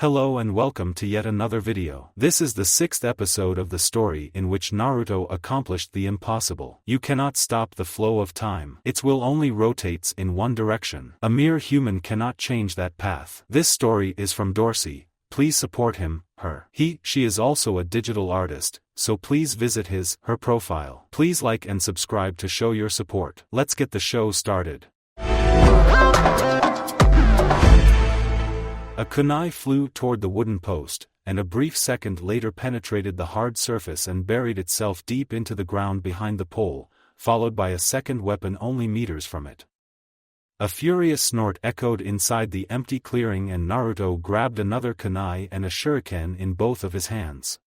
Hello and welcome to yet another video. This is the 6th episode of the story in which Naruto accomplished the impossible. You cannot stop the flow of time. Its will only rotates in one direction. A mere human cannot change that path. This story is from Dorsey. Please support him, her. She is also a digital artist, so please visit her profile. Please like and subscribe to show your support. Let's get the show started. A kunai flew toward the wooden post, and a brief second later penetrated the hard surface and buried itself deep into the ground behind the pole, followed by a second weapon only meters from it. A furious snort echoed inside the empty clearing and Naruto grabbed another kunai and a shuriken in both of his hands.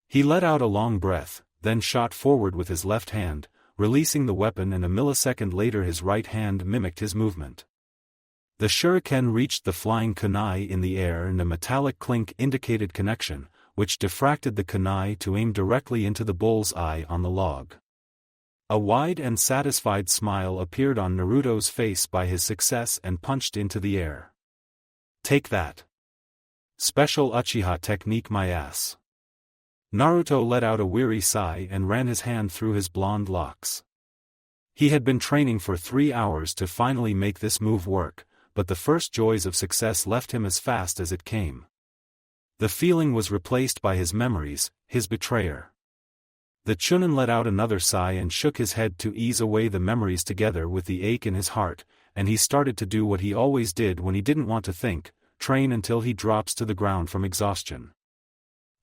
He let out a long breath, then shot forward with his left hand, releasing the weapon, and a millisecond later his right hand mimicked his movement. The shuriken reached the flying kunai in the air and a metallic clink indicated connection, which diffracted the kunai to aim directly into the bull's eye on the log. A wide and satisfied smile appeared on Naruto's face by his success and punched into the air. Take that. Special Uchiha technique, my ass. Naruto let out a weary sigh and ran his hand through his blonde locks. He had been training for 3 hours to finally make this move work, but the first joys of success left him as fast as it came. The feeling was replaced by his memories, his betrayer. The Chunin let out another sigh and shook his head to ease away the memories together with the ache in his heart, and he started to do what he always did when he didn't want to think, train until he drops to the ground from exhaustion.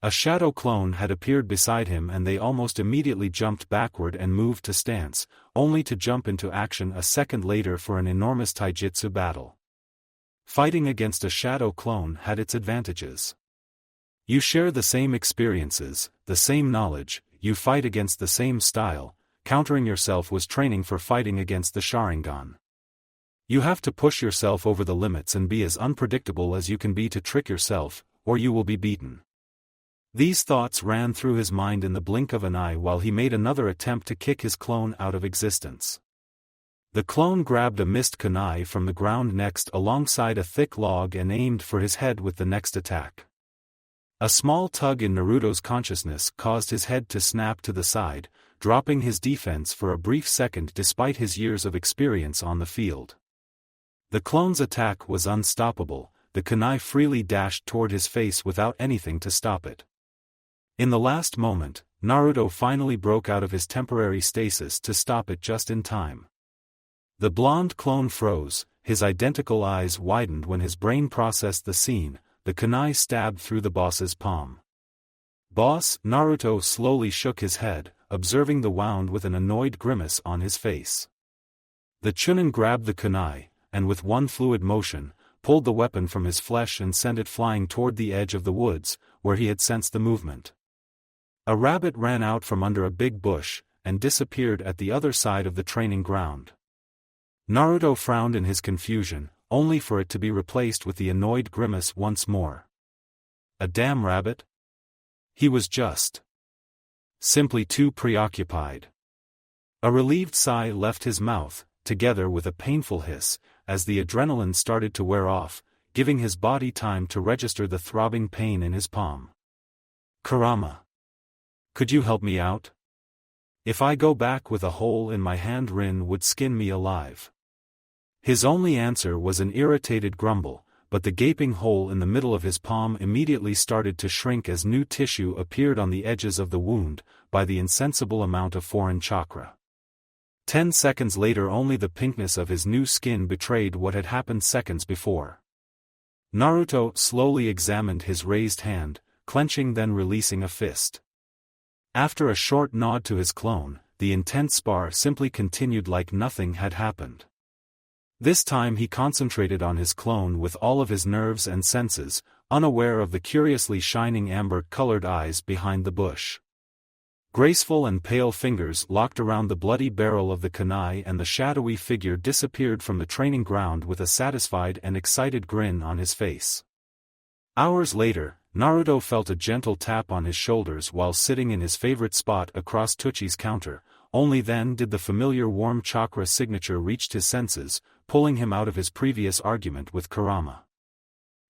A shadow clone had appeared beside him and they almost immediately jumped backward and moved to stance, only to jump into action a second later for an enormous taijutsu battle. Fighting against a shadow clone had its advantages. You share the same experiences, the same knowledge, you fight against the same style. Countering yourself was training for fighting against the Sharingan. You have to push yourself over the limits and be as unpredictable as you can be to trick yourself, or you will be beaten. These thoughts ran through his mind in the blink of an eye while he made another attempt to kick his clone out of existence. The clone grabbed a mist kunai from the ground next alongside a thick log and aimed for his head with the next attack. A small tug in Naruto's consciousness caused his head to snap to the side, dropping his defense for a brief second despite his years of experience on the field. The clone's attack was unstoppable, the kunai freely dashed toward his face without anything to stop it. In the last moment, Naruto finally broke out of his temporary stasis to stop it just in time. The blonde clone froze, his identical eyes widened when his brain processed the scene. The kunai stabbed through the boss's palm. Boss, Naruto slowly shook his head, observing the wound with an annoyed grimace on his face. The Chunin grabbed the kunai, and with one fluid motion, pulled the weapon from his flesh and sent it flying toward the edge of the woods, where he had sensed the movement. A rabbit ran out from under a big bush, and disappeared at the other side of the training ground. Naruto frowned in his confusion, only for it to be replaced with the annoyed grimace once more. A damn rabbit? He was just simply too preoccupied. A relieved sigh left his mouth, together with a painful hiss, as the adrenaline started to wear off, giving his body time to register the throbbing pain in his palm. Kurama. Could you help me out? If I go back with a hole in my hand, Rin would skin me alive. His only answer was an irritated grumble, but the gaping hole in the middle of his palm immediately started to shrink as new tissue appeared on the edges of the wound, by the insensible amount of foreign chakra. 10 seconds later only the pinkness of his new skin betrayed what had happened seconds before. Naruto slowly examined his raised hand, clenching then releasing a fist. After a short nod to his clone, the intense spar simply continued like nothing had happened. This time he concentrated on his clone with all of his nerves and senses, unaware of the curiously shining amber-colored eyes behind the bush. Graceful and pale fingers locked around the bloody barrel of the kunai and the shadowy figure disappeared from the training ground with a satisfied and excited grin on his face. Hours later, Naruto felt a gentle tap on his shoulders while sitting in his favorite spot across Tuchi's counter. Only then did the familiar warm chakra signature reach his senses, pulling him out of his previous argument with Kurama.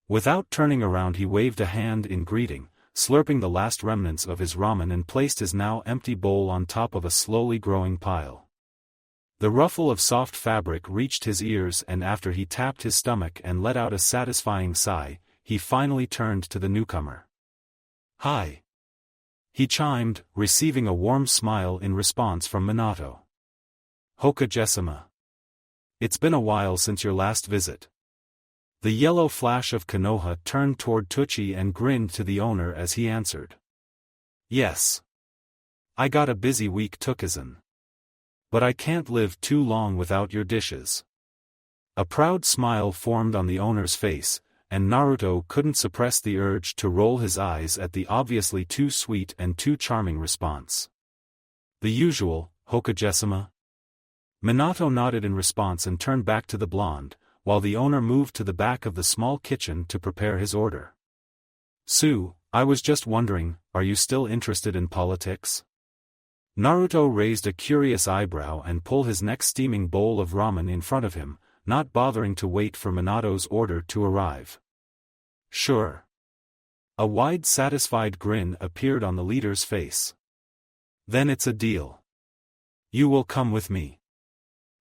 Without turning around he waved a hand in greeting, slurping the last remnants of his ramen and placed his now empty bowl on top of a slowly growing pile. The ruffle of soft fabric reached his ears, and after he tapped his stomach and let out a satisfying sigh, he finally turned to the newcomer. "Hi," he chimed, receiving a warm smile in response from Minato. "Hokage-sama. It's been a while since your last visit." The yellow flash of Konoha turned toward Tucci and grinned to the owner as he answered. "Yes. I got a busy week, Tookazan. But I can't live too long without your dishes." A proud smile formed on the owner's face, and Naruto couldn't suppress the urge to roll his eyes at the obviously too sweet and too charming response. "The usual, Hokage-sama." Minato nodded in response and turned back to the blonde, while the owner moved to the back of the small kitchen to prepare his order. "Sue, I was just wondering, are you still interested in politics?" Naruto raised a curious eyebrow and pulled his next steaming bowl of ramen in front of him, not bothering to wait for Minato's order to arrive. "Sure." A wide satisfied grin appeared on the leader's face. "Then it's a deal. You will come with me."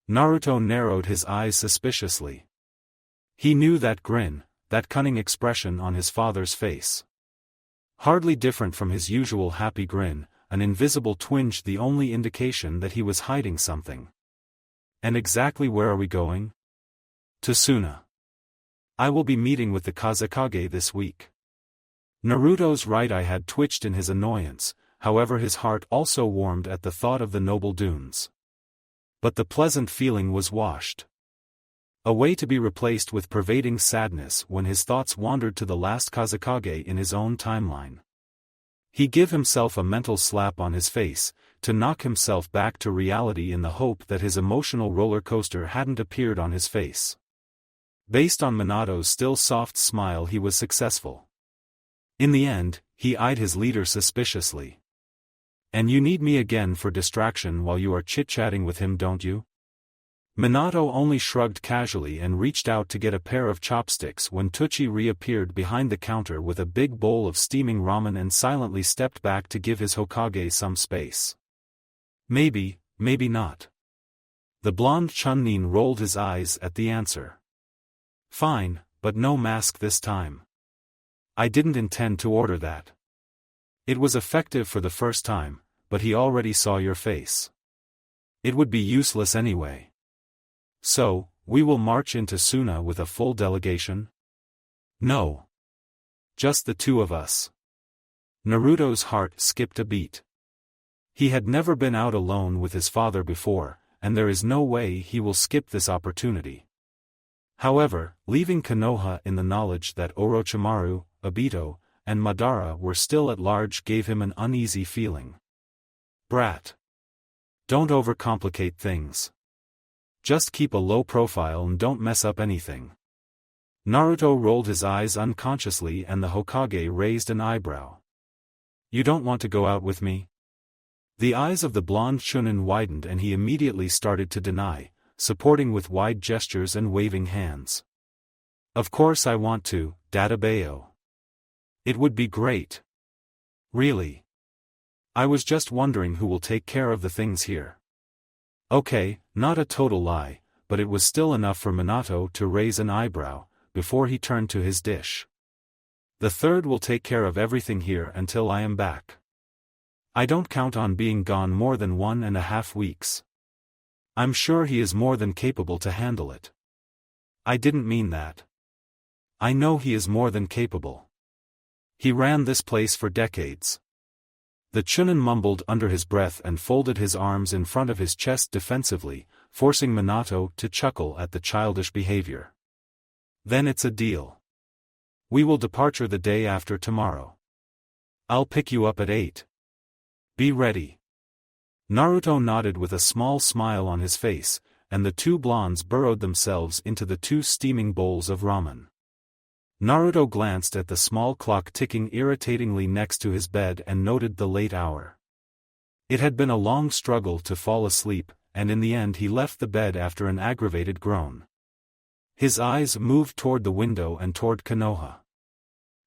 Naruto narrowed his eyes suspiciously. He knew that grin, that cunning expression on his father's face. Hardly different from his usual happy grin, an invisible twinge the only indication that he was hiding something. "And exactly where are we going?" "To Suna. I will be meeting with the Kazekage this week." Naruto's right eye had twitched in his annoyance, however his heart also warmed at the thought of the noble dunes. But the pleasant feeling was washed away to be replaced with pervading sadness when his thoughts wandered to the last Kazekage in his own timeline. He gave himself a mental slap on his face, to knock himself back to reality in the hope that his emotional roller coaster hadn't appeared on his face. Based on Minato's still soft smile, he was successful. In the end, he eyed his leader suspiciously. "And you need me again for distraction while you are chit-chatting with him, don't you?" Minato only shrugged casually and reached out to get a pair of chopsticks when Tucci reappeared behind the counter with a big bowl of steaming ramen and silently stepped back to give his Hokage some space. "Maybe, maybe not." The blonde Chunnin rolled his eyes at the answer. "Fine, but no mask this time." "I didn't intend to order that." "It was effective for the first time, but he already saw your face. It would be useless anyway." "So, we will march into Suna with a full delegation?" "No. Just the two of us." Naruto's heart skipped a beat. He had never been out alone with his father before, and there is no way he will skip this opportunity. However, leaving Konoha in the knowledge that Orochimaru, Obito, and Madara were still at large gave him an uneasy feeling. "Brat. Don't overcomplicate things. Just keep a low profile and don't mess up anything." Naruto rolled his eyes unconsciously and the Hokage raised an eyebrow. "You don't want to go out with me?" The eyes of the blonde Chunin widened and he immediately started to deny, supporting with wide gestures and waving hands. "Of course I want to, Dadabayo. It would be great. Really. I was just wondering who will take care of the things here." Okay, not a total lie, but it was still enough for Minato to raise an eyebrow, before he turned to his dish. "The third will take care of everything here until I am back. I don't count on being gone more than 1.5 weeks. I'm sure he is more than capable to handle it." "I didn't mean that. I know he is more than capable. He ran this place for decades." The Chunin mumbled under his breath and folded his arms in front of his chest defensively, forcing Minato to chuckle at the childish behavior. "Then it's a deal. We will departure the day after tomorrow. I'll pick you up at 8. Be ready." Naruto nodded with a small smile on his face, and the two blondes burrowed themselves into the two steaming bowls of ramen. Naruto glanced at the small clock ticking irritatingly next to his bed and noted the late hour. It had been a long struggle to fall asleep, and in the end he left the bed after an aggravated groan. His eyes moved toward the window and toward Konoha.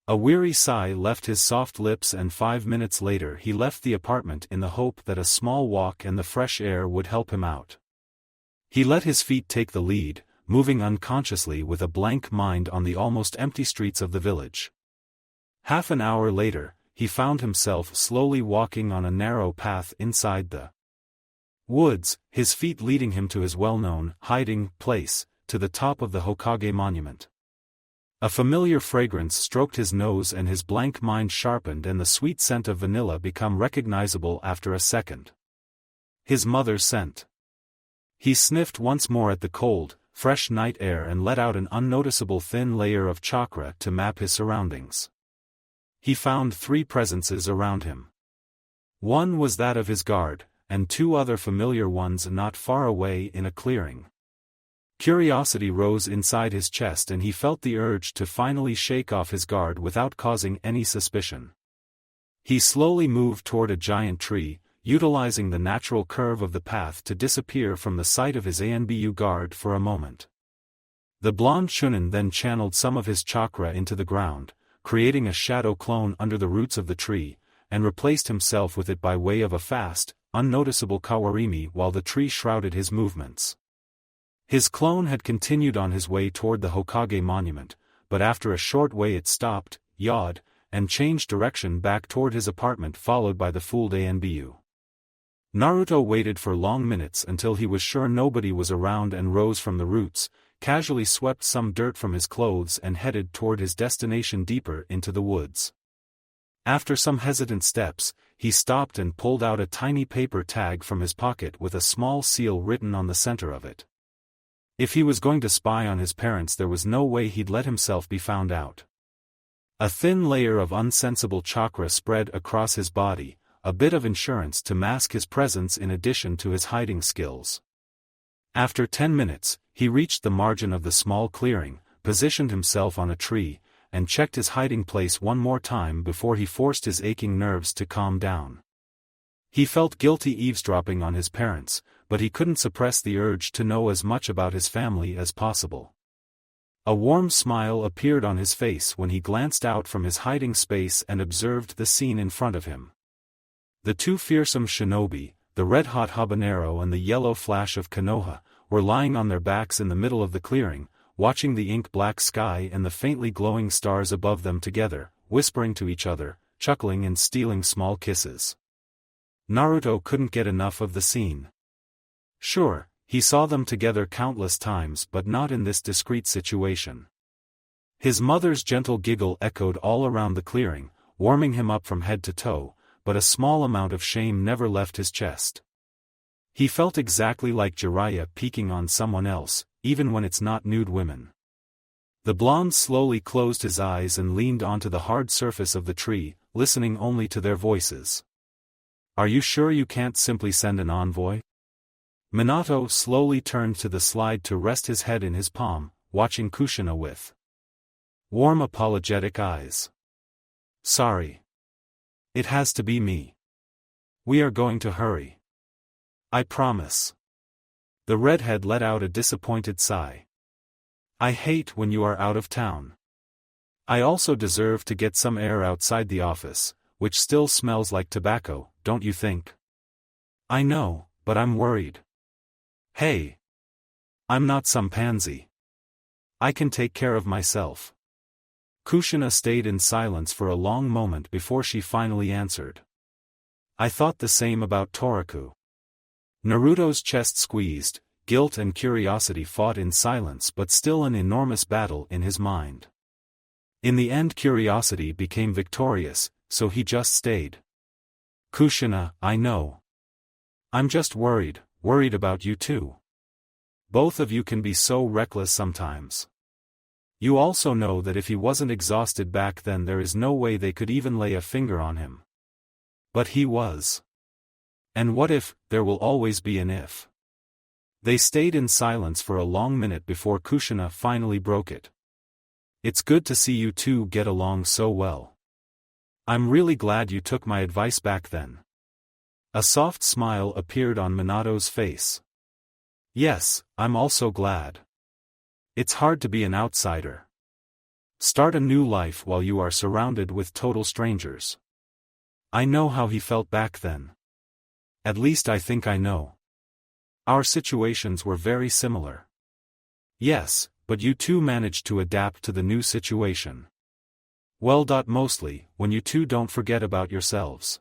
A weary sigh left his soft lips, and 5 minutes later he left the apartment in the hope that a small walk and the fresh air would help him out. He let his feet take the lead, moving unconsciously with a blank mind on the almost empty streets of the village. Half an hour later, he found himself slowly walking on a narrow path inside the woods, his feet leading him to his well-known hiding place, to the top of the Hokage monument. A familiar fragrance stroked his nose and his blank mind sharpened, and the sweet scent of vanilla became recognizable after a second. His mother's scent. He sniffed once more at the cold, fresh night air and let out an unnoticeable thin layer of chakra to map his surroundings. He found 3 presences around him. One was that of his guard, and 2 other familiar ones not far away in a clearing. Curiosity rose inside his chest, and he felt the urge to finally shake off his guard without causing any suspicion. He slowly moved toward a giant tree, utilizing the natural curve of the path to disappear from the sight of his Anbu guard for a moment. The blonde Shunin then channeled some of his chakra into the ground, creating a shadow clone under the roots of the tree, and replaced himself with it by way of a fast, unnoticeable kawarimi while the tree shrouded his movements. His clone had continued on his way toward the Hokage monument, but after a short way it stopped, yawed, and changed direction back toward his apartment, followed by the fooled Anbu. Naruto waited for long minutes until he was sure nobody was around and rose from the roots, casually swept some dirt from his clothes and headed toward his destination deeper into the woods. After some hesitant steps, he stopped and pulled out a tiny paper tag from his pocket with a small seal written on the center of it. If he was going to spy on his parents, there was no way he'd let himself be found out. A thin layer of unsensible chakra spread across his body, a bit of insurance to mask his presence in addition to his hiding skills. After 10 minutes, he reached the margin of the small clearing, positioned himself on a tree, and checked his hiding place one more time before he forced his aching nerves to calm down. He felt guilty eavesdropping on his parents, but he couldn't suppress the urge to know as much about his family as possible. A warm smile appeared on his face when he glanced out from his hiding space and observed the scene in front of him. The 2 fearsome shinobi, the red-hot habanero and the yellow flash of Konoha, were lying on their backs in the middle of the clearing, watching the ink-black sky and the faintly glowing stars above them together, whispering to each other, chuckling and stealing small kisses. Naruto couldn't get enough of the scene. Sure, he saw them together countless times, but not in this discreet situation. His mother's gentle giggle echoed all around the clearing, warming him up from head to toe, but a small amount of shame never left his chest. He felt exactly like Jiraiya peeking on someone else, even when it's not nude women. The blonde slowly closed his eyes and leaned onto the hard surface of the tree, listening only to their voices. "Are you sure you can't simply send an envoy?" Minato slowly turned to the slide to rest his head in his palm, watching Kushina with warm apologetic eyes. "Sorry. It has to be me. We are going to hurry. I promise." The redhead let out a disappointed sigh. "I hate when you are out of town. I also deserve to get some air outside the office, which still smells like tobacco, don't you think?" "I know, but I'm worried." "Hey. I'm not some pansy. I can take care of myself." Kushina stayed in silence for a long moment before she finally answered. "I thought the same about Toraku." Naruto's chest squeezed, guilt and curiosity fought in silence, but still an enormous battle in his mind. In the end, curiosity became victorious, so he just stayed. "Kushina, I know. I'm just worried about you too. Both of you can be so reckless sometimes. You also know that if he wasn't exhausted back then, there is no way they could even lay a finger on him. But he was. And what if? There will always be an if." They stayed in silence for a long minute before Kushina finally broke it. "It's good to see you two get along so well. I'm really glad you took my advice back then." A soft smile appeared on Minato's face. "Yes, I'm also glad. It's hard to be an outsider. Start a new life while you are surrounded with total strangers. I know how he felt back then. At least I think I know. Our situations were very similar. Yes, but you two managed to adapt to the new situation. Well. Mostly, when you two don't forget about yourselves.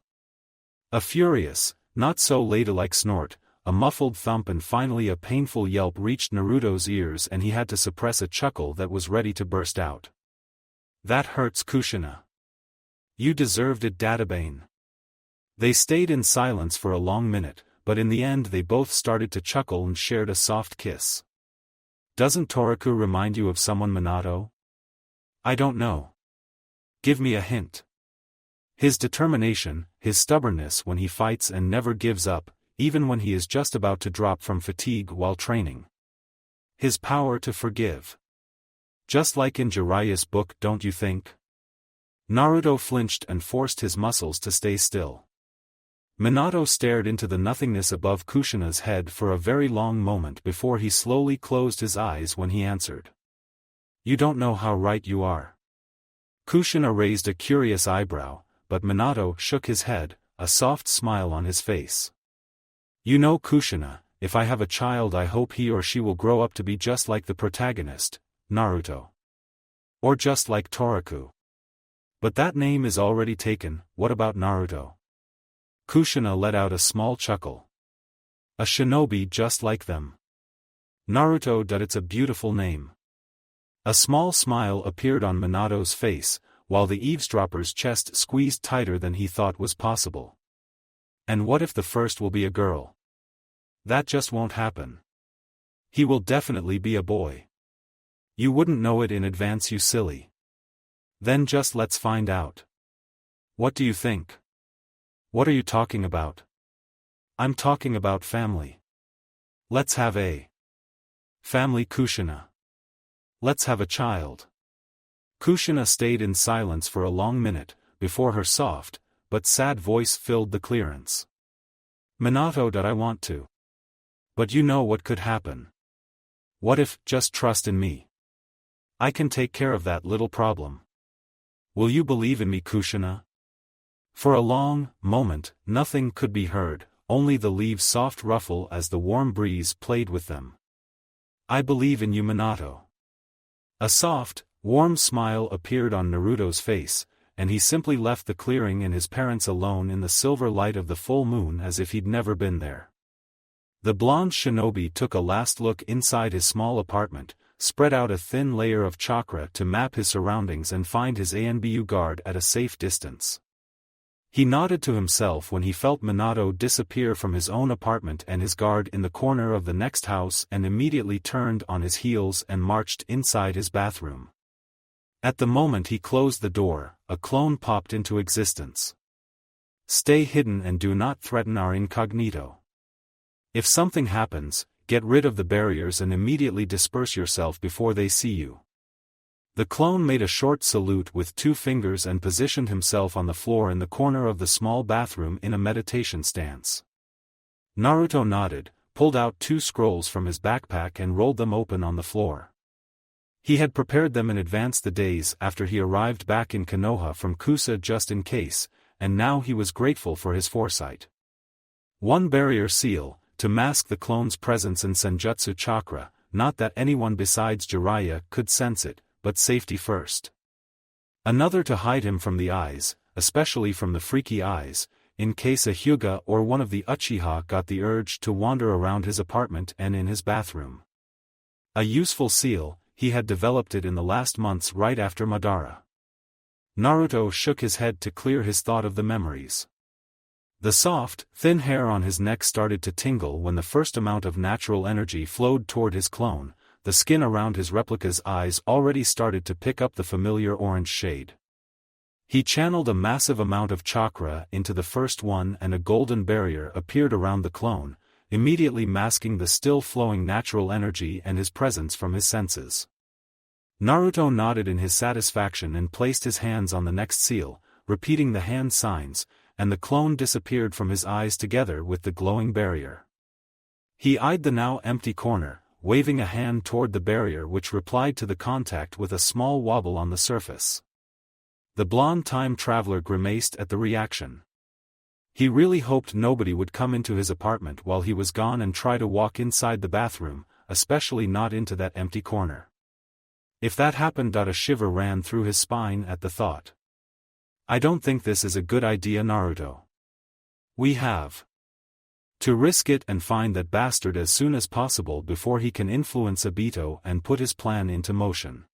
A furious, not so ladylike snort, a muffled thump and finally a painful yelp reached Naruto's ears and he had to suppress a chuckle that was ready to burst out. That hurts, Kushina. You deserved it, Databane. They stayed in silence for a long minute, but in the end they both started to chuckle and shared a soft kiss. Doesn't Toraku remind you of someone, Minato? I don't know. Give me a hint. His determination, his stubbornness when he fights and never gives up, even when he is just about to drop from fatigue while training. His power to forgive. Just like in Jiraiya's book, don't you think? Naruto flinched and forced his muscles to stay still. Minato stared into the nothingness above Kushina's head for a very long moment before he slowly closed his eyes when he answered. You don't know how right you are. Kushina raised a curious eyebrow, but Minato shook his head, a soft smile on his face. You know, Kushina, if I have a child I hope he or she will grow up to be just like the protagonist, Naruto. Or just like Toraku. But that name is already taken. What about Naruto? Kushina let out a small chuckle. A shinobi just like them. Naruto. It's a beautiful name. A small smile appeared on Minato's face, while the eavesdropper's chest squeezed tighter than he thought was possible. And what if the first will be a girl? That just won't happen. He will definitely be a boy. You wouldn't know it in advance, you silly. Then just let's find out. What do you think? What are you talking about? I'm talking about family. Let's have a family, Kushina. Let's have a child. Kushina stayed in silence for a long minute, before her soft, but sad voice filled the clearance. Minato. I want to. But you know what could happen. What if, just trust in me. I can take care of that little problem. Will you believe in me, Kushina? For a long moment, nothing could be heard, only the leaves' soft ruffle as the warm breeze played with them. I believe in you, Minato. A soft, warm smile appeared on Naruto's face, and he simply left the clearing and his parents alone in the silver light of the full moon as if he'd never been there. The blonde shinobi took a last look inside his small apartment, spread out a thin layer of chakra to map his surroundings and find his Anbu guard at a safe distance. He nodded to himself when he felt Minato disappear from his own apartment and his guard in the corner of the next house and immediately turned on his heels and marched inside his bathroom. At the moment he closed the door, a clone popped into existence. Stay hidden and do not threaten our incognito. If something happens, get rid of the barriers and immediately disperse yourself before they see you. The clone made a short salute with 2 fingers and positioned himself on the floor in the corner of the small bathroom in a meditation stance. Naruto nodded, pulled out 2 scrolls from his backpack and rolled them open on the floor. He had prepared them in advance the days after he arrived back in Konoha from Kusa just in case, and now he was grateful for his foresight. 1 barrier seal, to mask the clone's presence in Senjutsu chakra, not that anyone besides Jiraiya could sense it, but safety first. Another to hide him from the eyes, especially from the freaky eyes, in case a Hyuga or one of the Uchiha got the urge to wander around his apartment and in his bathroom. A useful seal, he had developed it in the last months right after Madara. Naruto shook his head to clear his thought of the memories. The soft, thin hair on his neck started to tingle when the first amount of natural energy flowed toward his clone, the skin around his replica's eyes already started to pick up the familiar orange shade. He channeled a massive amount of chakra into the first one and a golden barrier appeared around the clone, immediately masking the still flowing natural energy and his presence from his senses. Naruto nodded in his satisfaction and placed his hands on the next seal, repeating the hand signs, and the clone disappeared from his eyes together with the glowing barrier. He eyed the now empty corner, waving a hand toward the barrier which replied to the contact with a small wobble on the surface. The blonde time traveler grimaced at the reaction. He really hoped nobody would come into his apartment while he was gone and try to walk inside the bathroom, especially not into that empty corner. If that happened, a shiver ran through his spine at the thought. I don't think this is a good idea, Naruto. We have to risk it and find that bastard as soon as possible before he can influence Obito and put his plan into motion.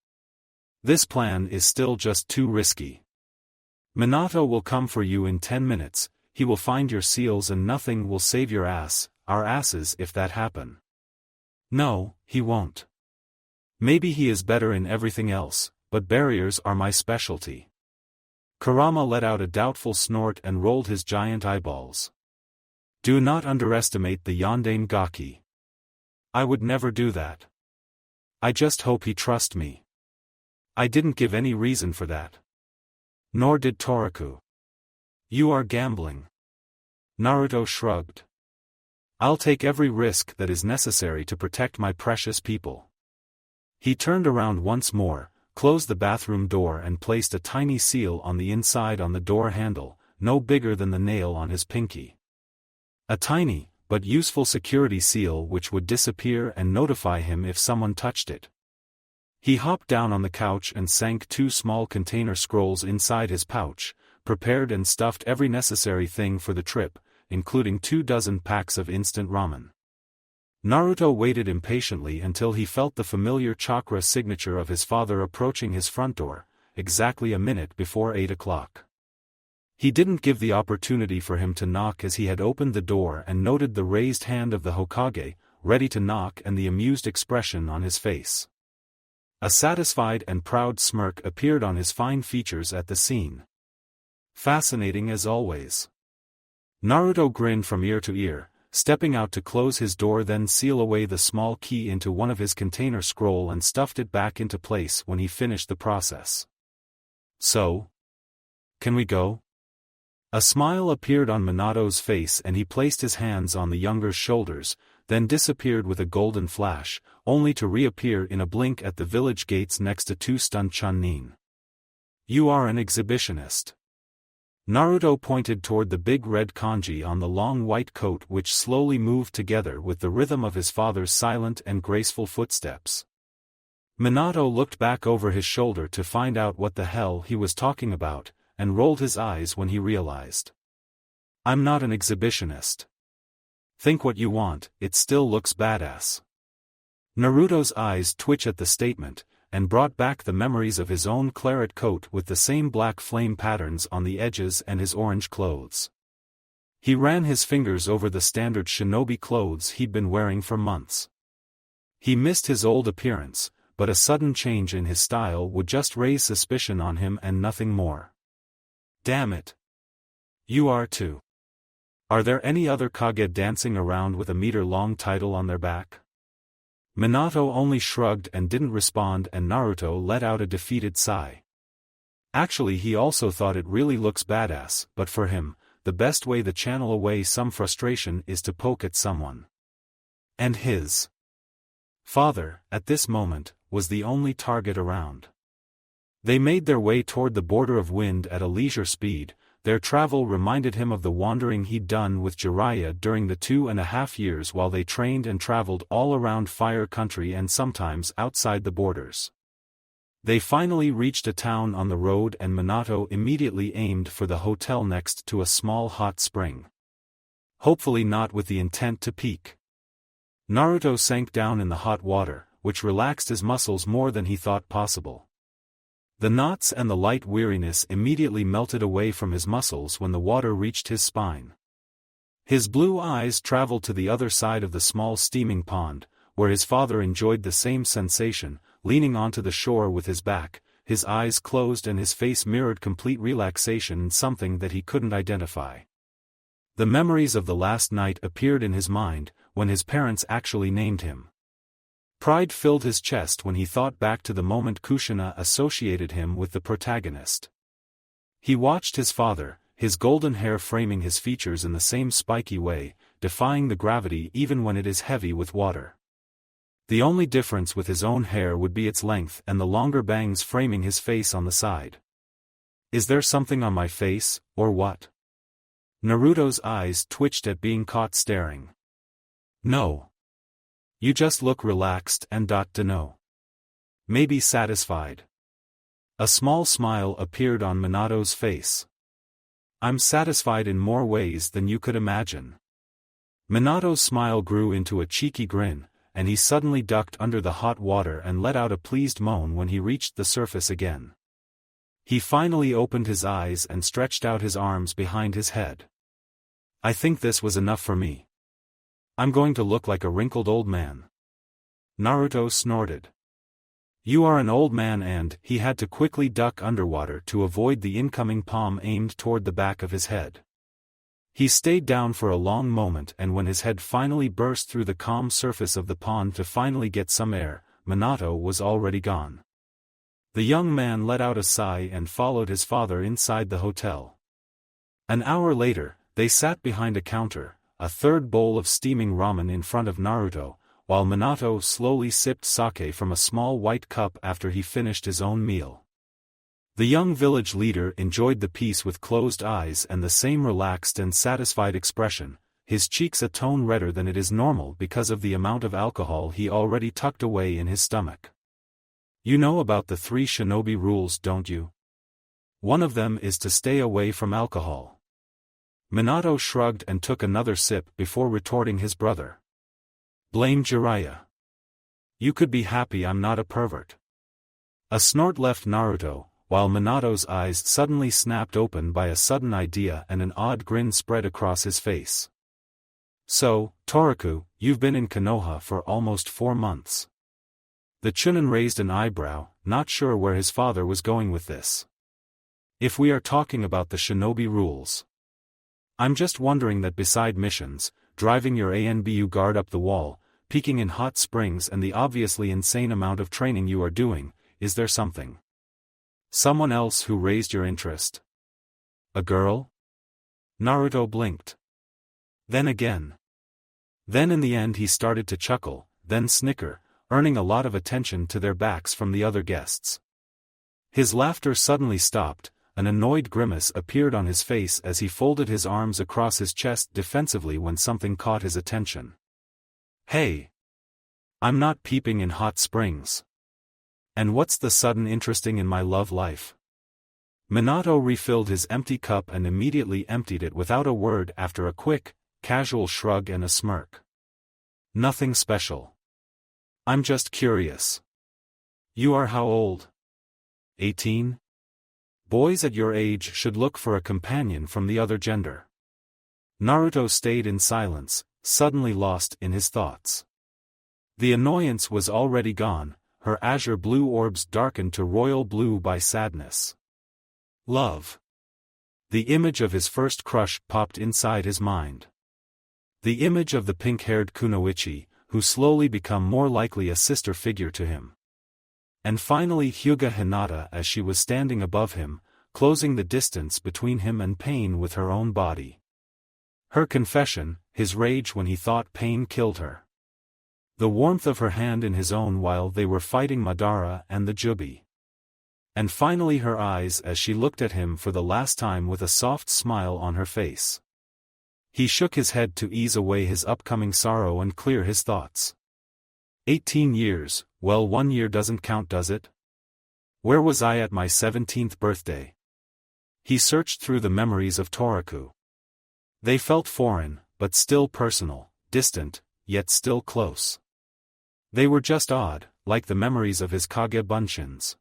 This plan is still just too risky. Minato will come for you in 10 minutes, he will find your seals and nothing will save your ass, our asses if that happen. No, he won't. Maybe he is better in everything else, but barriers are my specialty. Kurama let out a doubtful snort and rolled his giant eyeballs. Do not underestimate the Yondaime Gaki. I would never do that. I just hope he trusts me. I didn't give any reason for that. Nor did Toraku. You are gambling. Naruto shrugged. I'll take every risk that is necessary to protect my precious people. He turned around once more, closed the bathroom door and placed a tiny seal on the inside on the door handle, no bigger than the nail on his pinky. A tiny, but useful security seal which would disappear and notify him if someone touched it. He hopped down on the couch and sank 2 small container scrolls inside his pouch, prepared and stuffed every necessary thing for the trip, including 24 packs of instant ramen. Naruto waited impatiently until he felt the familiar chakra signature of his father approaching his front door, exactly a minute before 8 o'clock. He didn't give the opportunity for him to knock as he had opened the door and noted the raised hand of the Hokage, ready to knock, and the amused expression on his face. A satisfied and proud smirk appeared on his fine features at the scene. Fascinating as always. Naruto grinned from ear to ear, stepping out to close his door, then seal away the small key into one of his container scroll and stuffed it back into place when he finished the process. So? Can we go? A smile appeared on Minato's face and he placed his hands on the younger's shoulders, then disappeared with a golden flash, only to reappear in a blink at the village gates next to 2 stunned Chunin. You are an exhibitionist. Naruto pointed toward the big red kanji on the long white coat which slowly moved together with the rhythm of his father's silent and graceful footsteps. Minato looked back over his shoulder to find out what the hell he was talking about, and rolled his eyes when he realized. I'm not an exhibitionist. Think what you want, it still looks badass. Naruto's eyes twitched at the statement, and brought back the memories of his own claret coat with the same black flame patterns on the edges and his orange clothes. He ran his fingers over the standard shinobi clothes he'd been wearing for months. He missed his old appearance, but a sudden change in his style would just raise suspicion on him and nothing more. Damn it. You are too. Are there any other Kage dancing around with a meter-long title on their back? Minato only shrugged and didn't respond, and Naruto let out a defeated sigh. Actually, he also thought it really looks badass, but for him, the best way to channel away some frustration is to poke at someone. And his father, at this moment, was the only target around. They made their way toward the border of wind at a leisure speed. Their travel reminded him of the wandering he'd done with Jiraiya during the 2.5 years while they trained and traveled all around Fire Country and sometimes outside the borders. They finally reached a town on the road and Minato immediately aimed for the hotel next to a small hot spring. Hopefully not with the intent to peek. Naruto sank down in the hot water, which relaxed his muscles more than he thought possible. The knots and the light weariness immediately melted away from his muscles when the water reached his spine. His blue eyes traveled to the other side of the small steaming pond, where his father enjoyed the same sensation, leaning onto the shore with his back, his eyes closed and his face mirrored complete relaxation and something that he couldn't identify. The memories of the last night appeared in his mind, when his parents actually named him. Pride filled his chest when he thought back to the moment Kushina associated him with the protagonist. He watched his father, his golden hair framing his features in the same spiky way, defying the gravity even when it is heavy with water. The only difference with his own hair would be its length and the longer bangs framing his face on the side. Is there something on my face, or what? Naruto's eyes twitched at being caught staring. No. You just look relaxed and know. Maybe satisfied. A small smile appeared on Minato's face. I'm satisfied in more ways than you could imagine. Minato's smile grew into a cheeky grin, and he suddenly ducked under the hot water and let out a pleased moan when he reached the surface again. He finally opened his eyes and stretched out his arms behind his head. I think this was enough for me. I'm going to look like a wrinkled old man. Naruto snorted. You are an old man, and he had to quickly duck underwater to avoid the incoming palm aimed toward the back of his head. He stayed down for a long moment, and when his head finally burst through the calm surface of the pond to finally get some air, Minato was already gone. The young man let out a sigh and followed his father inside the hotel. An hour later, they sat behind a counter, a third bowl of steaming ramen in front of Naruto, while Minato slowly sipped sake from a small white cup after he finished his own meal. The young village leader enjoyed the piece with closed eyes and the same relaxed and satisfied expression, his cheeks a tone redder than it is normal because of the amount of alcohol he already tucked away in his stomach. You know about the 3 Shinobi rules, don't you? One of them is to stay away from alcohol. Minato shrugged and took another sip before retorting his brother. Blame Jiraiya. You could be happy I'm not a pervert. A snort left Naruto, while Minato's eyes suddenly snapped open by a sudden idea and an odd grin spread across his face. So, Toriku, you've been in Konoha for almost 4 months. The Chunin raised an eyebrow, not sure where his father was going with this. If we are talking about the Shinobi rules. I'm just wondering that beside missions, driving your ANBU guard up the wall, peeking in hot springs and the obviously insane amount of training you are doing, is there something? Someone else who raised your interest? A girl? Naruto blinked. Then again. Then in the end he started to chuckle, then snicker, earning a lot of attention to their backs from the other guests. His laughter suddenly stopped, an annoyed grimace appeared on his face as he folded his arms across his chest defensively when something caught his attention. Hey! I'm not peeping in hot springs. And what's the sudden interesting in my love life? Minato refilled his empty cup and immediately emptied it without a word after a quick, casual shrug and a smirk. Nothing special. I'm just curious. You are how old? 18? Boys at your age should look for a companion from the other gender. Naruto stayed in silence, suddenly lost in his thoughts. The annoyance was already gone, her azure blue orbs darkened to royal blue by sadness. Love. The image of his first crush popped inside his mind. The image of the pink-haired kunoichi, who slowly become more likely a sister figure to him. And finally Hyuga Hinata as she was standing above him, closing the distance between him and pain with her own body. Her confession, his rage when he thought pain killed her. The warmth of her hand in his own while they were fighting Madara and the Jubi. And finally her eyes as she looked at him for the last time with a soft smile on her face. He shook his head to ease away his upcoming sorrow and clear his thoughts. 18 years, well, 1 year doesn't count, does it? Where was I at my 17th birthday? He searched through the memories of Toriku. They felt foreign, but still personal, distant, yet still close. They were just odd, like the memories of his Kage Bunshins.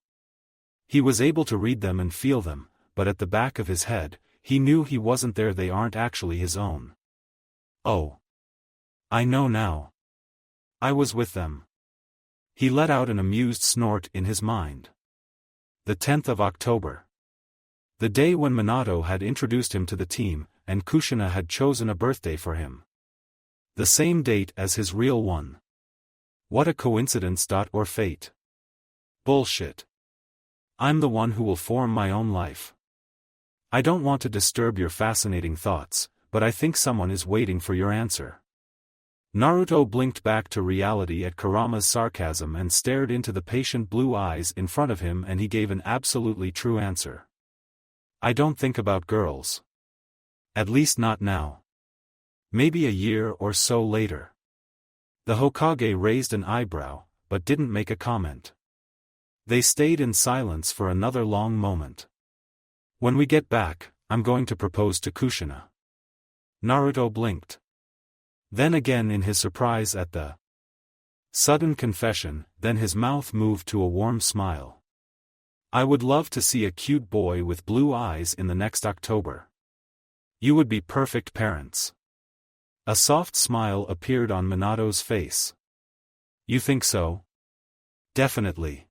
He was able to read them and feel them, but at the back of his head, he knew he wasn't there. They aren't actually his own. Oh. I know now. I was with them. He let out an amused snort in his mind. The 10th of October. The day when Minato had introduced him to the team, and Kushina had chosen a birthday for him. The same date as his real one. What a coincidence. Or fate. Bullshit. I'm the one who will form my own life. I don't want to disturb your fascinating thoughts, but I think someone is waiting for your answer. Naruto blinked back to reality at Kurama's sarcasm and stared into the patient blue eyes in front of him, and he gave an absolutely true answer. I don't think about girls. At least not now. Maybe a year or so later. The Hokage raised an eyebrow, but didn't make a comment. They stayed in silence for another long moment. When we get back, I'm going to propose to Kushina. Naruto blinked. Then again in his surprise at the sudden confession, then his mouth moved to a warm smile. I would love to see a cute boy with blue eyes in the next October. You would be perfect parents. A soft smile appeared on Minato's face. You think so? Definitely.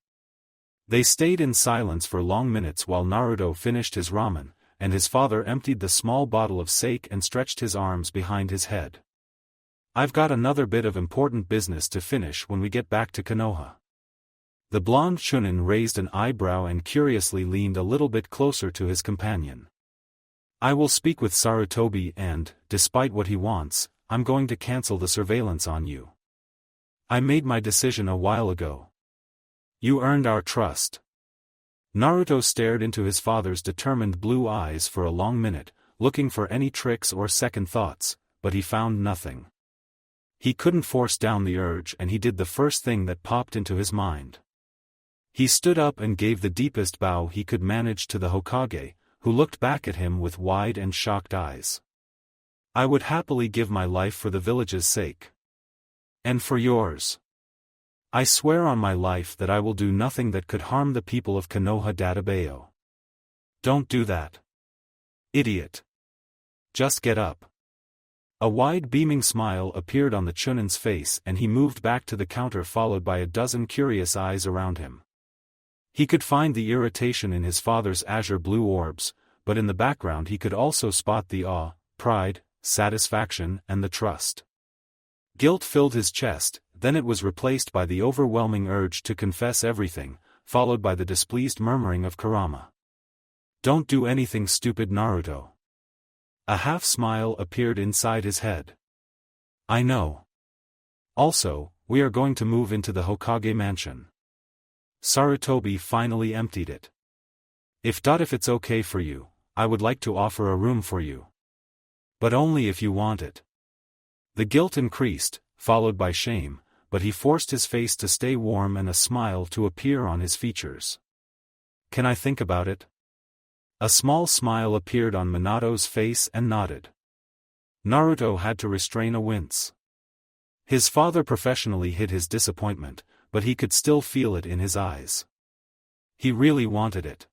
They stayed in silence for long minutes while Naruto finished his ramen, and his father emptied the small bottle of sake and stretched his arms behind his head. I've got another bit of important business to finish when we get back to Konoha. The blonde Chunin raised an eyebrow and curiously leaned a little bit closer to his companion. I will speak with Sarutobi and, despite what he wants, I'm going to cancel the surveillance on you. I made my decision a while ago. You earned our trust. Naruto stared into his father's determined blue eyes for a long minute, looking for any tricks or second thoughts, but he found nothing. He couldn't force down the urge, and he did the first thing that popped into his mind. He stood up and gave the deepest bow he could manage to the Hokage, who looked back at him with wide and shocked eyes. I would happily give my life for the village's sake. And for yours. I swear on my life that I will do nothing that could harm the people of Konoha Databayo. Don't do that. Idiot. Just get up. A wide beaming smile appeared on the Chunin's face, and he moved back to the counter followed by a dozen curious eyes around him. He could find the irritation in his father's azure blue orbs, but in the background he could also spot the awe, pride, satisfaction, and the trust. Guilt filled his chest, then it was replaced by the overwhelming urge to confess everything, followed by the displeased murmuring of Kurama. Don't do anything stupid, Naruto. A half-smile appeared inside his head. I know. Also, we are going to move into the Hokage mansion. Sarutobi finally emptied it. If it's okay for you, I would like to offer a room for you. But only if you want it. The guilt increased, followed by shame, but he forced his face to stay warm and a smile to appear on his features. Can I think about it? A small smile appeared on Minato's face and nodded. Naruto had to restrain a wince. His father professionally hid his disappointment, but he could still feel it in his eyes. He really wanted it.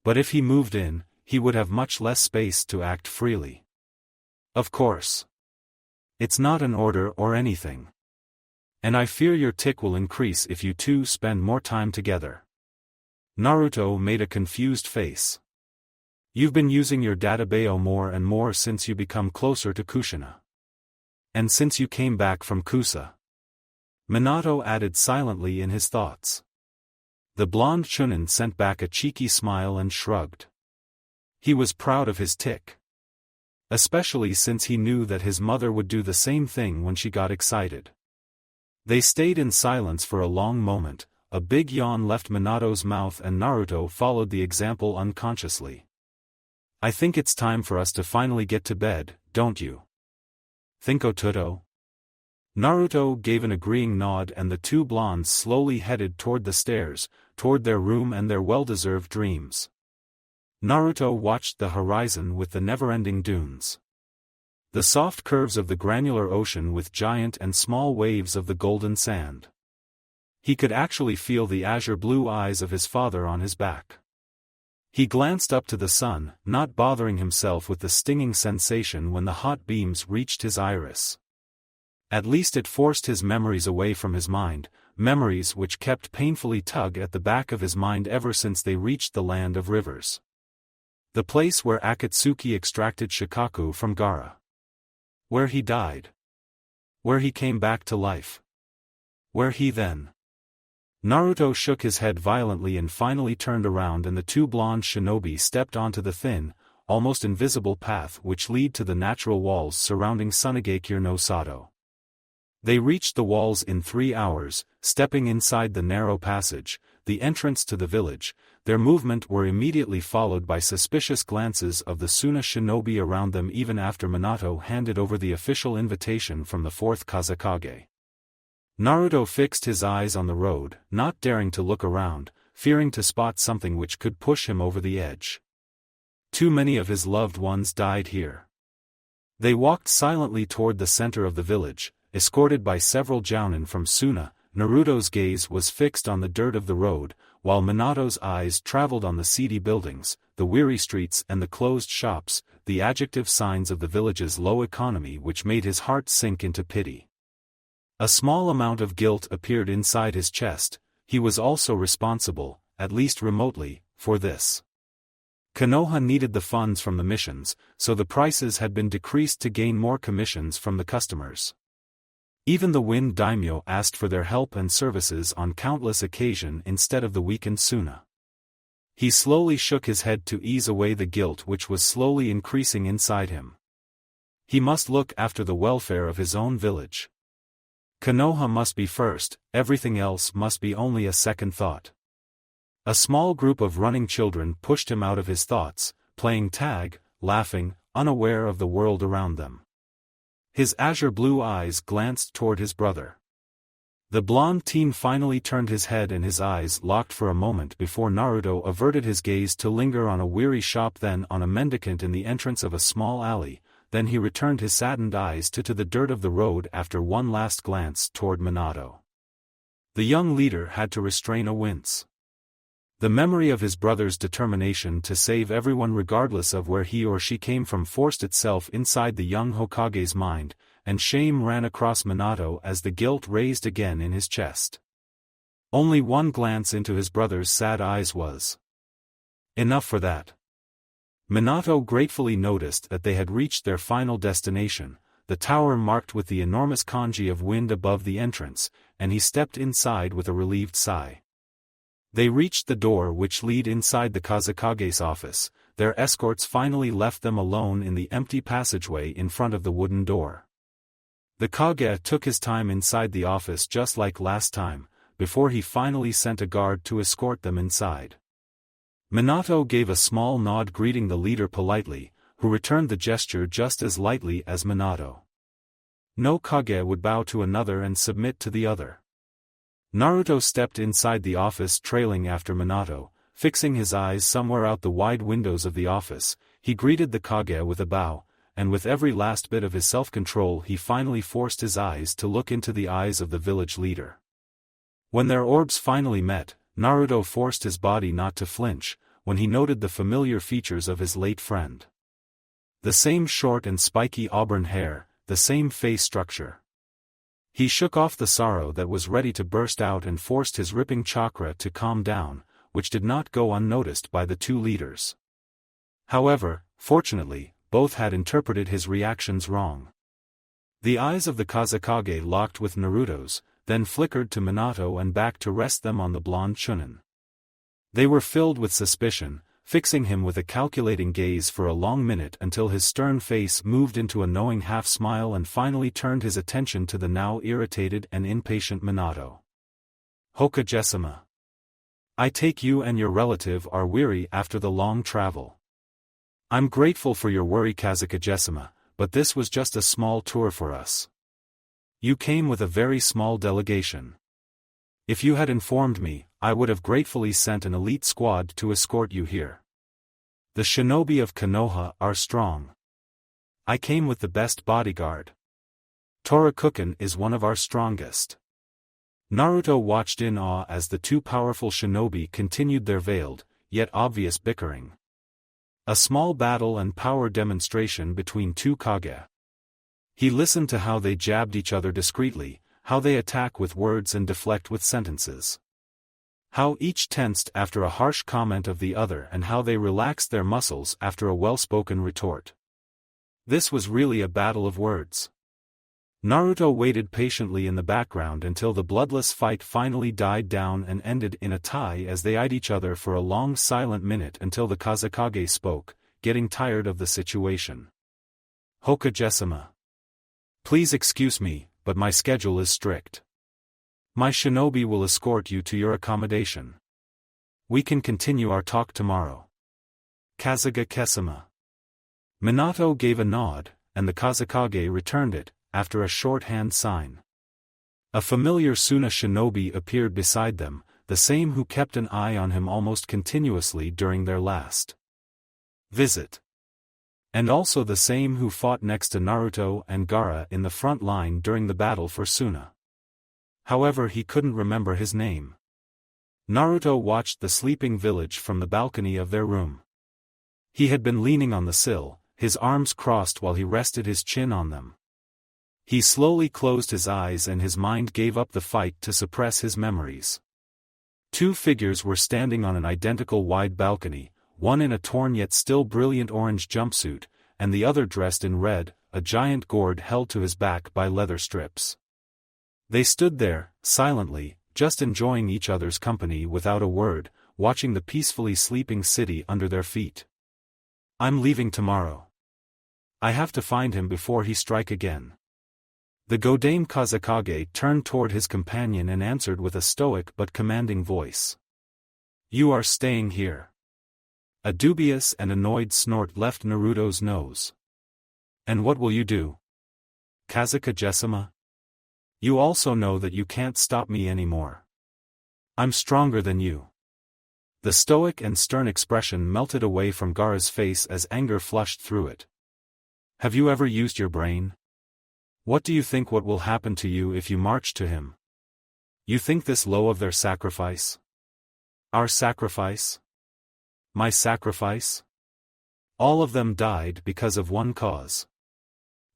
But if he moved in, he would have much less space to act freely. Of course. It's not an order or anything. And I fear your tic will increase if you two spend more time together. Naruto made a confused face. You've been using your Databayo more and more since you become closer to Kushina. And since you came back from Kusa. Minato added silently in his thoughts. The blonde Chunin sent back a cheeky smile and shrugged. He was proud of his tic. Especially since he knew that his mother would do the same thing when she got excited. They stayed in silence for a long moment, a big yawn left Minato's mouth and Naruto followed the example unconsciously. I think it's time for us to finally get to bed, don't you? Think Otuto? Naruto gave an agreeing nod and the two blondes slowly headed toward the stairs, toward their room and their well-deserved dreams. Naruto watched the horizon with the never-ending dunes. The soft curves of the granular ocean with giant and small waves of the golden sand. He could actually feel the azure blue eyes of his father on his back. He glanced up to the sun, not bothering himself with the stinging sensation when the hot beams reached his iris. At least it forced his memories away from his mind, memories which kept painfully tug at the back of his mind ever since they reached the land of rivers. The place where Akatsuki extracted Shikaku from Gaara. Where he died. Where he came back to life. Where he then. Naruto shook his head violently and finally turned around, and the two blonde shinobi stepped onto the thin, almost invisible path which lead to the natural walls surrounding Sunagakure no Sato. They reached the walls in 3 hours, stepping inside the narrow passage, the entrance to the village. Their movement were immediately followed by suspicious glances of the Suna shinobi around them even after Minato handed over the official invitation from the 4th Kazekage. Naruto fixed his eyes on the road, not daring to look around, fearing to spot something which could push him over the edge. Too many of his loved ones died here. They walked silently toward the center of the village, escorted by several jounin from Suna. Naruto's gaze was fixed on the dirt of the road, while Minato's eyes traveled on the seedy buildings, the weary streets and the closed shops, the adjective signs of the village's low economy which made his heart sink into pity. A small amount of guilt appeared inside his chest. He was also responsible, at least remotely, for this. Konoha needed the funds from the missions, so the prices had been decreased to gain more commissions from the customers. Even the Wind Daimyo asked for their help and services on countless occasions instead of the weakened Suna. He slowly shook his head to ease away the guilt which was slowly increasing inside him. He must look after the welfare of his own village. Konoha must be first, everything else must be only a second thought. A small group of running children pushed him out of his thoughts, playing tag, laughing, unaware of the world around them. His azure blue eyes glanced toward his brother. The blonde teen finally turned his head and his eyes locked for a moment before Naruto averted his gaze to linger on a weary shop, then on a mendicant in the entrance of a small alley. Then he returned his saddened eyes to the dirt of the road after one last glance toward Minato. The young leader had to restrain a wince. The memory of his brother's determination to save everyone regardless of where he or she came from forced itself inside the young Hokage's mind, and shame ran across Minato as the guilt raised again in his chest. Only one glance into his brother's sad eyes was enough for that. Minato gratefully noticed that they had reached their final destination, the tower marked with the enormous kanji of wind above the entrance, and he stepped inside with a relieved sigh. They reached the door which led inside the Kazekage's office. Their escorts finally left them alone in the empty passageway in front of the wooden door. The Kage took his time inside the office just like last time, before he finally sent a guard to escort them inside. Minato gave a small nod greeting the leader politely, who returned the gesture just as lightly as Minato. No Kage would bow to another and submit to the other. Naruto stepped inside the office trailing after Minato, fixing his eyes somewhere out the wide windows of the office. He greeted the Kage with a bow, and with every last bit of his self-control he finally forced his eyes to look into the eyes of the village leader. When their orbs finally met, Naruto forced his body not to flinch, when he noted the familiar features of his late friend. The same short and spiky auburn hair, the same face structure. He shook off the sorrow that was ready to burst out and forced his ripping chakra to calm down, which did not go unnoticed by the two leaders. However, fortunately, both had interpreted his reactions wrong. The eyes of the Kazekage locked with Naruto's, then flickered to Minato and back to rest them on the blonde Chunin. They were filled with suspicion, fixing him with a calculating gaze for a long minute until his stern face moved into a knowing half-smile and finally turned his attention to the now irritated and impatient Minato. Hokage-sama. I take you and your relative are weary after the long travel. I'm grateful for your worry, Kazekage-sama, but this was just a small tour for us. You came with a very small delegation. If you had informed me, I would have gratefully sent an elite squad to escort you here. The shinobi of Konoha are strong. I came with the best bodyguard. Torakuken is one of our strongest. Naruto watched in awe as the two powerful shinobi continued their veiled, yet obvious bickering. A small battle and power demonstration between two Kage. He listened to how they jabbed each other discreetly, how they attack with words and deflect with sentences. How each tensed after a harsh comment of the other and how they relaxed their muscles after a well-spoken retort. This was really a battle of words. Naruto waited patiently in the background until the bloodless fight finally died down and ended in a tie as they eyed each other for a long silent minute until the Kazekage spoke, getting tired of the situation. Hokage-sama. Please excuse me, but my schedule is strict. My shinobi will escort you to your accommodation. We can continue our talk tomorrow. Kasuga Kesama. Minato gave a nod, and the Kazekage returned it, after a short hand sign. A familiar Suna shinobi appeared beside them, the same who kept an eye on him almost continuously during their last visit. And also the same who fought next to Naruto and Gaara in the front line during the battle for Suna. However, he couldn't remember his name. Naruto watched the sleeping village from the balcony of their room. He had been leaning on the sill, his arms crossed while he rested his chin on them. He slowly closed his eyes and his mind gave up the fight to suppress his memories. Two figures were standing on an identical wide balcony, one in a torn yet still brilliant orange jumpsuit, and the other dressed in red, a giant gourd held to his back by leather strips. They stood there, silently, just enjoying each other's company without a word, watching the peacefully sleeping city under their feet. I'm leaving tomorrow. I have to find him before he strike again. The Godame Kazekage turned toward his companion and answered with a stoic but commanding voice. You are staying here. A dubious and annoyed snort left Naruto's nose. And what will you do? Kazekage-sama? You also know that you can't stop me anymore. I'm stronger than you. The stoic and stern expression melted away from Gaara's face as anger flushed through it. Have you ever used your brain? What do you think what will happen to you if you march to him? You think this low of their sacrifice? Our sacrifice? My sacrifice? All of them died because of one cause.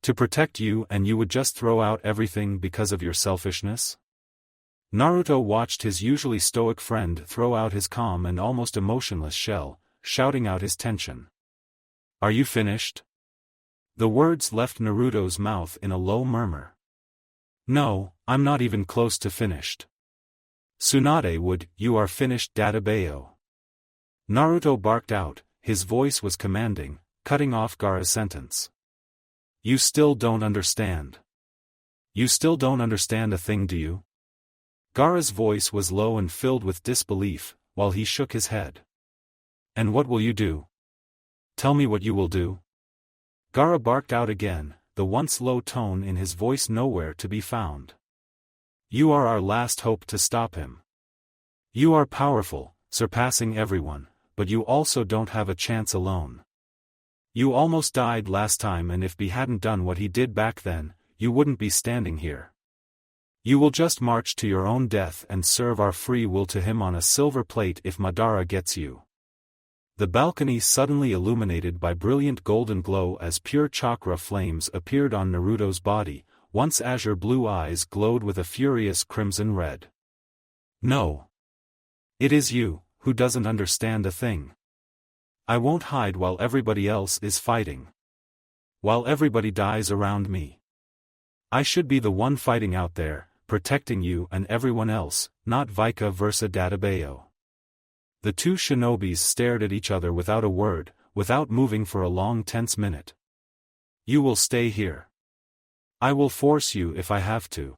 To protect you, and you would just throw out everything because of your selfishness? Naruto watched his usually stoic friend throw out his calm and almost emotionless shell, shouting out his tension. Are you finished? The words left Naruto's mouth in a low murmur. No, I'm not even close to finished. Tsunade would, you are finished Dadabayo. Naruto barked out, his voice was commanding, cutting off Gaara's sentence. You still don't understand. You still don't understand a thing, do you? Gaara's voice was low and filled with disbelief, while he shook his head. And what will you do? Tell me what you will do. Gaara barked out again, the once low tone in his voice nowhere to be found. You are our last hope to stop him. You are powerful, surpassing everyone, but you also don't have a chance alone. You almost died last time, and if he hadn't done what he did back then, you wouldn't be standing here. You will just march to your own death and serve our free will to him on a silver plate if Madara gets you. The balcony suddenly illuminated by brilliant golden glow as pure chakra flames appeared on Naruto's body, once azure blue eyes glowed with a furious crimson red. No. It is you, who doesn't understand a thing. I won't hide while everybody else is fighting. While everybody dies around me. I should be the one fighting out there, protecting you and everyone else, not vice versa Dadabayo. The two shinobis stared at each other without a word, without moving for a long tense minute. You will stay here. I will force you if I have to.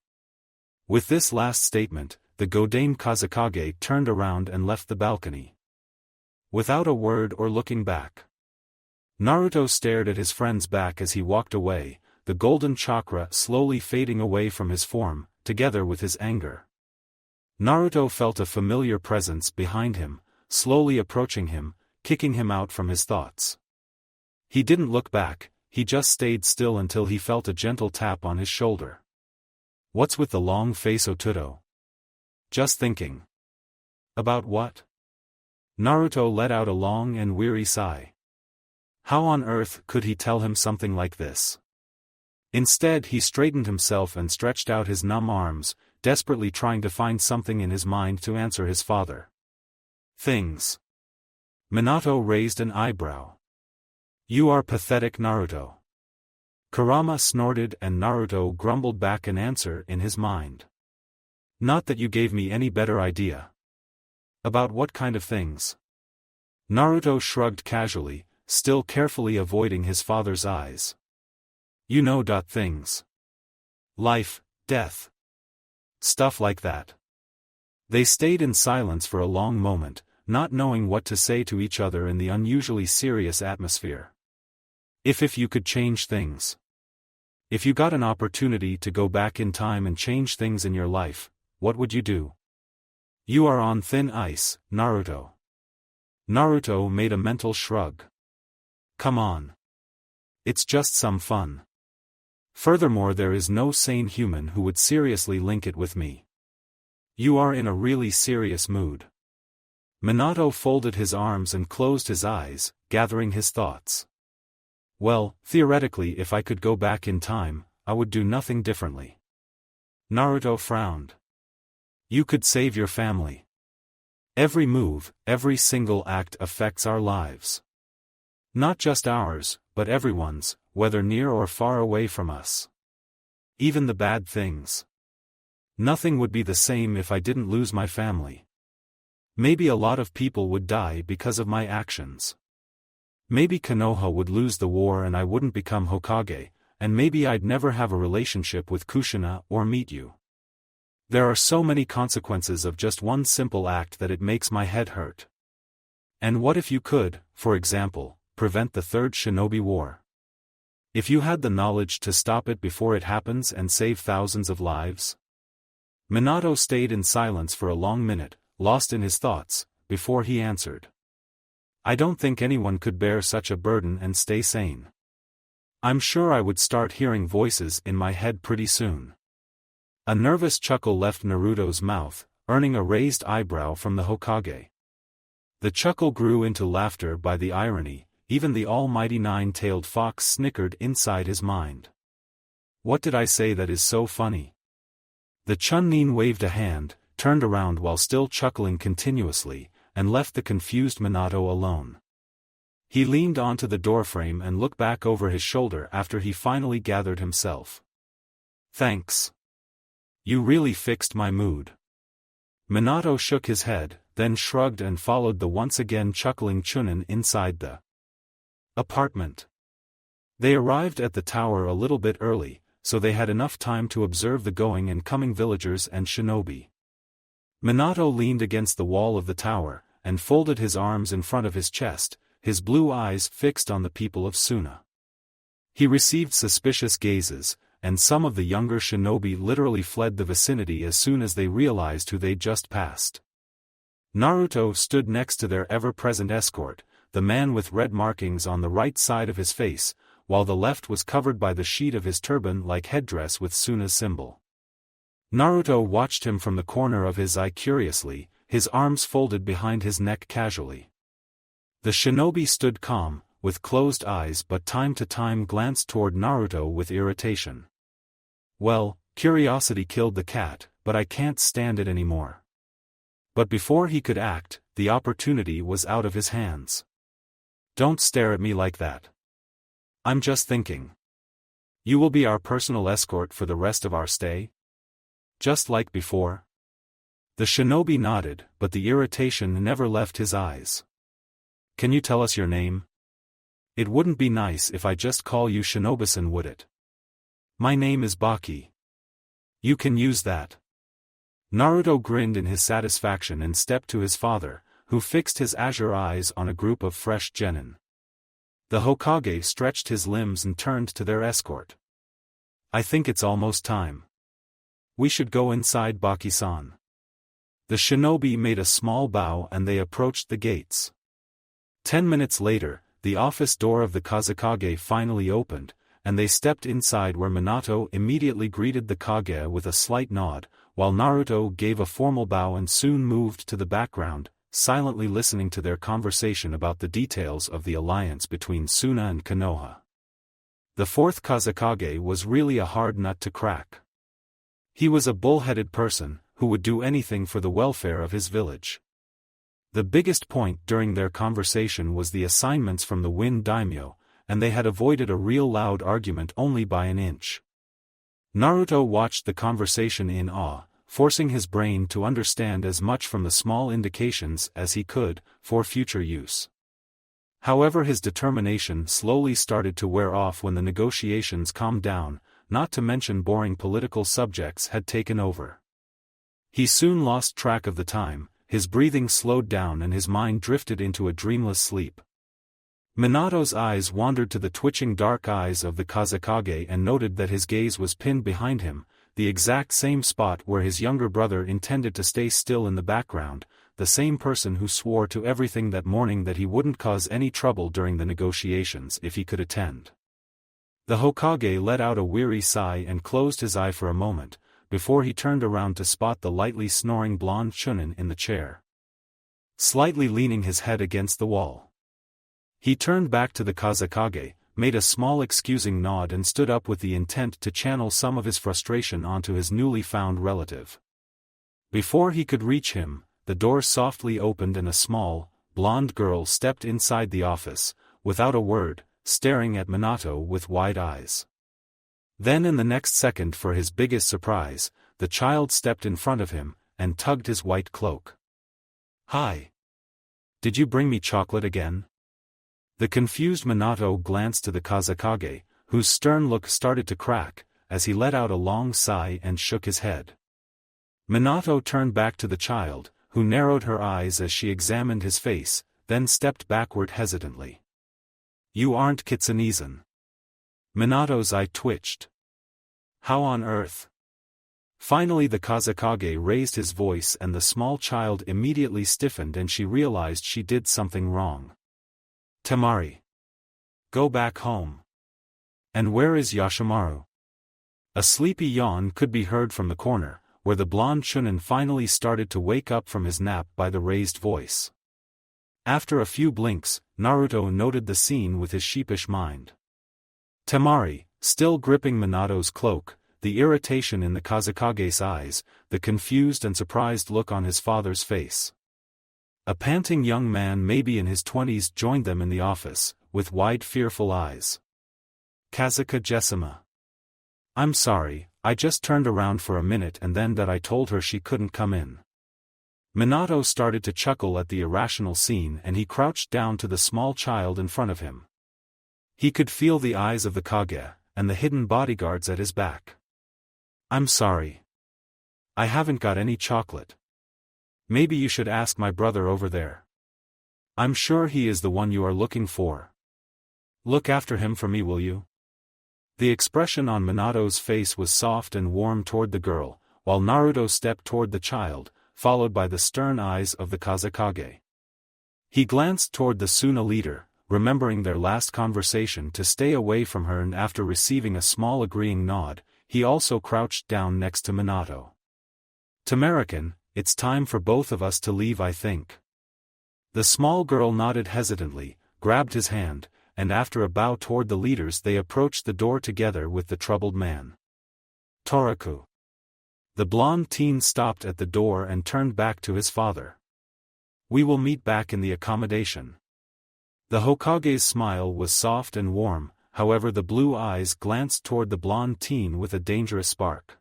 With this last statement, the Godame Kazekage turned around and left the balcony. Without a word or looking back. Naruto stared at his friend's back as he walked away, the golden chakra slowly fading away from his form, together with his anger. Naruto felt a familiar presence behind him, slowly approaching him, kicking him out from his thoughts. He didn't look back, he just stayed still until he felt a gentle tap on his shoulder. What's with the long face, Oturo? Just thinking. About what? Naruto let out a long and weary sigh. How on earth could he tell him something like this? Instead, he straightened himself and stretched out his numb arms, desperately trying to find something in his mind to answer his father. Things. Minato raised an eyebrow. You are pathetic, Naruto. Kurama snorted and Naruto grumbled back an answer in his mind. Not that you gave me any better idea. About what kind of things? Naruto shrugged casually, still carefully avoiding his father's eyes. You know. Things. Life. death. Stuff like that. They stayed in silence for a long moment, not knowing what to say to each other in the unusually serious atmosphere. If you could change things. If you got an opportunity to go back in time and change things in your life, what would you do? You are on thin ice, Naruto. Naruto made a mental shrug. Come on. It's just some fun. Furthermore, there is no sane human who would seriously link it with me. You are in a really serious mood. Minato folded his arms and closed his eyes, gathering his thoughts. Well, theoretically, if I could go back in time, I would do nothing differently. Naruto frowned. You could save your family. Every move, every single act affects our lives. Not just ours, but everyone's, whether near or far away from us. Even the bad things. Nothing would be the same if I didn't lose my family. Maybe a lot of people would die because of my actions. Maybe Konoha would lose the war and I wouldn't become Hokage, and maybe I'd never have a relationship with Kushina or meet you. There are so many consequences of just one simple act that it makes my head hurt. And what if you could, for example, prevent the Third Shinobi War? If you had the knowledge to stop it before it happens and save thousands of lives? Minato stayed in silence for a long minute, lost in his thoughts, before he answered. I don't think anyone could bear such a burden and stay sane. I'm sure I would start hearing voices in my head pretty soon. A nervous chuckle left Naruto's mouth, earning a raised eyebrow from the Hokage. The chuckle grew into laughter by the irony, even the almighty nine-tailed fox snickered inside his mind. What did I say that is so funny? The Chunin waved a hand, turned around while still chuckling continuously, and left the confused Minato alone. He leaned onto the doorframe and looked back over his shoulder after he finally gathered himself. Thanks. You really fixed my mood. Minato shook his head, then shrugged and followed the once again chuckling Chunin inside the apartment. They arrived at the tower a little bit early, so they had enough time to observe the going and coming villagers and shinobi. Minato leaned against the wall of the tower, and folded his arms in front of his chest, his blue eyes fixed on the people of Suna. He received suspicious gazes, and some of the younger shinobi literally fled the vicinity as soon as they realized who they'd just passed. Naruto stood next to their ever-present escort, the man with red markings on the right side of his face, while the left was covered by the sheet of his turban-like headdress with Suna's symbol. Naruto watched him from the corner of his eye curiously, his arms folded behind his neck casually. The shinobi stood calm, with closed eyes, but time to time glanced toward Naruto with irritation. Well, curiosity killed the cat, but I can't stand it anymore. But before he could act, the opportunity was out of his hands. Don't stare at me like that. I'm just thinking. You will be our personal escort for the rest of our stay? Just like before? The shinobi nodded, but the irritation never left his eyes. Can you tell us your name? It wouldn't be nice if I just call you Shinobi-san, would it? My name is Baki. You can use that. Naruto grinned in his satisfaction and stepped to his father, who fixed his azure eyes on a group of fresh genin. The Hokage stretched his limbs and turned to their escort. I think it's almost time. We should go inside, Baki-san. The shinobi made a small bow and they approached the gates. 10 minutes later, the office door of the Kazekage finally opened, and they stepped inside where Minato immediately greeted the Kage with a slight nod, while Naruto gave a formal bow and soon moved to the background, silently listening to their conversation about the details of the alliance between Suna and Konoha. The fourth Kazekage was really a hard nut to crack. He was a bull-headed person, who would do anything for the welfare of his village. The biggest point during their conversation was the assignments from the Wind Daimyo, and they had avoided a real loud argument only by an inch. Naruto watched the conversation in awe, forcing his brain to understand as much from the small indications as he could, for future use. However, his determination slowly started to wear off when the negotiations calmed down. not to mention boring political subjects, had taken over. He soon lost track of the time, his breathing slowed down and his mind drifted into a dreamless sleep. Minato's eyes wandered to the twitching dark eyes of the Kazekage and noted that his gaze was pinned behind him, the exact same spot where his younger brother intended to stay still in the background, the same person who swore to everything that morning that he wouldn't cause any trouble during the negotiations if he could attend. The Hokage let out a weary sigh and closed his eye for a moment, before he turned around to spot the lightly snoring blonde Chunin in the chair, slightly leaning his head against the wall. He turned back to the Kazekage, made a small excusing nod and stood up with the intent to channel some of his frustration onto his newly found relative. Before he could reach him, the door softly opened and a small, blonde girl stepped inside the office, without a word, staring at Minato with wide eyes. Then in the next second, for his biggest surprise, the child stepped in front of him, and tugged his white cloak. "Hi. Did you bring me chocolate again?" The confused Minato glanced to the Kazekage, whose stern look started to crack, as he let out a long sigh and shook his head. Minato turned back to the child, who narrowed her eyes as she examined his face, then stepped backward hesitantly. "You aren't Kitsunizan." Minato's eye twitched. "How on earth?" Finally the Kazekage raised his voice and the small child immediately stiffened and she realized she did something wrong. "Temari. Go back home." "And where is Yashimaru?" A sleepy yawn could be heard from the corner, where the blonde Chunin finally started to wake up from his nap by the raised voice. After a few blinks, Naruto noted the scene with his sheepish mind. Temari, still gripping Minato's cloak, the irritation in the Kazekage's eyes, the confused and surprised look on his father's face. A panting young man maybe in his 20s joined them in the office, with wide fearful eyes. "Kazekage-sama. I'm sorry, I just turned around for a minute and then I told her she couldn't come in." Minato started to chuckle at the irrational scene and he crouched down to the small child in front of him. He could feel the eyes of the Kage, and the hidden bodyguards at his back. "I'm sorry. I haven't got any chocolate. Maybe you should ask my brother over there. I'm sure he is the one you are looking for. Look after him for me, will you?" The expression on Minato's face was soft and warm toward the girl, while Naruto stepped toward the child, followed by the stern eyes of the Kazekage. He glanced toward the Suna leader, remembering their last conversation to stay away from her, and after receiving a small agreeing nod, he also crouched down next to Minato. "Tamarican, it's time for both of us to leave, I think." The small girl nodded hesitantly, grabbed his hand, and after a bow toward the leaders they approached the door together with the troubled man. "Toraku." The blonde teen stopped at the door and turned back to his father. "We will meet back in the accommodation." The Hokage's smile was soft and warm, however the blue eyes glanced toward the blonde teen with a dangerous spark.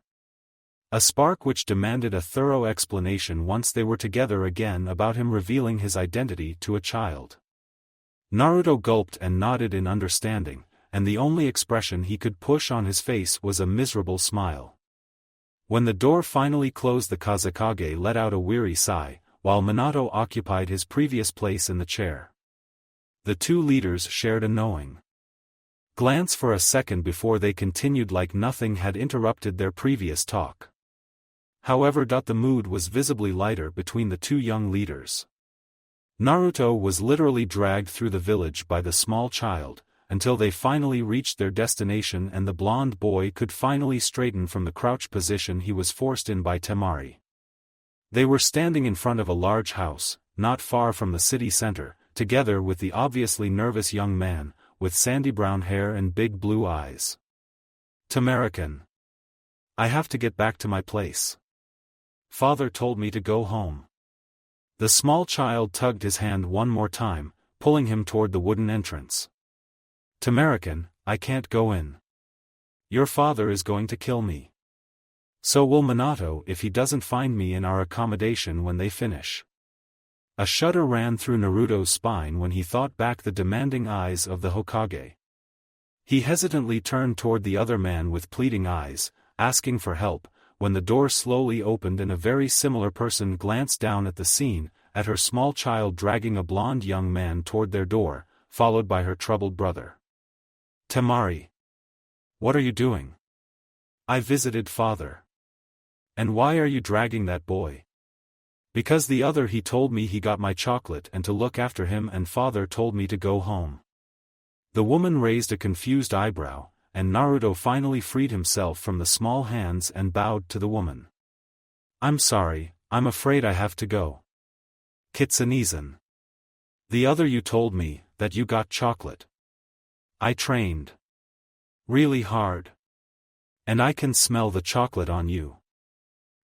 A spark which demanded a thorough explanation once they were together again about him revealing his identity to a child. Naruto gulped and nodded in understanding, and the only expression he could push on his face was a miserable smile. When the door finally closed, the Kazekage let out a weary sigh, while Minato occupied his previous place in the chair. The two leaders shared a knowing glance for a second before they continued like nothing had interrupted their previous talk. However, the mood was visibly lighter between the two young leaders. Naruto was literally dragged through the village by the small child, until they finally reached their destination and the blonde boy could finally straighten from the crouch position he was forced in by Temari. They were standing in front of a large house, not far from the city center, together with the obviously nervous young man, with sandy brown hair and big blue eyes. "Tamarican. I have to get back to my place. Father told me to go home." The small child tugged his hand one more time, pulling him toward the wooden entrance. "Tamarican, I can't go in. Your father is going to kill me. So will Minato if he doesn't find me in our accommodation when they finish." A shudder ran through Naruto's spine when he thought back the demanding eyes of the Hokage. He hesitantly turned toward the other man with pleading eyes, asking for help, when the door slowly opened and a very similar person glanced down at the scene, at her small child dragging a blond young man toward their door, followed by her troubled brother. Temari. What are you doing? I visited father. And why are you dragging that boy? Because the other he told me he got my chocolate and to look after him and father told me to go home. The woman raised a confused eyebrow, and Naruto finally freed himself from the small hands and bowed to the woman. I'm sorry, I'm afraid I have to go. Kitsune-san. The other you told me, that you got chocolate. I trained. Really hard. And I can smell the chocolate on you.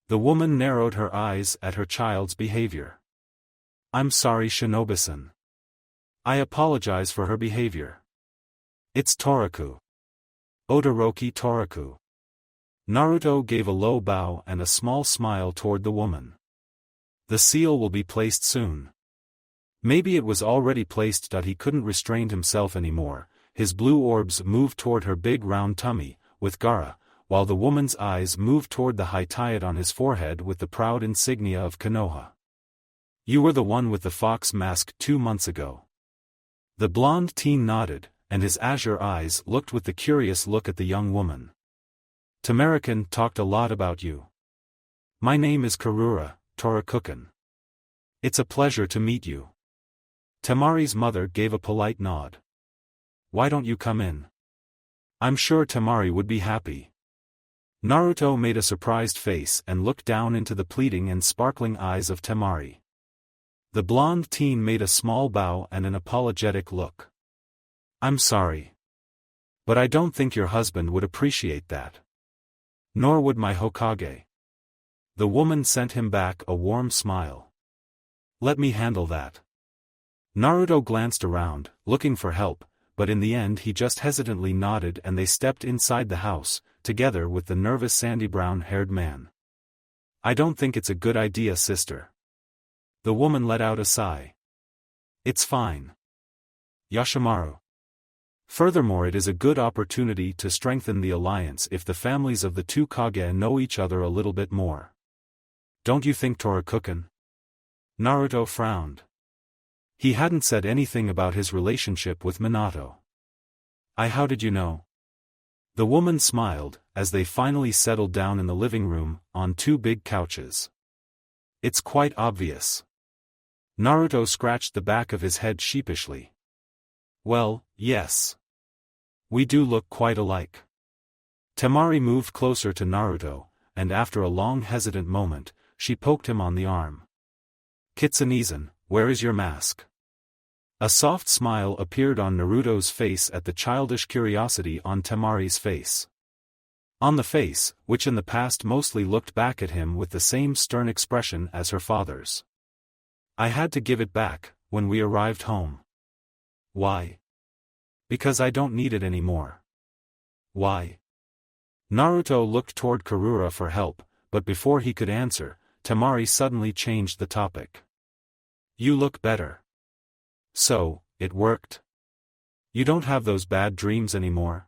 The woman narrowed her eyes at her child's behavior. I'm sorry Shinobi-san. I apologize for her behavior. It's Toraku. Todoroki Toraku. Naruto gave a low bow and a small smile toward the woman. The seal will be placed soon. Maybe it was already placed. He couldn't restrain himself anymore. His blue orbs moved toward her big round tummy, with Gaara, while the woman's eyes moved toward the high tiet on his forehead with the proud insignia of Konoha. You were the one with the fox mask 2 months ago. The blonde teen nodded, and his azure eyes looked with the curious look at the young woman. Tamarikan talked a lot about you. My name is Karura, Torakukan. It's a pleasure to meet you. Temari's mother gave a polite nod. Why don't you come in? I'm sure Temari would be happy. Naruto made a surprised face and looked down into the pleading and sparkling eyes of Temari. The blonde teen made a small bow and an apologetic look. I'm sorry. But I don't think your husband would appreciate that. Nor would my Hokage. The woman sent him back a warm smile. Let me handle that. Naruto glanced around, looking for help, but in the end he just hesitantly nodded and they stepped inside the house, together with the nervous sandy brown-haired man. I don't think it's a good idea, sister. The woman let out a sigh. It's fine. Yashimaru. Furthermore, it is a good opportunity to strengthen the alliance if the families of the two Kage know each other a little bit more. Don't you think, Torakukan? Naruto frowned. He hadn't said anything about his relationship with Minato. How did you know? The woman smiled, as they finally settled down in the living room, on 2 big couches. It's quite obvious. Naruto scratched the back of his head sheepishly. Well, yes. We do look quite alike. Temari moved closer to Naruto, and after a long hesitant moment, she poked him on the arm. Kitsune-san, where is your mask? A soft smile appeared on Naruto's face at the childish curiosity on Temari's face. On the face, which in the past mostly looked back at him with the same stern expression as her father's. I had to give it back, when we arrived home. Why? Because I don't need it anymore. Why? Naruto looked toward Karura for help, but before he could answer, Temari suddenly changed the topic. You look better. So, it worked? You don't have those bad dreams anymore?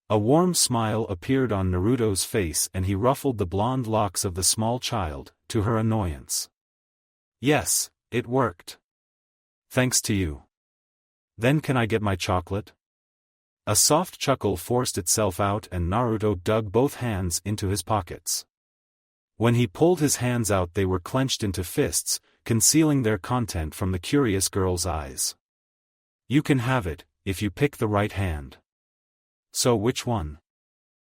A warm smile appeared on Naruto's face and he ruffled the blonde locks of the small child, to her annoyance. Yes, it worked. Thanks to you. Then can I get my chocolate? A soft chuckle forced itself out and Naruto dug both hands into his pockets. When he pulled his hands out they were clenched into fists, concealing their content from the curious girl's eyes. You can have it, if you pick the right hand. So which one?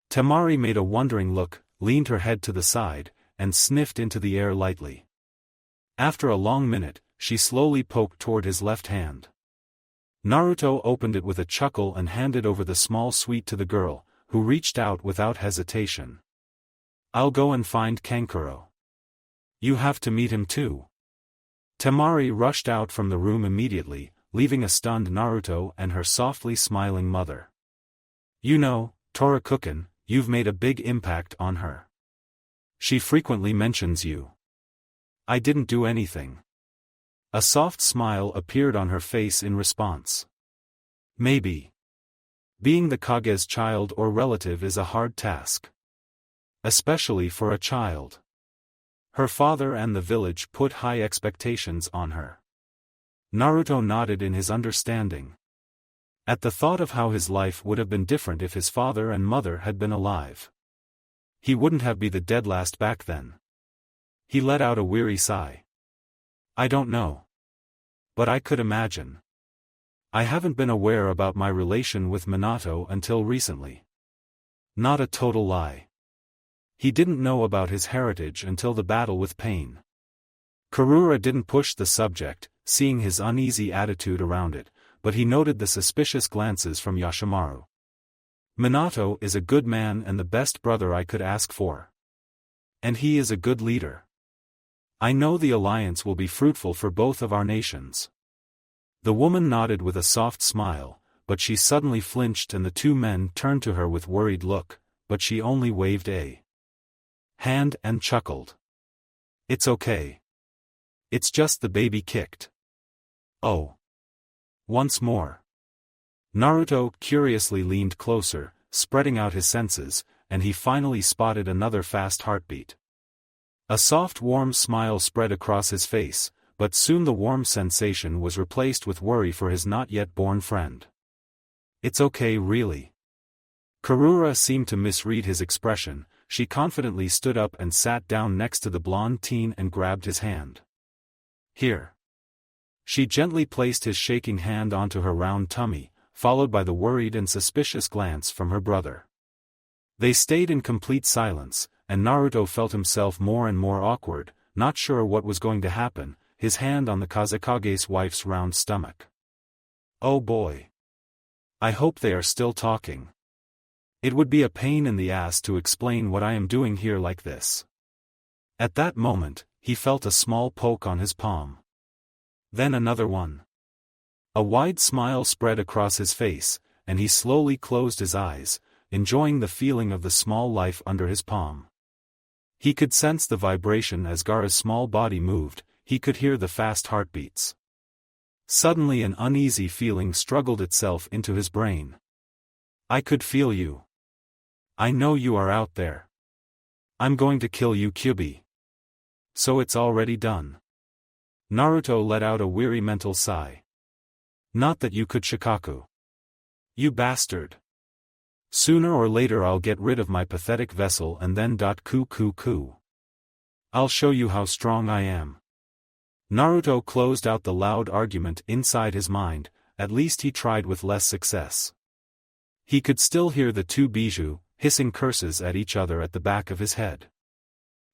Temari made a wondering look, leaned her head to the side, and sniffed into the air lightly. After a long minute, she slowly poked toward his left hand. Naruto opened it with a chuckle and handed over the small sweet to the girl, who reached out without hesitation. I'll go and find Kankuro. You have to meet him too. Temari rushed out from the room immediately, leaving a stunned Naruto and her softly smiling mother. You know, Torakukan, you've made a big impact on her. She frequently mentions you. I didn't do anything. A soft smile appeared on her face in response. Maybe. Being the Kage's child or relative is a hard task. Especially for a child. Her father and the village put high expectations on her. Naruto nodded in his understanding. At the thought of how his life would have been different if his father and mother had been alive. He wouldn't have been the dead last back then. He let out a weary sigh. I don't know. But I could imagine. I haven't been aware about my relation with Minato until recently. Not a total lie. He didn't know about his heritage until the battle with Pain. Karura didn't push the subject, seeing his uneasy attitude around it, but he noted the suspicious glances from Yashimaru. Minato is a good man and the best brother I could ask for. And he is a good leader. I know the alliance will be fruitful for both of our nations. The woman nodded with a soft smile, but she suddenly flinched and the two men turned to her with worried look, but she only waved a hand and chuckled. It's okay. It's just the baby kicked. Oh. Once more. Naruto curiously leaned closer, spreading out his senses, and he finally spotted another fast heartbeat. A soft warm smile spread across his face, but soon the warm sensation was replaced with worry for his not-yet-born friend. It's okay really. Karura seemed to misread his expression. She confidently stood up and sat down next to the blonde teen and grabbed his hand. Here. She gently placed his shaking hand onto her round tummy, followed by the worried and suspicious glance from her brother. They stayed in complete silence, and Naruto felt himself more and more awkward, not sure what was going to happen, his hand on the Kazekage's wife's round stomach. Oh boy. I hope they are still talking. It would be a pain in the ass to explain what I am doing here like this. At that moment, he felt a small poke on his palm. Then another one. A wide smile spread across his face, and he slowly closed his eyes, enjoying the feeling of the small life under his palm. He could sense the vibration as Gaara's small body moved, he could hear the fast heartbeats. Suddenly an uneasy feeling struggled itself into his brain. I could feel you. I know you are out there. I'm going to kill you, Kyubi. So it's already done. Naruto let out a weary mental sigh. Not that you could Shikaku. You bastard. Sooner or later I'll get rid of my pathetic vessel and then Ku. I'll show you how strong I am. Naruto closed out the loud argument inside his mind, at least he tried with less success. He could still hear the two Bijou hissing curses at each other at the back of his head.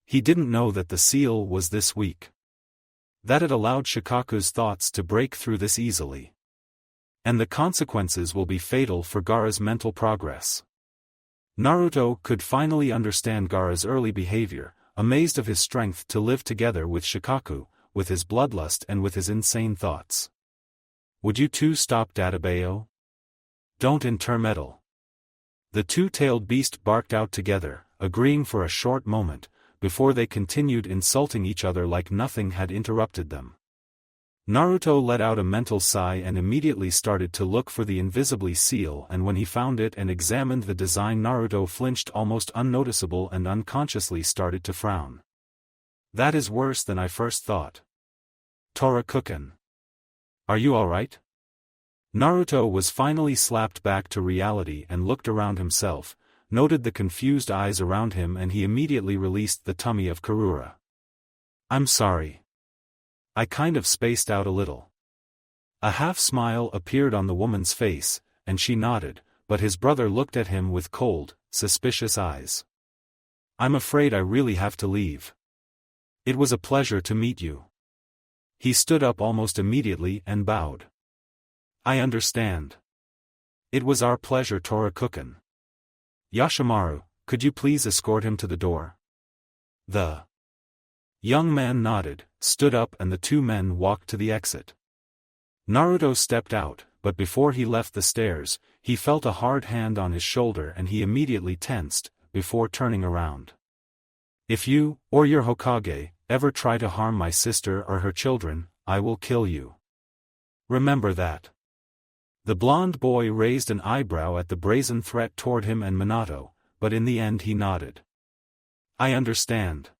He didn't know that the seal was this weak. That it allowed Shikaku's thoughts to break through this easily. And the consequences will be fatal for Gaara's mental progress. Naruto could finally understand Gaara's early behavior, amazed of his strength to live together with Shikaku, with his bloodlust and with his insane thoughts. Would you two stop Databeo? Don't intermeddle. The two-tailed beast barked out together, agreeing for a short moment, before they continued insulting each other like nothing had interrupted them. Naruto let out a mental sigh and immediately started to look for the invisibly seal, and when he found it and examined the design, Naruto flinched almost unnoticeable and unconsciously started to frown. That is worse than I first thought. Torakuken. Are you alright? Naruto was finally slapped back to reality and looked around himself, noted the confused eyes around him, and he immediately released the tummy of Karura. I'm sorry. I kind of spaced out a little. A half-smile appeared on the woman's face, and she nodded, but his brother looked at him with cold, suspicious eyes. I'm afraid I really have to leave. It was a pleasure to meet you. He stood up almost immediately and bowed. I understand. It was our pleasure, Torakuken. Yashimaru, could you please escort him to the door? The young man nodded, stood up, and the two men walked to the exit. Naruto stepped out, but before he left the stairs, he felt a hard hand on his shoulder and he immediately tensed, before turning around. If you, or your Hokage, ever try to harm my sister or her children, I will kill you. Remember that. The blond boy raised an eyebrow at the brazen threat toward him and Minato, but in the end he nodded. I understand.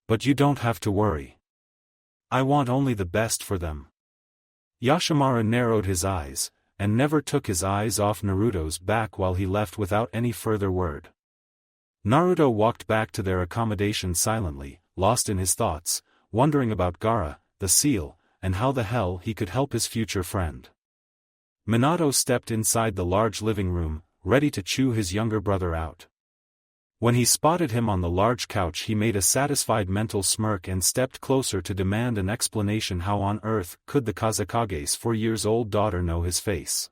But you don't have to worry. I want only the best for them. Yashimaru narrowed his eyes, and never took his eyes off Naruto's back while he left without any further word. Naruto walked back to their accommodation silently, lost in his thoughts, wondering about Gaara, the seal, and how the hell he could help his future friend. Minato stepped inside the large living room, ready to chew his younger brother out. When he spotted him on the large couch he made a satisfied mental smirk and stepped closer to demand an explanation. How on earth could the Kazekage's 4-year-old daughter know his face?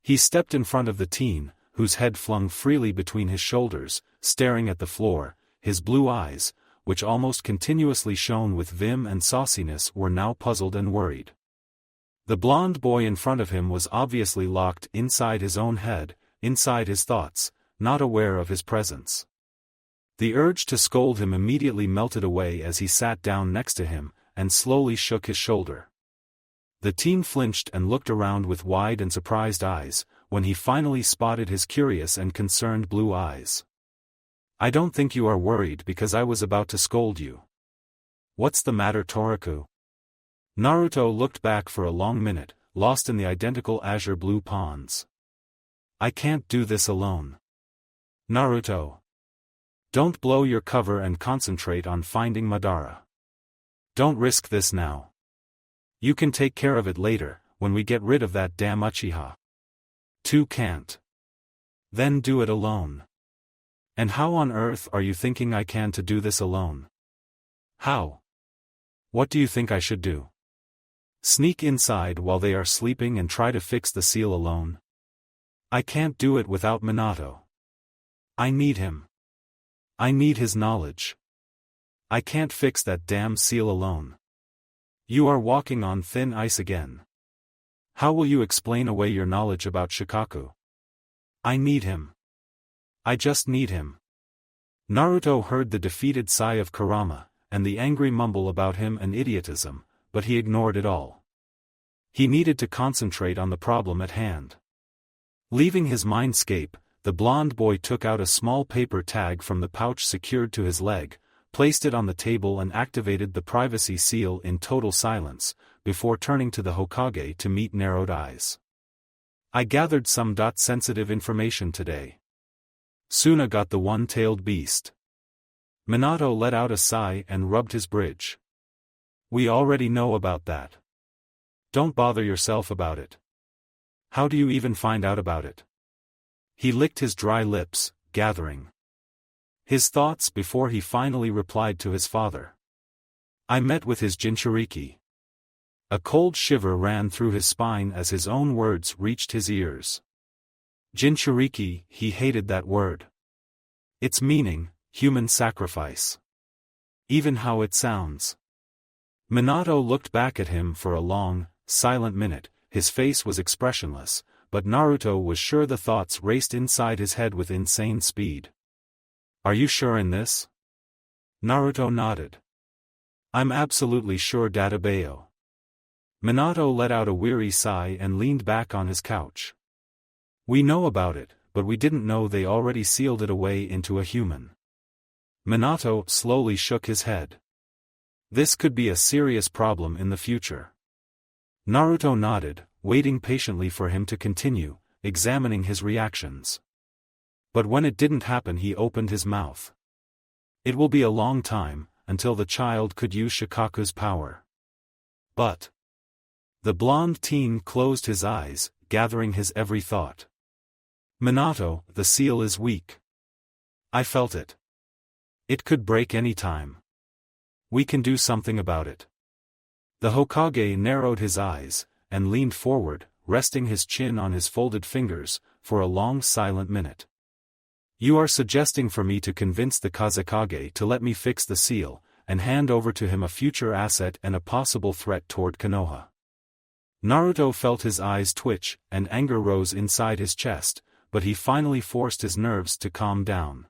He stepped in front of the teen, whose head flung freely between his shoulders, staring at the floor. His blue eyes, which almost continuously shone with vim and sauciness, were now puzzled and worried. The blond boy in front of him was obviously locked inside his own head, inside his thoughts, not aware of his presence. The urge to scold him immediately melted away as he sat down next to him, and slowly shook his shoulder. The teen flinched and looked around with wide and surprised eyes, when he finally spotted his curious and concerned blue eyes. I don't think you are worried because I was about to scold you. What's the matter, Toriku? Naruto looked back for a long minute, lost in the identical azure blue ponds. I can't do this alone. Naruto. Don't blow your cover and concentrate on finding Madara. Don't risk this now. You can take care of it later, when we get rid of that damn Uchiha. Two can't. Then do it alone. And how on earth are you thinking I can to do this alone? How? What do you think I should do? Sneak inside while they are sleeping and try to fix the seal alone? I can't do it without Minato. I need him. I need his knowledge. I can't fix that damn seal alone. You are walking on thin ice again. How will you explain away your knowledge about Shikaku? I need him. I just need him. Naruto heard the defeated sigh of Kurama, and the angry mumble about him and idiotism, but he ignored it all. He needed to concentrate on the problem at hand. Leaving his mindscape, the blond boy took out a small paper tag from the pouch secured to his leg, placed it on the table and activated the privacy seal in total silence, before turning to the Hokage to meet narrowed eyes. I gathered some sensitive information today. Suna got the one-tailed beast. Minato let out a sigh and rubbed his bridge. We already know about that. Don't bother yourself about it. How do you even find out about it? He licked his dry lips, gathering his thoughts before he finally replied to his father. I met with his Jinchuriki. A cold shiver ran through his spine as his own words reached his ears. Jinchuriki, he hated that word. Its meaning, human sacrifice. Even how it sounds. Minato looked back at him for a long, silent minute. His face was expressionless, but Naruto was sure the thoughts raced inside his head with insane speed. Are you sure in this? Naruto nodded. I'm absolutely sure, Dadabayo. Minato let out a weary sigh and leaned back on his couch. We know about it, but we didn't know they already sealed it away into a human. Minato slowly shook his head. This could be a serious problem in the future. Naruto nodded, waiting patiently for him to continue, examining his reactions. But when it didn't happen he opened his mouth. It will be a long time, until the child could use Shikaku's power. But the blonde teen closed his eyes, gathering his every thought. Minato, the seal is weak. I felt it. It could break any time. We can do something about it. The Hokage narrowed his eyes, and leaned forward, resting his chin on his folded fingers, for a long silent minute. You are suggesting for me to convince the Kazekage to let me fix the seal, and hand over to him a future asset and a possible threat toward Konoha. Naruto felt his eyes twitch, and anger rose inside his chest, but he finally forced his nerves to calm down.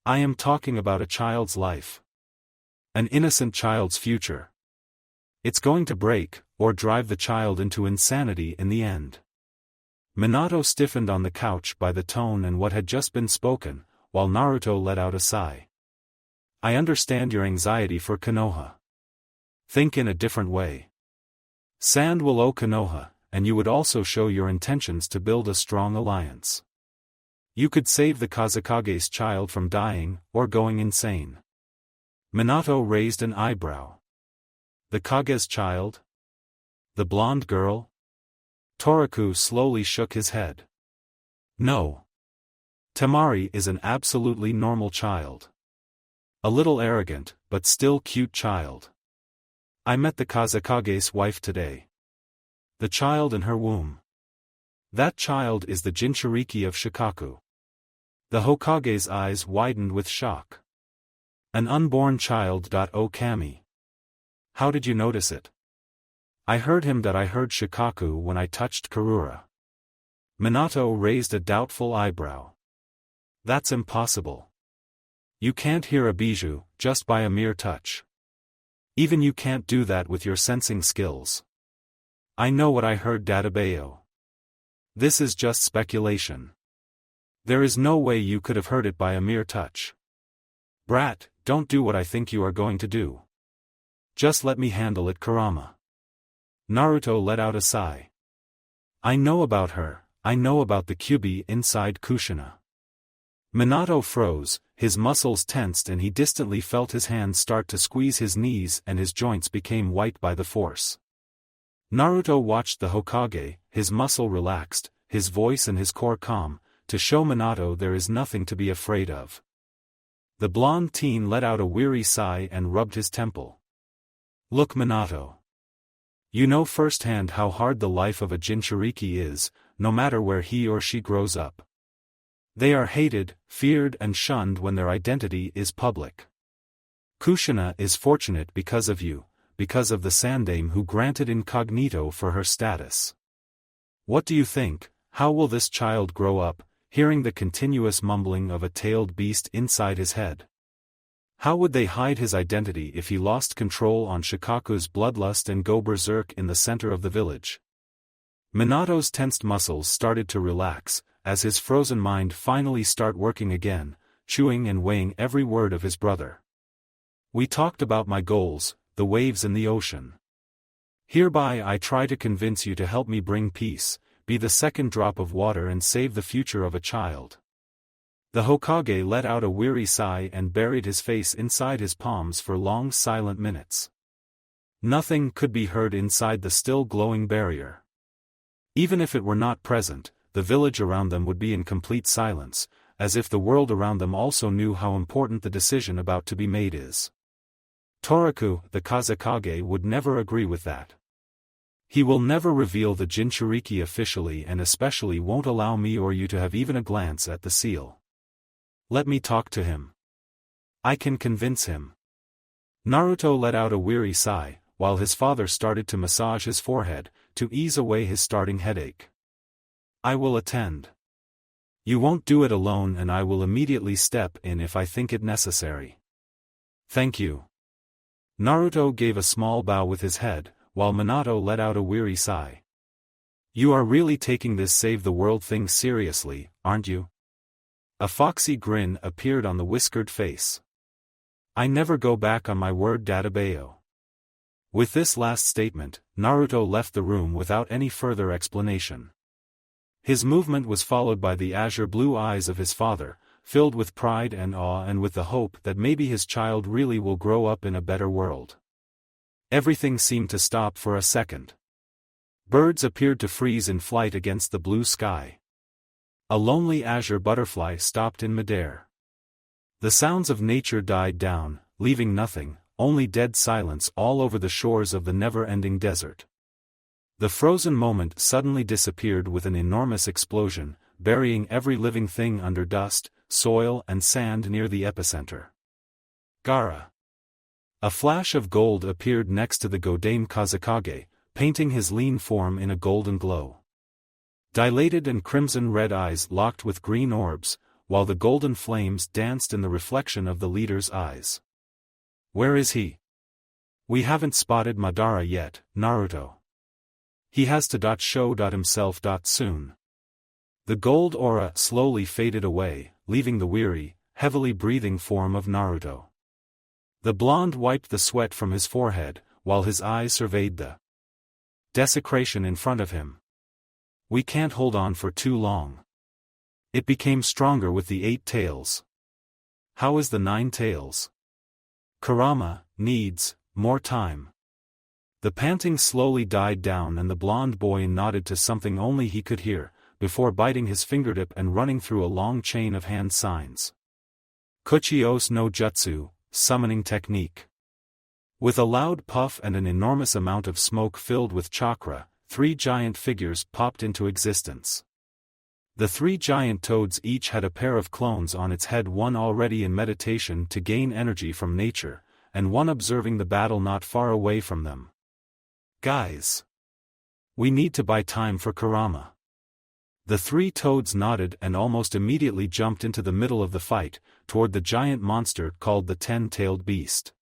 I am talking about a child's life. An innocent child's future. It's going to break, or drive the child into insanity in the end. Minato stiffened on the couch by the tone and what had just been spoken, while Naruto let out a sigh. I understand your anxiety for Konoha. Think in a different way. Sand will owe Konoha, and you would also show your intentions to build a strong alliance. You could save the Kazekage's child from dying, or going insane. Minato raised an eyebrow. The Kage's child? The blonde girl? Toraku slowly shook his head. No. Temari is an absolutely normal child. A little arrogant, but still cute child. I met the Kazekage's wife today. The child in her womb. That child is the Jinchuriki of Shikaku. The Hokage's eyes widened with shock. An unborn child. O Kami. How did you notice it? I heard Shikaku when I touched Karura. Minato raised a doubtful eyebrow. That's impossible. You can't hear a bijou, just by a mere touch. Even you can't do that with your sensing skills. I know what I heard, Dadabayo. This is just speculation. There is no way you could have heard it by a mere touch. Brat, don't do what I think you are going to do. Just let me handle it, Kurama. Naruto let out a sigh. I know about her, I know about the Kyuubi inside Kushina. Minato froze, his muscles tensed and he distantly felt his hands start to squeeze his knees and his joints became white by the force. Naruto watched the Hokage, his muscle relaxed, his voice and his core calm, to show Minato there is nothing to be afraid of. The blonde teen let out a weary sigh and rubbed his temple. Look, Minato. You know firsthand how hard the life of a Jinchuriki is, no matter where he or she grows up. They are hated, feared and shunned when their identity is public. Kushina is fortunate because of you, because of the Sandaime who granted incognito for her status. What do you think, how will this child grow up, hearing the continuous mumbling of a tailed beast inside his head? How would they hide his identity if he lost control on Shikaku's bloodlust and go berserk in the center of the village? Minato's tensed muscles started to relax, as his frozen mind finally started working again, chewing and weighing every word of his brother. We talked about my goals, the waves in the ocean. Hereby I try to convince you to help me bring peace, be the second drop of water and save the future of a child. The Hokage let out a weary sigh and buried his face inside his palms for long silent minutes. Nothing could be heard inside the still glowing barrier. Even if it were not present, the village around them would be in complete silence, as if the world around them also knew how important the decision about to be made is. Toraku, the Kazekage, would never agree with that. He will never reveal the Jinchuriki officially and especially won't allow me or you to have even a glance at the seal. Let me talk to him. I can convince him. Naruto let out a weary sigh, while his father started to massage his forehead, to ease away his starting headache. I will attend. You won't do it alone and I will immediately step in if I think it necessary. Thank you. Naruto gave a small bow with his head, while Minato let out a weary sigh. You are really taking this save the world thing seriously, aren't you? A foxy grin appeared on the whiskered face. I never go back on my word, Dadabayo. With this last statement, Naruto left the room without any further explanation. His movement was followed by the azure blue eyes of his father, filled with pride and awe and with the hope that maybe his child really will grow up in a better world. Everything seemed to stop for a second. Birds appeared to freeze in flight against the blue sky. A lonely azure butterfly stopped in midair. The sounds of nature died down, leaving nothing, only dead silence all over the shores of the never-ending desert. The frozen moment suddenly disappeared with an enormous explosion, burying every living thing under dust, soil and sand near the epicenter. Gaara. A flash of gold appeared next to the Godame Kazekage, painting his lean form in a golden glow. Dilated and crimson-red eyes locked with green orbs, while the golden flames danced in the reflection of the leader's eyes. Where is he? We haven't spotted Madara yet, Naruto. He has to show himself soon. The gold aura slowly faded away, leaving the weary, heavily breathing form of Naruto. The blonde wiped the sweat from his forehead, while his eyes surveyed the desecration in front of him. We can't hold on for too long. It became stronger with the 8 tails. How is the 9 tails? Kurama needs more time. The panting slowly died down and the blonde boy nodded to something only he could hear, before biting his fingertip and running through a long chain of hand signs. Kuchi-ose no jutsu, summoning technique. With a loud puff and an enormous amount of smoke filled with chakra, 3 giant figures popped into existence. The 3 giant toads each had a pair of clones on its head, one already in meditation to gain energy from nature, and one observing the battle not far away from them. Guys! We need to buy time for Kurama. The 3 toads nodded and almost immediately jumped into the middle of the fight, toward the giant monster called the 10-tailed beast.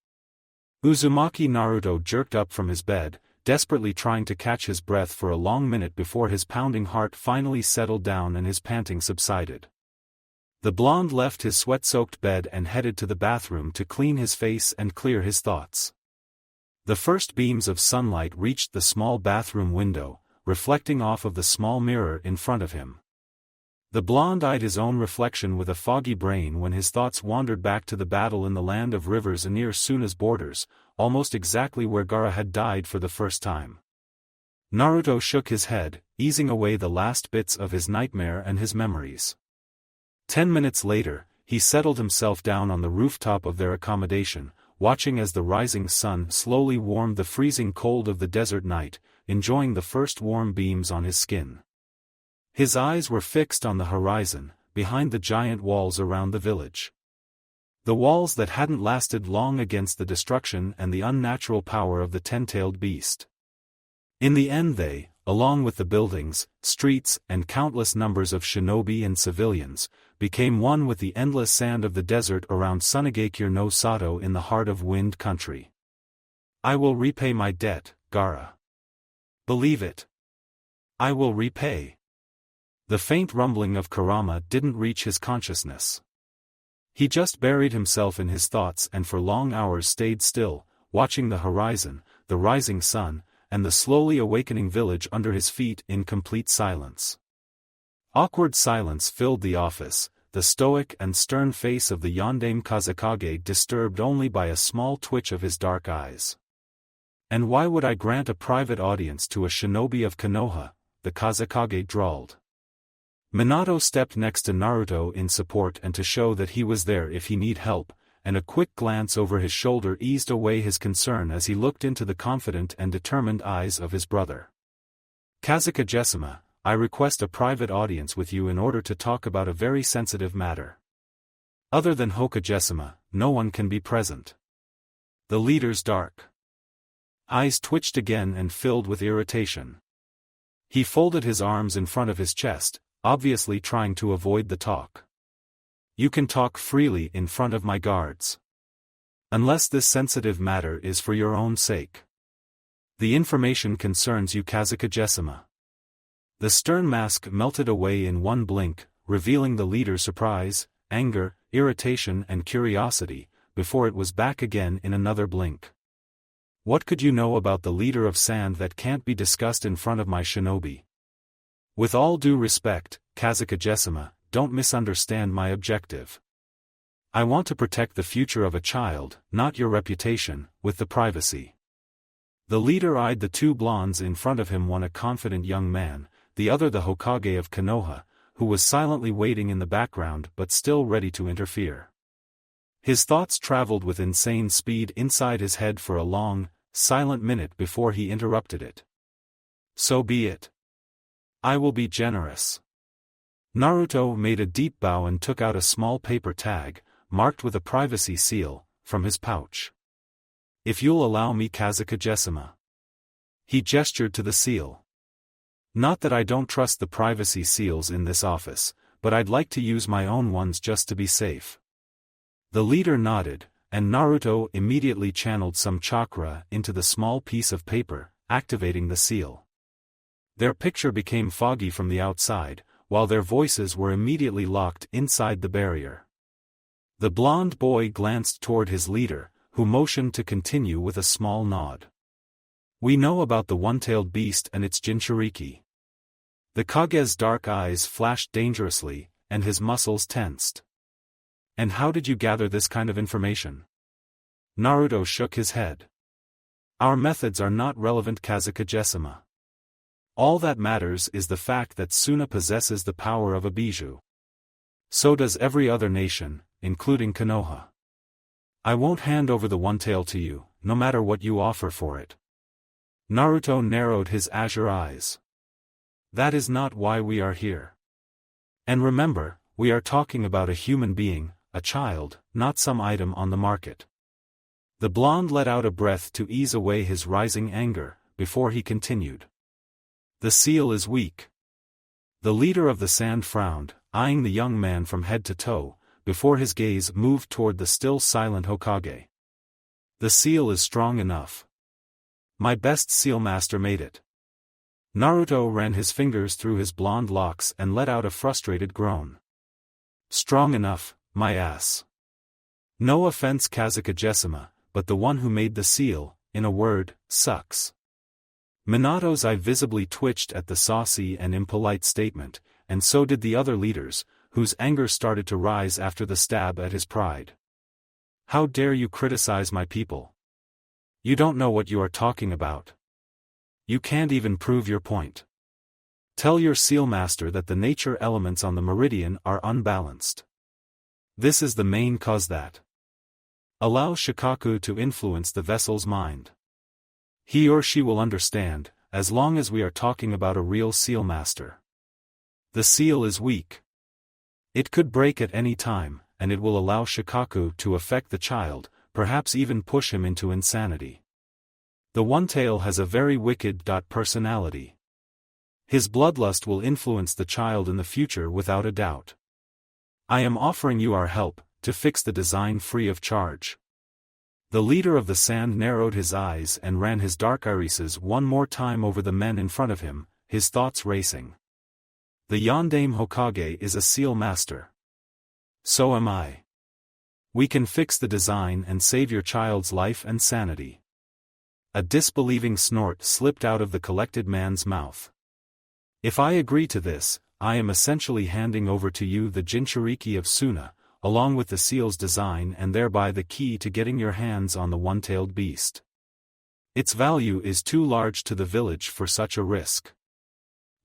Uzumaki Naruto jerked up from his bed, desperately trying to catch his breath for a long minute before his pounding heart finally settled down and his panting subsided. The blonde left his sweat-soaked bed and headed to the bathroom to clean his face and clear his thoughts. The first beams of sunlight reached the small bathroom window, reflecting off of the small mirror in front of him. The blonde eyed his own reflection with a foggy brain when his thoughts wandered back to the battle in the land of rivers near Suna's borders, almost exactly where Gaara had died for the first time. Naruto shook his head, easing away the last bits of his nightmare and his memories. 10 minutes later, he settled himself down on the rooftop of their accommodation, watching as the rising sun slowly warmed the freezing cold of the desert night, enjoying the first warm beams on his skin. His eyes were fixed on the horizon, behind the giant walls around the village. The walls that hadn't lasted long against the destruction and the unnatural power of the 10-tailed beast. In the end they, along with the buildings, streets, and countless numbers of shinobi and civilians, became one with the endless sand of the desert around Sunagakure no Sato in the heart of Wind Country. I will repay my debt, Gaara. Believe it. I will repay. The faint rumbling of Kurama didn't reach his consciousness. He just buried himself in his thoughts and for long hours stayed still, watching the horizon, the rising sun, and the slowly awakening village under his feet in complete silence. Awkward silence filled the office, the stoic and stern face of the Yondaime Kazekage disturbed only by a small twitch of his dark eyes. And why would I grant a private audience to a shinobi of Konoha? The Kazekage drawled. Minato stepped next to Naruto in support and to show that he was there if he need help, and a quick glance over his shoulder eased away his concern as he looked into the confident and determined eyes of his brother. Kazekage-sama, I request a private audience with you in order to talk about a very sensitive matter. Other than Hokage-sama, no one can be present. The leader's dark eyes twitched again and filled with irritation. He folded his arms in front of his chest, obviously trying to avoid the talk. You can talk freely in front of my guards. Unless this sensitive matter is for your own sake. The information concerns you, Kazekage-sama. The stern mask melted away in one blink, revealing the leader's surprise, anger, irritation and curiosity, before it was back again in another blink. What could you know about the leader of sand that can't be discussed in front of my shinobi? With all due respect, Kazekage-sama, don't misunderstand my objective. I want to protect the future of a child, not your reputation, with the privacy. The leader eyed the 2 blondes in front of him, one a confident young man, the other the Hokage of Konoha, who was silently waiting in the background but still ready to interfere. His thoughts traveled with insane speed inside his head for a long, silent minute before he interrupted it. So be it. I will be generous. Naruto made a deep bow and took out a small paper tag, marked with a privacy seal, from his pouch. If you'll allow me, Kazekage-sama. He gestured to the seal. Not that I don't trust the privacy seals in this office, but I'd like to use my own ones just to be safe. The leader nodded, and Naruto immediately channeled some chakra into the small piece of paper, activating the seal. Their picture became foggy from the outside, while their voices were immediately locked inside the barrier. The blond boy glanced toward his leader, who motioned to continue with a small nod. "We know about the one-tailed beast and its Jinchuriki." The Kage's dark eyes flashed dangerously, and his muscles tensed. "And how did you gather this kind of information?" Naruto shook his head. "Our methods are not relevant, Kazekage-sama. All that matters is the fact that Suna possesses the power of a bijou. So does every other nation, including Konoha. I won't hand over the one tail to you, no matter what you offer for it." Naruto narrowed his azure eyes. "That is not why we are here. And remember, we are talking about a human being, a child, not some item on the market." The blonde let out a breath to ease away his rising anger, before he continued. "The seal is weak." The leader of the sand frowned, eyeing the young man from head to toe, before his gaze moved toward the still silent Hokage. "The seal is strong enough. My best seal master made it." Naruto ran his fingers through his blonde locks and let out a frustrated groan. "Strong enough, my ass. No offense, Kazekage-sama, but the one who made the seal, in a word, sucks." Minato's eye visibly twitched at the saucy and impolite statement, and so did the other leaders, whose anger started to rise after the stab at his pride. "How dare you criticize my people? You don't know what you are talking about. You can't even prove your point. Tell your seal master that the nature elements on the meridian are unbalanced. This is the main cause that. Allow Shikaku to influence the vessel's mind. He or she will understand, as long as we are talking about a real seal master. The seal is weak. It could break at any time, and it will allow Shikaku to affect the child, perhaps even push him into insanity. The one-tail has a very wicked personality. His bloodlust will influence the child in the future without a doubt. I am offering you our help, to fix the design free of charge." The leader of the sand narrowed his eyes and ran his dark irises one more time over the men in front of him, his thoughts racing. The Yondaime Hokage is a seal master. So am I. We can fix the design and save your child's life and sanity. A disbelieving snort slipped out of the collected man's mouth. "If I agree to this, I am essentially handing over to you the Jinchuriki of Suna, along with the seal's design and thereby the key to getting your hands on the one-tailed beast. Its value is too large to the village for such a risk."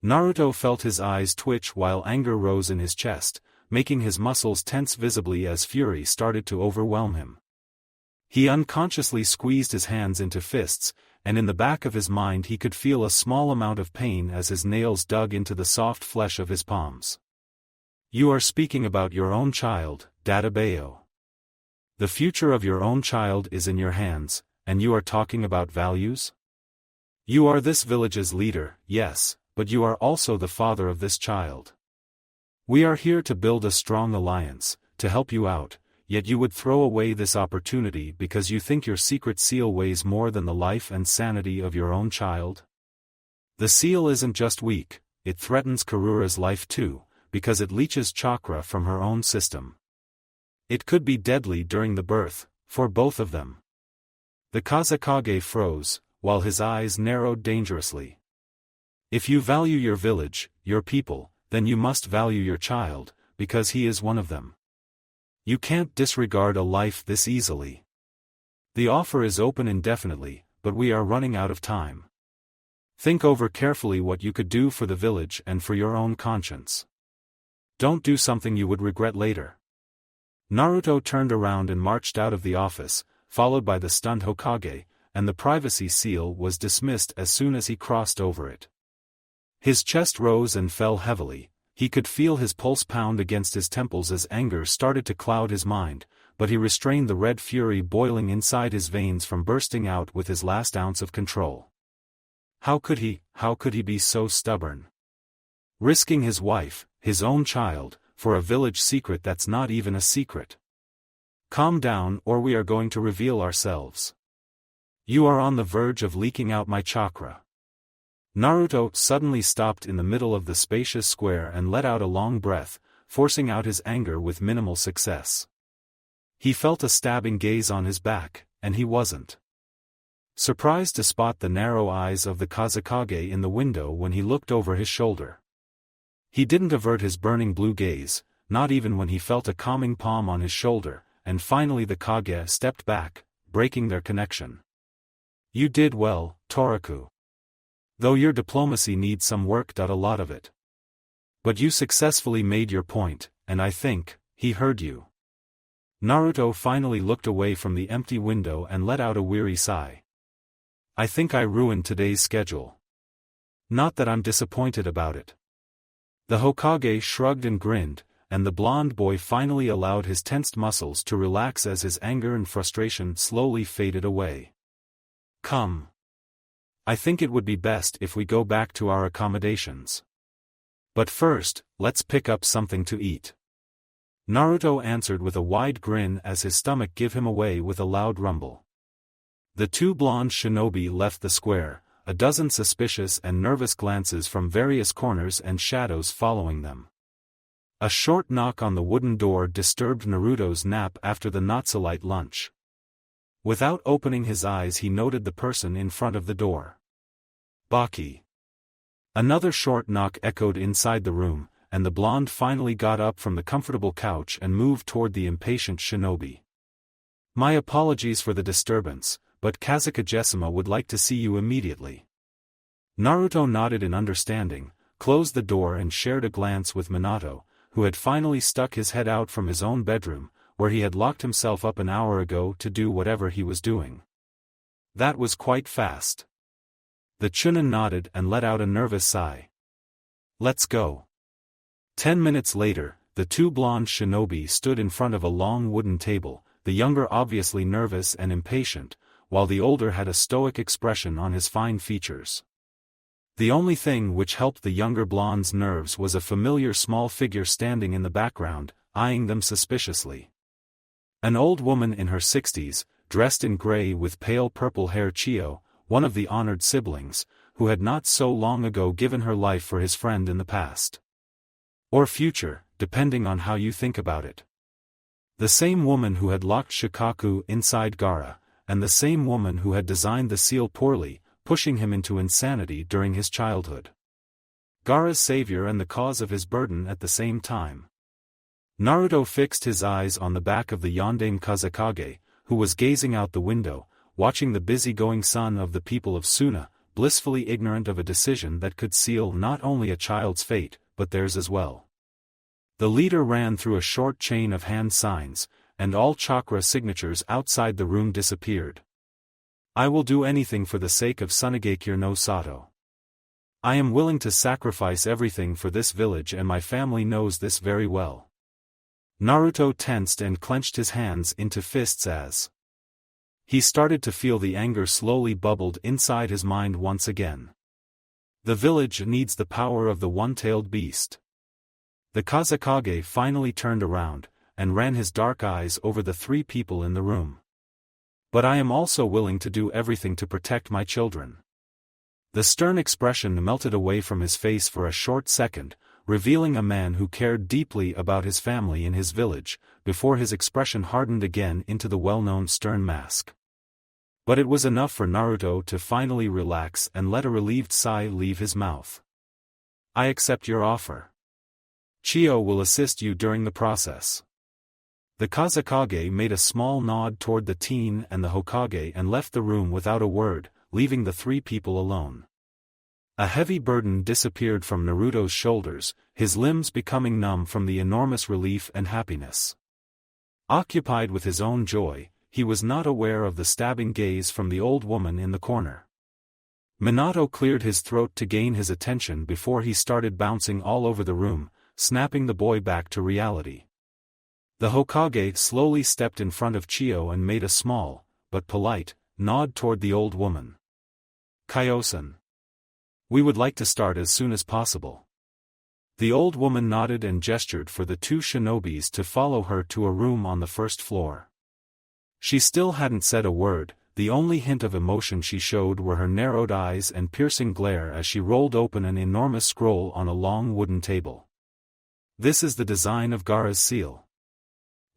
Naruto felt his eyes twitch while anger rose in his chest, making his muscles tense visibly as fury started to overwhelm him. He unconsciously squeezed his hands into fists, and in the back of his mind he could feel a small amount of pain as his nails dug into the soft flesh of his palms. "You are speaking about your own child, Dadabayo. The future of your own child is in your hands, and you are talking about values? You are this village's leader, yes, but you are also the father of this child. We are here to build a strong alliance, to help you out, yet you would throw away this opportunity because you think your secret seal weighs more than the life and sanity of your own child? The seal isn't just weak, it threatens Karura's life too, because it leeches chakra from her own system. It could be deadly during the birth, for both of them." The Kazekage froze, while his eyes narrowed dangerously. "If you value your village, your people, then you must value your child, because he is one of them. You can't disregard a life this easily. The offer is open indefinitely, but we are running out of time. Think over carefully what you could do for the village and for your own conscience. Don't do something you would regret later." Naruto turned around and marched out of the office, followed by the stunned Hokage, and the privacy seal was dismissed as soon as he crossed over it. His chest rose and fell heavily, he could feel his pulse pound against his temples as anger started to cloud his mind, but he restrained the red fury boiling inside his veins from bursting out with his last ounce of control. How could he be so stubborn? Risking his wife, his own child, for a village secret that's not even a secret. Calm down or we are going to reveal ourselves. You are on the verge of leaking out my chakra. Naruto suddenly stopped in the middle of the spacious square and let out a long breath, forcing out his anger with minimal success. He felt a stabbing gaze on his back, and he wasn't surprised to spot the narrow eyes of the Kazekage in the window when he looked over his shoulder. He didn't avert his burning blue gaze, not even when he felt a calming palm on his shoulder, and finally the Kage stepped back, breaking their connection. You did well, Toraku. Though your diplomacy needs some work. A lot of it. But you successfully made your point, and I think he heard you. Naruto finally looked away from the empty window and let out a weary sigh. I think I ruined today's schedule. Not that I'm disappointed about it. The Hokage shrugged and grinned, and the blonde boy finally allowed his tensed muscles to relax as his anger and frustration slowly faded away. Come. I think it would be best if we go back to our accommodations. But first, let's pick up something to eat. Naruto answered with a wide grin as his stomach gave him away with a loud rumble. The two blonde shinobi left the square, a dozen suspicious and nervous glances from various corners and shadows following them. A short knock on the wooden door disturbed Naruto's nap after the not-so-light lunch. Without opening his eyes he noted the person in front of the door. Baki. Another short knock echoed inside the room, and the blonde finally got up from the comfortable couch and moved toward the impatient shinobi. My apologies for the disturbance, but Kazekage-sama would like to see you immediately. Naruto nodded in understanding, closed the door and shared a glance with Minato, who had finally stuck his head out from his own bedroom, where he had locked himself up an hour ago to do whatever he was doing. That was quite fast. The Chunin nodded and let out a nervous sigh. Let's go. 10 minutes later, the two blonde shinobi stood in front of a long wooden table, the younger obviously nervous and impatient, while the older had a stoic expression on his fine features. The only thing which helped the younger blonde's nerves was a familiar small figure standing in the background, eyeing them suspiciously. An old woman in her 60s, dressed in gray with pale purple hair, Chio, one of the honored siblings, who had not so long ago given her life for his friend in the past. Or future, depending on how you think about it. The same woman who had locked Shikaku inside Gaara, and the same woman who had designed the seal poorly, pushing him into insanity during his childhood. Gaara's savior and the cause of his burden at the same time. Naruto fixed his eyes on the back of the Yondaime Kazekage, who was gazing out the window, watching the busy-going son of the people of Suna, blissfully ignorant of a decision that could seal not only a child's fate, but theirs as well. The leader ran through a short chain of hand signs, and all chakra signatures outside the room disappeared. I will do anything for the sake of Tsunegakure no Sato. I am willing to sacrifice everything for this village and my family knows this very well. Naruto tensed and clenched his hands into fists as he started to feel the anger slowly bubbled inside his mind once again. The village needs the power of the one-tailed beast. The Kazekage finally turned around, and ran his dark eyes over the three people in the room. But I am also willing to do everything to protect my children. The stern expression melted away from his face for a short second, revealing a man who cared deeply about his family in his village, before his expression hardened again into the well-known stern mask. But it was enough for Naruto to finally relax and let a relieved sigh leave his mouth. I accept your offer. Chio will assist you during the process. The Kazekage made a small nod toward the teen and the Hokage and left the room without a word, leaving the three people alone. A heavy burden disappeared from Naruto's shoulders, his limbs becoming numb from the enormous relief and happiness. Occupied with his own joy, he was not aware of the stabbing gaze from the old woman in the corner. Minato cleared his throat to gain his attention before he started bouncing all over the room, snapping the boy back to reality. The Hokage slowly stepped in front of Chio and made a small, but polite, nod toward the old woman. Kaiō-san. We would like to start as soon as possible. The old woman nodded and gestured for the two shinobis to follow her to a room on the first floor. She still hadn't said a word, the only hint of emotion she showed were her narrowed eyes and piercing glare as she rolled open an enormous scroll on a long wooden table. This is the design of Gaara's seal.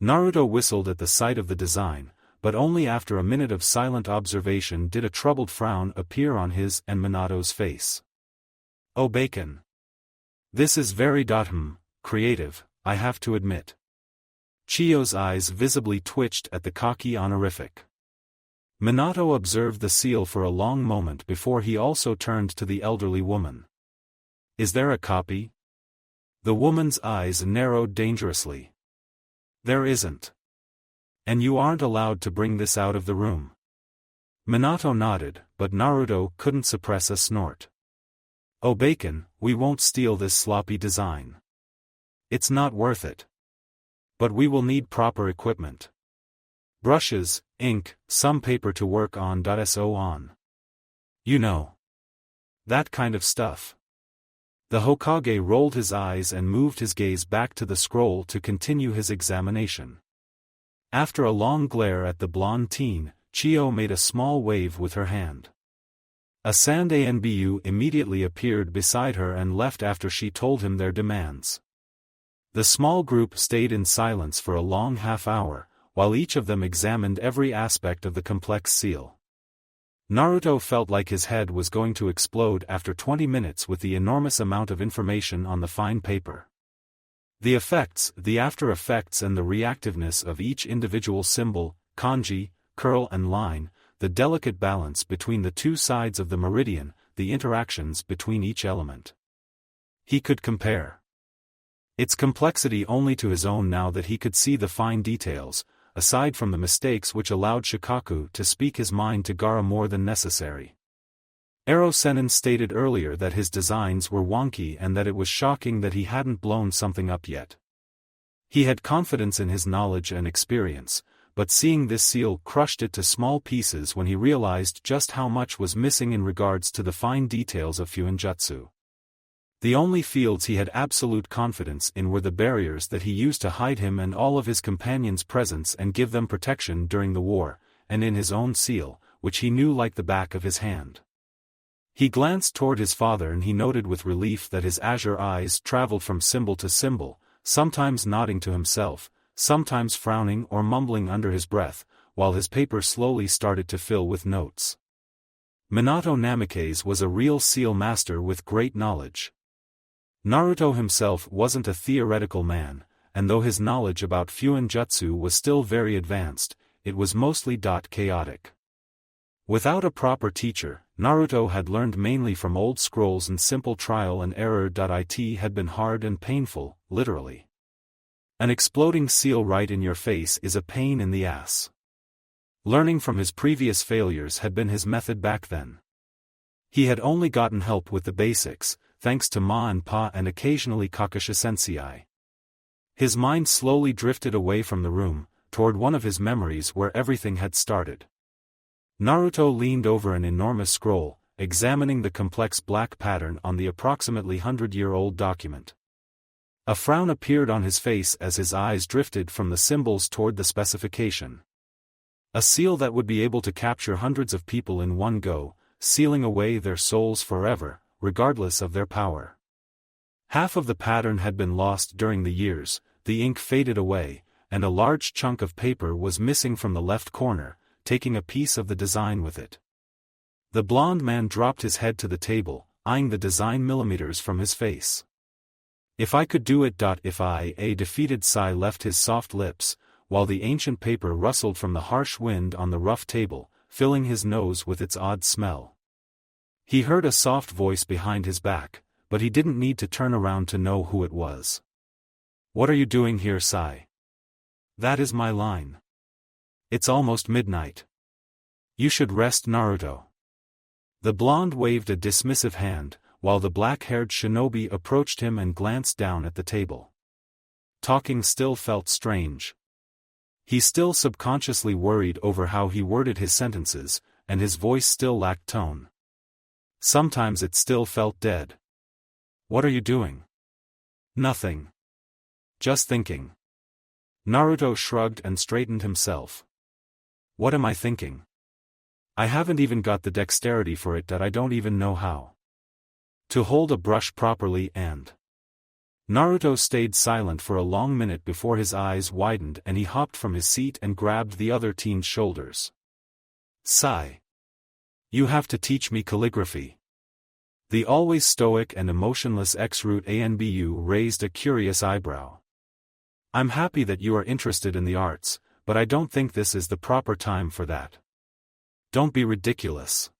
Naruto whistled at the sight of the design, but only after a minute of silent observation did a troubled frown appear on his and Minato's face. Oh bacon. This is very creative, I have to admit. Chiyo's eyes visibly twitched at the cocky honorific. Minato observed the seal for a long moment before he also turned to the elderly woman. Is there a copy? The woman's eyes narrowed dangerously. There isn't. And you aren't allowed to bring this out of the room. Minato nodded, but Naruto couldn't suppress a snort. Oh bacon, we won't steal this sloppy design. It's not worth it. But we will need proper equipment. Brushes, ink, some paper to work on. So on. You know. That kind of stuff. The Hokage rolled his eyes and moved his gaze back to the scroll to continue his examination. After a long glare at the blonde teen, Chiyo made a small wave with her hand. A Sandae immediately appeared beside her and left after she told him their demands. The small group stayed in silence for a long half-hour, while each of them examined every aspect of the complex seal. Naruto felt like his head was going to explode after 20 minutes with the enormous amount of information on the fine paper. The effects, the after effects and the reactiveness of each individual symbol, kanji, curl and line, the delicate balance between the two sides of the meridian, the interactions between each element. He could compare its complexity only to his own now that he could see the fine details, aside from the mistakes which allowed Shikaku to speak his mind to Gaara more than necessary. Ero Sennin stated earlier that his designs were wonky and that it was shocking that he hadn't blown something up yet. He had confidence in his knowledge and experience, but seeing this seal crushed it to small pieces when he realized just how much was missing in regards to the fine details of Fuinjutsu. The only fields he had absolute confidence in were the barriers that he used to hide him and all of his companions' presence and give them protection during the war, and in his own seal, which he knew like the back of his hand. He glanced toward his father and he noted with relief that his azure eyes traveled from symbol to symbol, sometimes nodding to himself, sometimes frowning or mumbling under his breath, while his paper slowly started to fill with notes. Minato Namikaze was a real seal master with great knowledge. Naruto himself wasn't a theoretical man, and though his knowledge about Fuinjutsu was still very advanced, it was mostly chaotic. Without a proper teacher, Naruto had learned mainly from old scrolls and simple trial and error. It had been hard and painful, literally. An exploding seal right in your face is a pain in the ass. Learning from his previous failures had been his method back then. He had only gotten help with the basics, thanks to Ma and Pa and occasionally Kakashi Sensei. His mind slowly drifted away from the room, toward one of his memories where everything had started. Naruto leaned over an enormous scroll, examining the complex black pattern on the approximately 100-year-old document. A frown appeared on his face as his eyes drifted from the symbols toward the specification. A seal that would be able to capture hundreds of people in one go, sealing away their souls forever, regardless of their power. Half of the pattern had been lost during the years, the ink faded away, and a large chunk of paper was missing from the left corner, taking a piece of the design with it. The blond man dropped his head to the table, eyeing the design millimeters from his face. If I could do it. If I. A defeated sigh left his soft lips, while the ancient paper rustled from the harsh wind on the rough table, filling his nose with its odd smell. He heard a soft voice behind his back, but he didn't need to turn around to know who it was. What are you doing here, Sai? That is my line. It's almost midnight. You should rest, Naruto. The blonde waved a dismissive hand, while the black-haired shinobi approached him and glanced down at the table. Talking still felt strange. He still subconsciously worried over how he worded his sentences, and his voice still lacked tone. Sometimes it still felt dead. What are you doing? Nothing. Just thinking. Naruto shrugged and straightened himself. What am I thinking? I haven't even got the dexterity for it that I don't even know how to hold a brush properly and... Naruto stayed silent for a long minute before his eyes widened and he hopped from his seat and grabbed the other teen's shoulders. Sigh. You have to teach me calligraphy. The always stoic and emotionless ex-root Anbu raised a curious eyebrow. I'm happy that you are interested in the arts, but I don't think this is the proper time for that. Don't be ridiculous.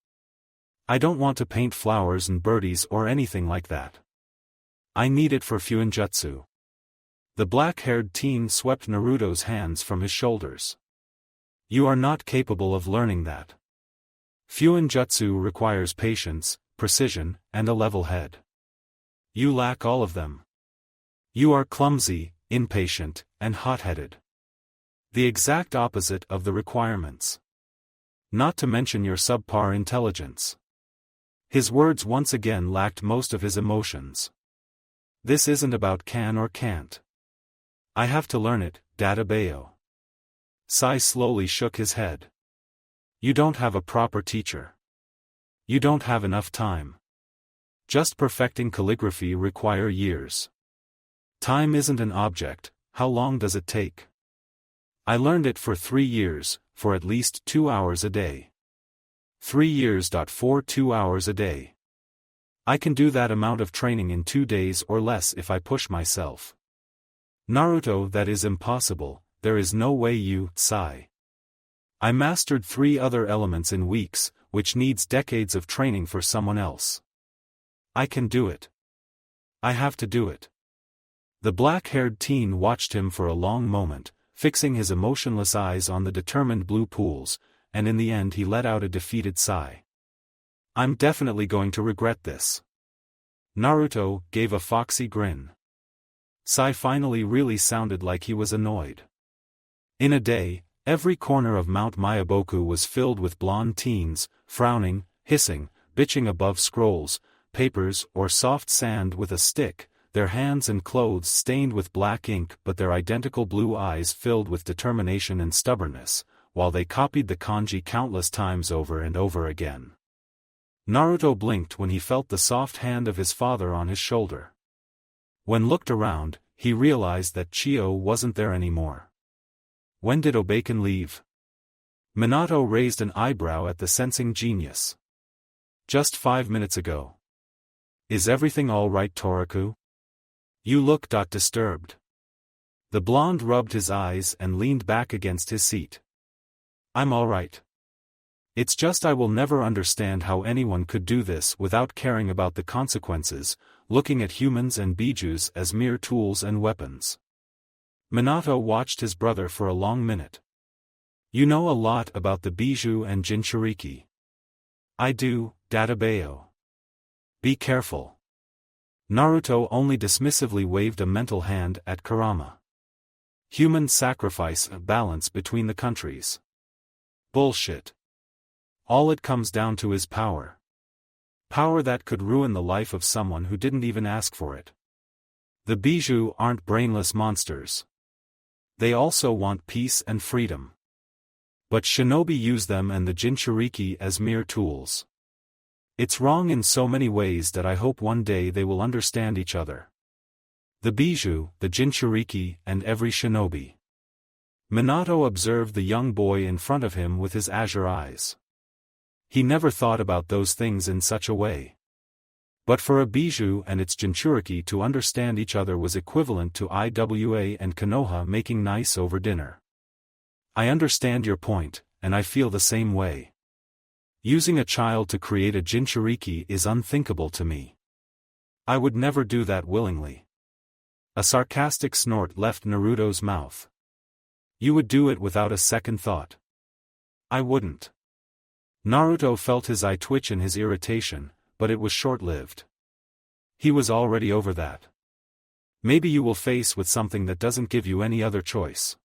I don't want to paint flowers and birdies or anything like that. I need it for Fuinjutsu. The black-haired teen swept Naruto's hands from his shoulders. You are not capable of learning that. Fuinjutsu requires patience, precision, and a level head. You lack all of them. You are clumsy, impatient, and hot-headed. The exact opposite of the requirements. Not to mention your subpar intelligence. His words once again lacked most of his emotions. This isn't about can or can't. I have to learn it, Dadabayo. Sai slowly shook his head. You don't have a proper teacher. You don't have enough time. Just perfecting calligraphy require years. Time isn't an object, how long does it take? I learned it for 3 years, for at least 2 hours a day. 3 years. For 2 hours a day. I can do that amount of training in 2 days or less if I push myself. Naruto, that is impossible, there is no way you, Sai. I mastered 3 other elements in weeks, which needs decades of training for someone else. I can do it. I have to do it. The black-haired teen watched him for a long moment, fixing his emotionless eyes on the determined blue pools, and in the end he let out a defeated sigh. I'm definitely going to regret this. Naruto gave a foxy grin. Sai finally really sounded like he was annoyed. In a day, every corner of Mount Mayaboku was filled with blonde teens, frowning, hissing, bitching above scrolls, papers or soft sand with a stick, their hands and clothes stained with black ink but their identical blue eyes filled with determination and stubbornness, while they copied the kanji countless times over and over again. Naruto blinked when he felt the soft hand of his father on his shoulder. When looked around, he realized that Chio wasn't there anymore. When did Obeiken leave? Minato raised an eyebrow at the sensing genius. Just 5 minutes ago. Is everything all right, Toraku? You look disturbed. The blonde rubbed his eyes and leaned back against his seat. I'm all right. It's just I will never understand how anyone could do this without caring about the consequences, looking at humans and bijus as mere tools and weapons. Minato watched his brother for a long minute. You know a lot about the biju and jinchuriki. I do, Dadabayo. Be careful. Naruto only dismissively waved a mental hand at Kurama. Human sacrifice a balance between the countries. Bullshit. All it comes down to is power. Power that could ruin the life of someone who didn't even ask for it. The biju aren't brainless monsters. They also want peace and freedom. But shinobi use them and the jinchuriki as mere tools. It's wrong in so many ways that I hope one day they will understand each other. The biju, the jinchuriki, and every shinobi. Minato observed the young boy in front of him with his azure eyes. He never thought about those things in such a way. But for a biju and its jinchuriki to understand each other was equivalent to Iwa and Konoha making nice over dinner. I understand your point, and I feel the same way. Using a child to create a jinchuriki is unthinkable to me. I would never do that willingly. A sarcastic snort left Naruto's mouth. You would do it without a second thought. I wouldn't. Naruto felt his eye twitch in his irritation, but it was short-lived. He was already over that. Maybe you will face with something that doesn't give you any other choice.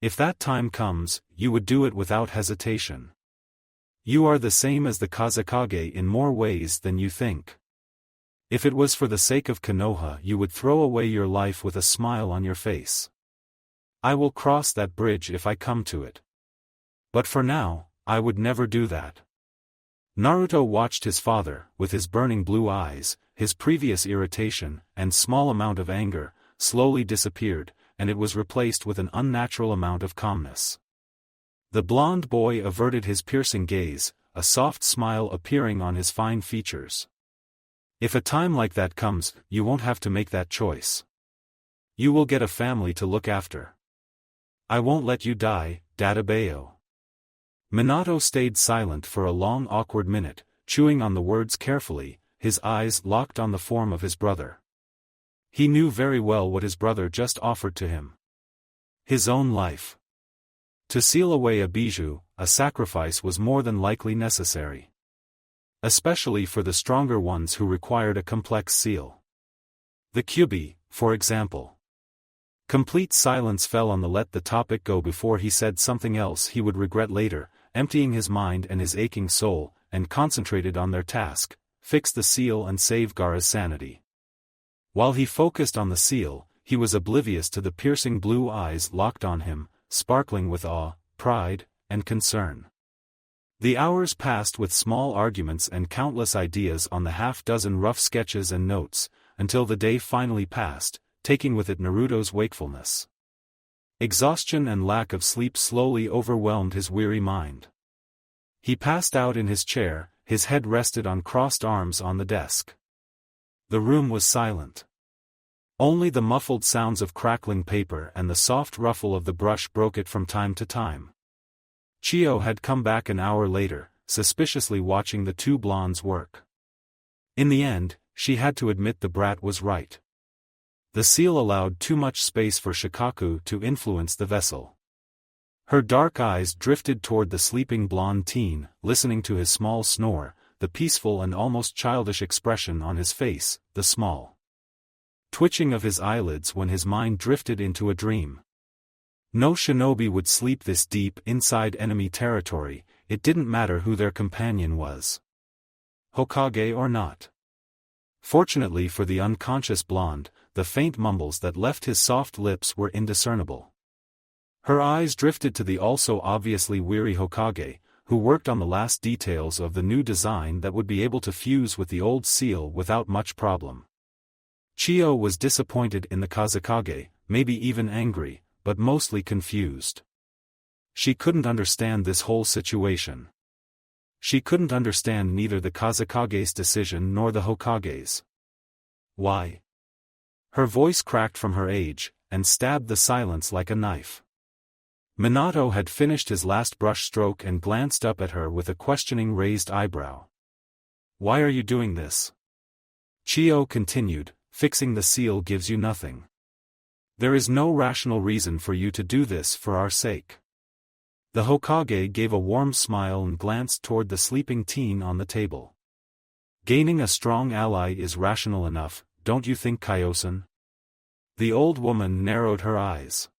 If that time comes, you would do it without hesitation. You are the same as the Kazekage in more ways than you think. If it was for the sake of Konoha, you would throw away your life with a smile on your face. I will cross that bridge if I come to it. But for now, I would never do that. Naruto watched his father, with his burning blue eyes, his previous irritation, and small amount of anger, slowly disappeared, and it was replaced with an unnatural amount of calmness. The blond boy averted his piercing gaze, a soft smile appearing on his fine features. If a time like that comes, you won't have to make that choice. You will get a family to look after. I won't let you die, Dadabayo. Minato stayed silent for a long awkward minute, chewing on the words carefully, his eyes locked on the form of his brother. He knew very well what his brother just offered to him. His own life. To seal away a bijou, a sacrifice was more than likely necessary. Especially for the stronger ones who required a complex seal. The Kyuubi, for example. Complete silence fell on the let the topic go before he said something else he would regret later, emptying his mind and his aching soul, and concentrated on their task, fix the seal and save Gaara's sanity. While he focused on the seal, he was oblivious to the piercing blue eyes locked on him, sparkling with awe, pride, and concern. The hours passed with small arguments and countless ideas on the half-dozen rough sketches and notes, until the day finally passed, taking with it Naruto's wakefulness. Exhaustion and lack of sleep slowly overwhelmed his weary mind. He passed out in his chair, his head rested on crossed arms on the desk. The room was silent. Only the muffled sounds of crackling paper and the soft ruffle of the brush broke it from time to time. Chio had come back an hour later, suspiciously watching the two blondes work. In the end, she had to admit the brat was right. The seal allowed too much space for Shikaku to influence the vessel. Her dark eyes drifted toward the sleeping blonde teen, listening to his small snore, the peaceful and almost childish expression on his face, the small twitching of his eyelids when his mind drifted into a dream. No shinobi would sleep this deep inside enemy territory, it didn't matter who their companion was. Hokage or not. Fortunately for the unconscious blonde, the faint mumbles that left his soft lips were indiscernible. Her eyes drifted to the also obviously weary Hokage, who worked on the last details of the new design that would be able to fuse with the old seal without much problem. Chio was disappointed in the Kazekage, maybe even angry, but mostly confused. She couldn't understand this whole situation. She couldn't understand neither the Kazekage's decision nor the Hokage's. Why? Her voice cracked from her age, and stabbed the silence like a knife. Minato had finished his last brush stroke and glanced up at her with a questioning raised eyebrow. Why are you doing this? Chio continued, fixing the seal gives you nothing. There is no rational reason for you to do this for our sake. The Hokage gave a warm smile and glanced toward the sleeping teen on the table. Gaining a strong ally is rational enough, don't you think, Kaiō-san? The old woman narrowed her eyes.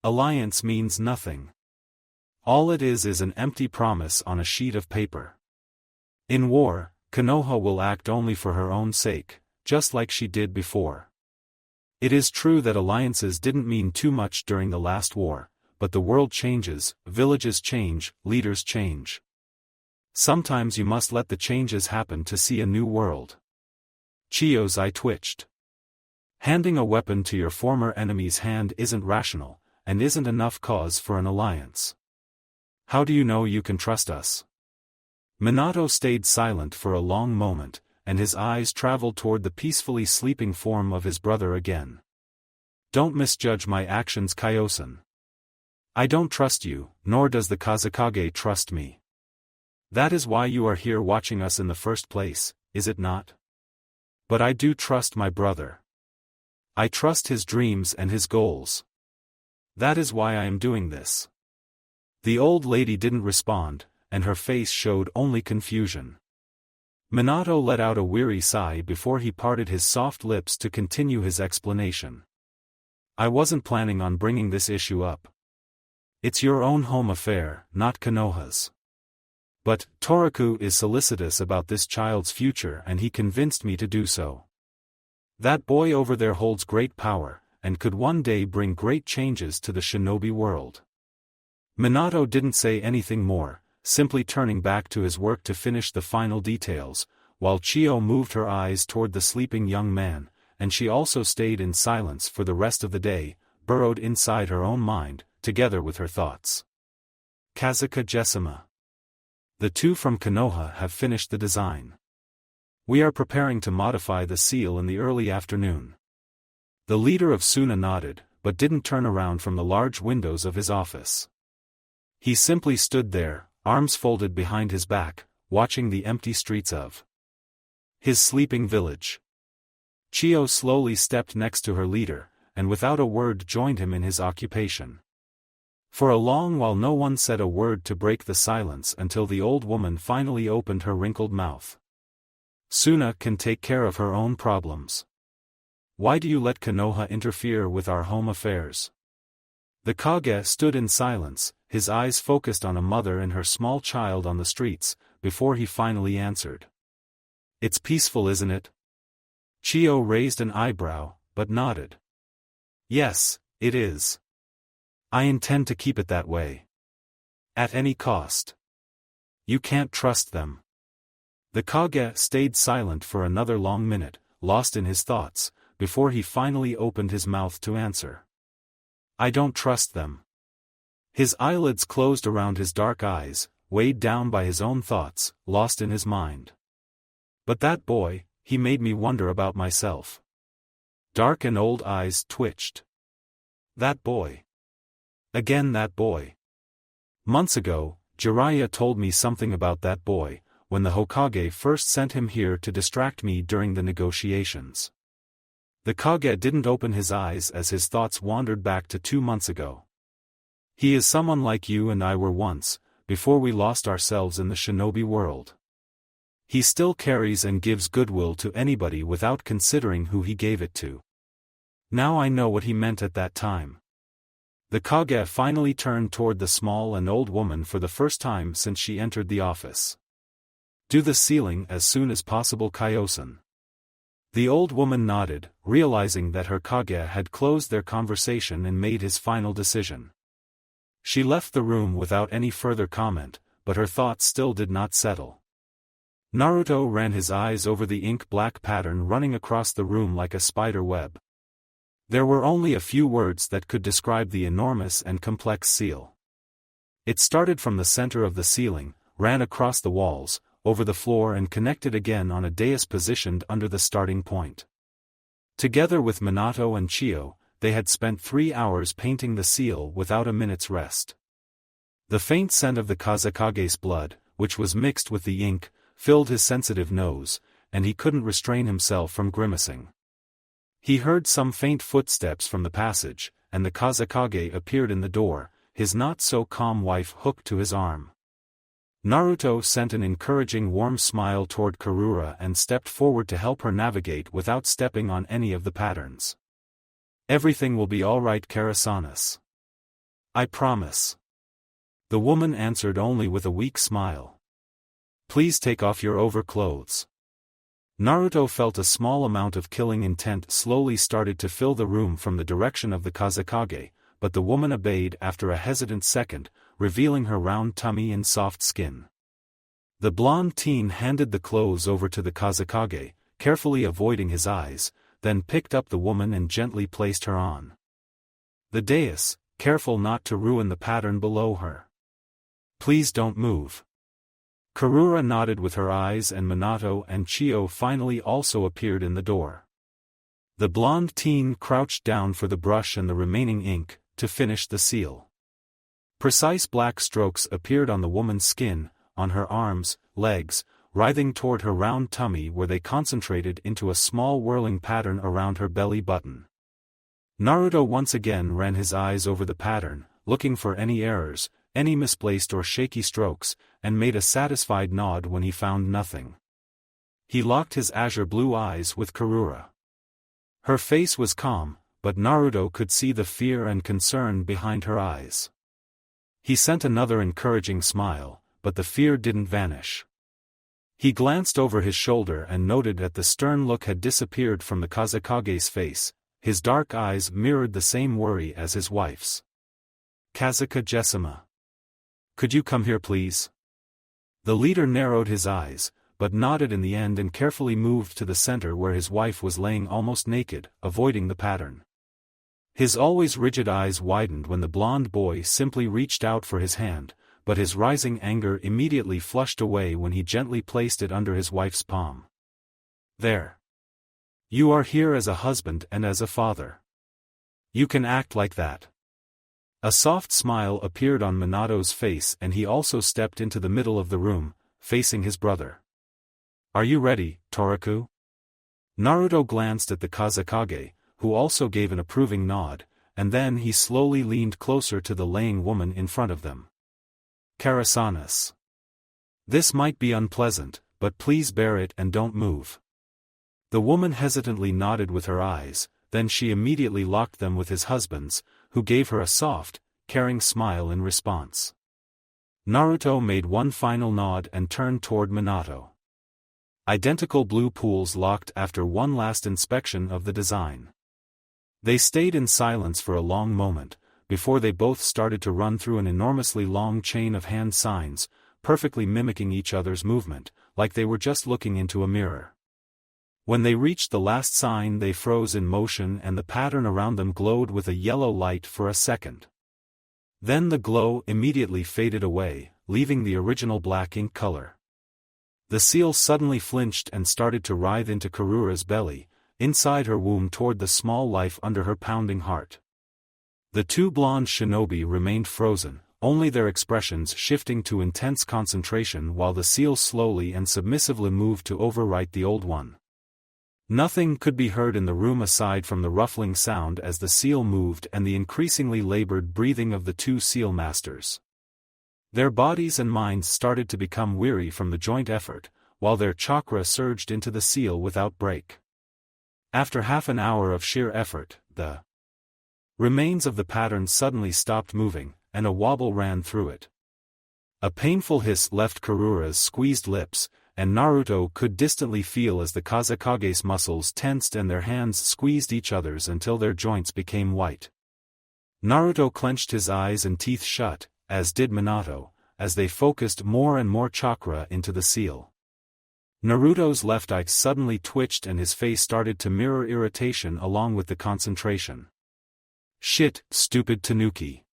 Alliance means nothing. All it is an empty promise on a sheet of paper. In war, Konoha will act only for her own sake, just like she did before. It is true that alliances didn't mean too much during the last war, but the world changes, villages change, leaders change. Sometimes you must let the changes happen to see a new world. Chio's eye twitched. Handing a weapon to your former enemy's hand isn't rational, and isn't enough cause for an alliance. How do you know you can trust us? Minato stayed silent for a long moment, and his eyes traveled toward the peacefully sleeping form of his brother again. Don't misjudge my actions, Kaiō-san. I don't trust you, nor does the Kazekage trust me. That is why you are here watching us in the first place, is it not? But I do trust my brother. I trust his dreams and his goals. That is why I am doing this. The old lady didn't respond, and her face showed only confusion. Minato let out a weary sigh before he parted his soft lips to continue his explanation. I wasn't planning on bringing this issue up. It's your own home affair, not Konoha's. But, Toraku is solicitous about this child's future and he convinced me to do so. That boy over there holds great power, and could one day bring great changes to the shinobi world. Minato didn't say anything more, simply turning back to his work to finish the final details, while Chiyo moved her eyes toward the sleeping young man, and she also stayed in silence for the rest of the day, burrowed inside her own mind, together with her thoughts. Kazaka Jessima. The two from Konoha have finished the design. We are preparing to modify the seal in the early afternoon. The leader of Suna nodded, but didn't turn around from the large windows of his office. He simply stood there, arms folded behind his back, watching the empty streets of his sleeping village. Chiyo slowly stepped next to her leader, and without a word joined him in his occupation. For a long while no one said a word to break the silence until the old woman finally opened her wrinkled mouth. Suna can take care of her own problems. Why do you let Konoha interfere with our home affairs? The Kage stood in silence, his eyes focused on a mother and her small child on the streets, before he finally answered. It's peaceful, isn't it? Chiyo raised an eyebrow, but nodded. Yes, it is. I intend to keep it that way. At any cost. You can't trust them. The Kage stayed silent for another long minute, lost in his thoughts, before he finally opened his mouth to answer. I don't trust them. His eyelids closed around his dark eyes, weighed down by his own thoughts, lost in his mind. But that boy, he made me wonder about myself. Dark and old eyes twitched. That boy. Again that boy. Months ago, Jiraiya told me something about that boy, when the Hokage first sent him here to distract me during the negotiations. The Kage didn't open his eyes as his thoughts wandered back to 2 months ago. He is someone like you and I were once, before we lost ourselves in the shinobi world. He still carries and gives goodwill to anybody without considering who he gave it to. Now I know what he meant at that time. The Kage finally turned toward the small and old woman for the first time since she entered the office. Do the sealing as soon as possible, Kaiō-san. The old woman nodded, realizing that her Kage had closed their conversation and made his final decision. She left the room without any further comment, but her thoughts still did not settle. Naruto ran his eyes over the ink-black pattern running across the room like a spider web. There were only a few words that could describe the enormous and complex seal. It started from the center of the ceiling, ran across the walls, over the floor and connected again on a dais positioned under the starting point. Together with Minato and Chiyo, they had spent 3 hours painting the seal without a minute's rest. The faint scent of the Kazekage's blood, which was mixed with the ink, filled his sensitive nose, and he couldn't restrain himself from grimacing. He heard some faint footsteps from the passage, and the Kazekage appeared in the door, his not-so-calm wife hooked to his arm. Naruto sent an encouraging warm smile toward Karura and stepped forward to help her navigate without stepping on any of the patterns. Everything will be all right, Karasanas. I promise. The woman answered only with a weak smile. Please take off your overclothes. Naruto felt a small amount of killing intent slowly started to fill the room from the direction of the Kazekage, but the woman obeyed after a hesitant second, revealing her round tummy and soft skin. The blonde teen handed the clothes over to the Kazekage, carefully avoiding his eyes, then picked up the woman and gently placed her on the dais, careful not to ruin the pattern below her. Please don't move. Karura nodded with her eyes and Minato and Chiyo finally also appeared in the door. The blonde teen crouched down for the brush and the remaining ink, to finish the seal. Precise black strokes appeared on the woman's skin, on her arms, legs, writhing toward her round tummy where they concentrated into a small whirling pattern around her belly button. Naruto once again ran his eyes over the pattern, looking for any errors, any misplaced or shaky strokes, and made a satisfied nod when he found nothing. He locked his azure blue eyes with Karura. Her face was calm, but Naruto could see the fear and concern behind her eyes. He sent another encouraging smile, but the fear didn't vanish. He glanced over his shoulder and noted that the stern look had disappeared from the Kazekage's face, his dark eyes mirrored the same worry as his wife's. Kazeka Jessima. Could you come here please? The leader narrowed his eyes, but nodded in the end and carefully moved to the center where his wife was laying almost naked, avoiding the pattern. His always rigid eyes widened when the blond boy simply reached out for his hand, but his rising anger immediately flushed away when he gently placed it under his wife's palm. There. You are here as a husband and as a father. You can act like that. A soft smile appeared on Minato's face and he also stepped into the middle of the room, facing his brother. Are you ready, Toriku? Naruto glanced at the Kazekage, who also gave an approving nod, and then he slowly leaned closer to the laying woman in front of them. Karasanas. This might be unpleasant, but please bear it and don't move. The woman hesitantly nodded with her eyes, then she immediately locked them with his husband's, who gave her a soft, caring smile in response. Naruto made one final nod and turned toward Minato. Identical blue pools locked after one last inspection of the design. They stayed in silence for a long moment, before they both started to run through an enormously long chain of hand signs, perfectly mimicking each other's movement, like they were just looking into a mirror. When they reached the last sign they froze in motion and the pattern around them glowed with a yellow light for a second. Then the glow immediately faded away, leaving the original black ink color. The seal suddenly flinched and started to writhe into Karura's belly, inside her womb toward the small life under her pounding heart. The two blonde shinobi remained frozen, only their expressions shifting to intense concentration while the seal slowly and submissively moved to overwrite the old one. Nothing could be heard in the room aside from the ruffling sound as the seal moved and the increasingly labored breathing of the two seal masters. Their bodies and minds started to become weary from the joint effort, while their chakra surged into the seal without break. After half an hour of sheer effort, the remains of the pattern suddenly stopped moving, and a wobble ran through it. A painful hiss left Karura's squeezed lips, and Naruto could distantly feel as the Kazekage's muscles tensed and their hands squeezed each other's until their joints became white. Naruto clenched his eyes and teeth shut, as did Minato, as they focused more and more chakra into the seal. Naruto's left eye suddenly twitched and his face started to mirror irritation along with the concentration. Shit, stupid Tanuki.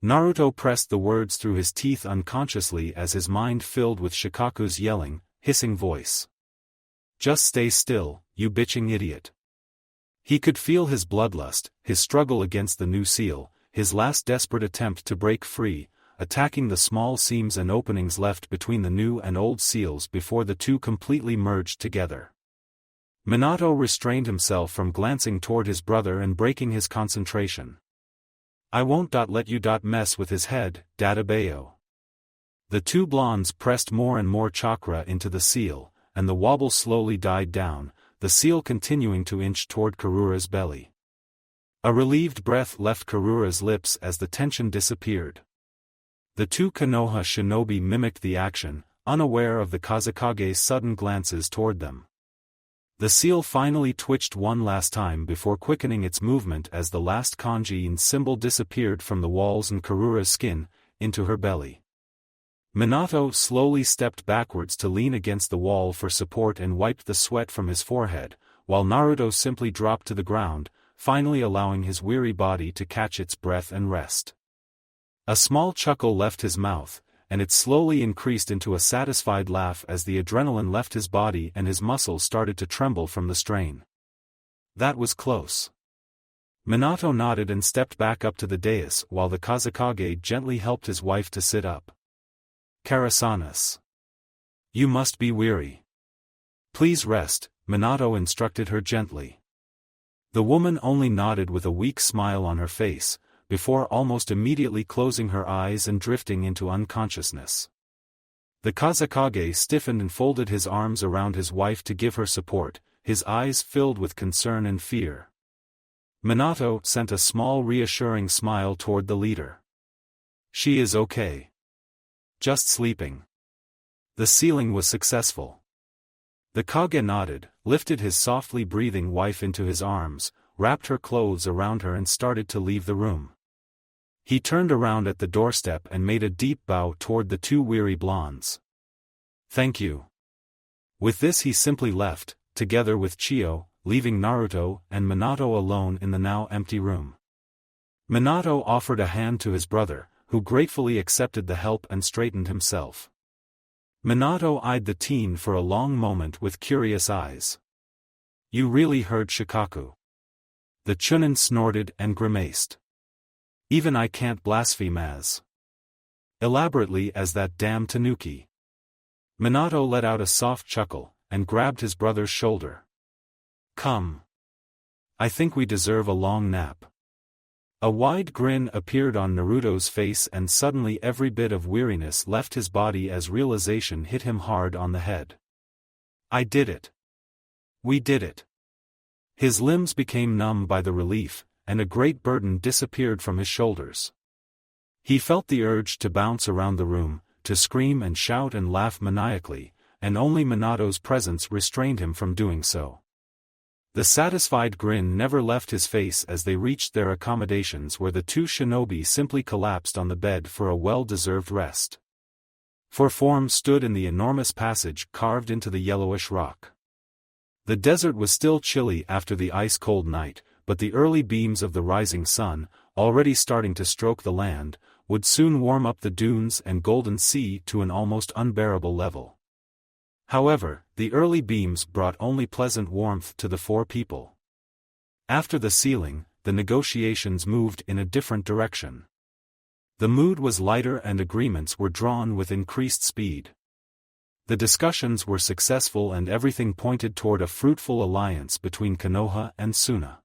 Naruto pressed the words through his teeth unconsciously as his mind filled with Shikaku's yelling, hissing voice. Just stay still, you bitching idiot. He could feel his bloodlust, his struggle against the new seal, his last desperate attempt to break free, attacking the small seams and openings left between the new and old seals before the two completely merged together. Minato restrained himself from glancing toward his brother and breaking his concentration. I won't let you mess with his head, Dadabayo. The two blondes pressed more and more chakra into the seal, and the wobble slowly died down, the seal continuing to inch toward Karura's belly. A relieved breath left Karura's lips as the tension disappeared. The two Konoha shinobi mimicked the action, unaware of the Kazekage's sudden glances toward them. The seal finally twitched one last time before quickening its movement as the last kanji symbol disappeared from the walls and Karura's skin, into her belly. Minato slowly stepped backwards to lean against the wall for support and wiped the sweat from his forehead, while Naruto simply dropped to the ground, finally allowing his weary body to catch its breath and rest. A small chuckle left his mouth, and it slowly increased into a satisfied laugh as the adrenaline left his body and his muscles started to tremble from the strain. That was close. Minato nodded and stepped back up to the dais while the Kazekage gently helped his wife to sit up. Karasanas. You must be weary. Please rest, Minato instructed her gently. The woman only nodded with a weak smile on her face, before almost immediately closing her eyes and drifting into unconsciousness. The Kazekage stiffened and folded his arms around his wife to give her support, his eyes filled with concern and fear. Minato sent a small reassuring smile toward the leader. She is okay. Just sleeping. The sealing was successful. The Kage nodded, lifted his softly breathing wife into his arms, wrapped her clothes around her and started to leave the room. He turned around at the doorstep and made a deep bow toward the two weary blondes. "Thank you." With this he simply left, together with Chiyo, leaving Naruto and Minato alone in the now empty room. Minato offered a hand to his brother, who gratefully accepted the help and straightened himself. Minato eyed the teen for a long moment with curious eyes. "You really heard Shikaku?" The Chunin snorted and grimaced. "Even I can't blaspheme as elaborately as that damn Tanuki." Minato let out a soft chuckle, and grabbed his brother's shoulder. "Come. I think we deserve a long nap." A wide grin appeared on Naruto's face and suddenly every bit of weariness left his body as realization hit him hard on the head. "I did it. We did it." His limbs became numb by the relief, and a great burden disappeared from his shoulders. He felt the urge to bounce around the room, to scream and shout and laugh maniacally, and only Minato's presence restrained him from doing so. The satisfied grin never left his face as they reached their accommodations where the two shinobi simply collapsed on the bed for a well-deserved rest. Four forms stood in the enormous passage carved into the yellowish rock. The desert was still chilly after the ice-cold night, but the early beams of the rising sun, already starting to stroke the land, would soon warm up the dunes and golden sea to an almost unbearable level. However, the early beams brought only pleasant warmth to the four people. After the sealing, the negotiations moved in a different direction. The mood was lighter and agreements were drawn with increased speed. The discussions were successful and everything pointed toward a fruitful alliance between Konoha and Suna.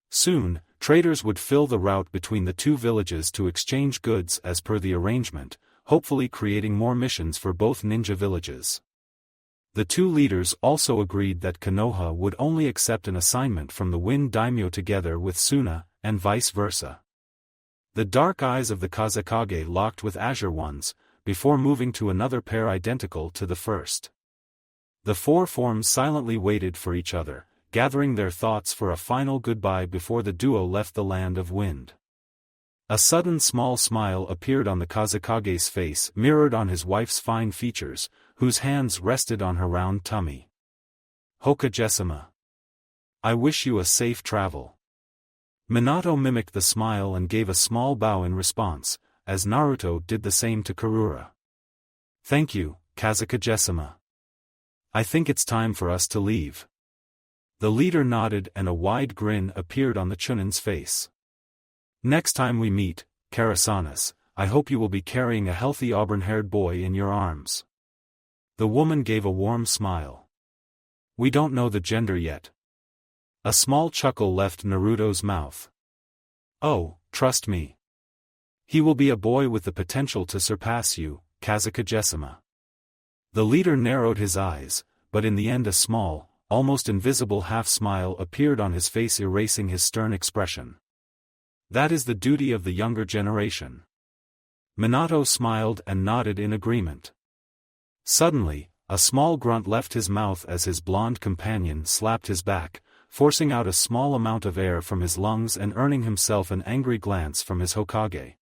Soon, traders would fill the route between the two villages to exchange goods as per the arrangement, hopefully creating more missions for both ninja villages. The two leaders also agreed that Konoha would only accept an assignment from the Wind Daimyo together with Suna, and vice versa. The dark eyes of the Kazekage locked with azure ones, before moving to another pair identical to the first. The four forms silently waited for each other, gathering their thoughts for a final goodbye before the duo left the land of wind. A sudden small smile appeared on the Kazekage's face, mirrored on his wife's fine features, whose hands rested on her round tummy. "Hokage-sama. I wish you a safe travel." Minato mimicked the smile and gave a small bow in response, as Naruto did the same to Karura. "Thank you, Kazekage-sama. I think it's time for us to leave." The leader nodded and a wide grin appeared on the Chunin's face. "Next time we meet, Karasanas, I hope you will be carrying a healthy auburn-haired boy in your arms." The woman gave a warm smile. "We don't know the gender yet." A small chuckle left Naruto's mouth. "Oh, trust me. He will be a boy with the potential to surpass you, Kazekage-sama." The leader narrowed his eyes, but in the end a small, almost invisible half-smile appeared on his face, erasing his stern expression. "That is the duty of the younger generation." Minato smiled and nodded in agreement. Suddenly, a small grunt left his mouth as his blonde companion slapped his back, forcing out a small amount of air from his lungs and earning himself an angry glance from his Hokage.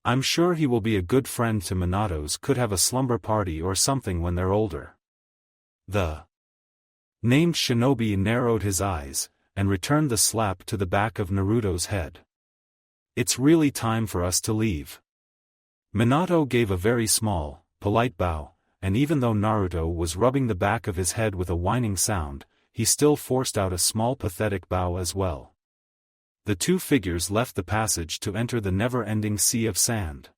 "I'm sure he will be a good friend to Minato's, could have a slumber party or something when they're older." The named shinobi narrowed his eyes, and returned the slap to the back of Naruto's head. "It's really time for us to leave." Minato gave a very small, polite bow, and even though Naruto was rubbing the back of his head with a whining sound, he still forced out a small pathetic bow as well. The two figures left the passage to enter the never-ending sea of sand.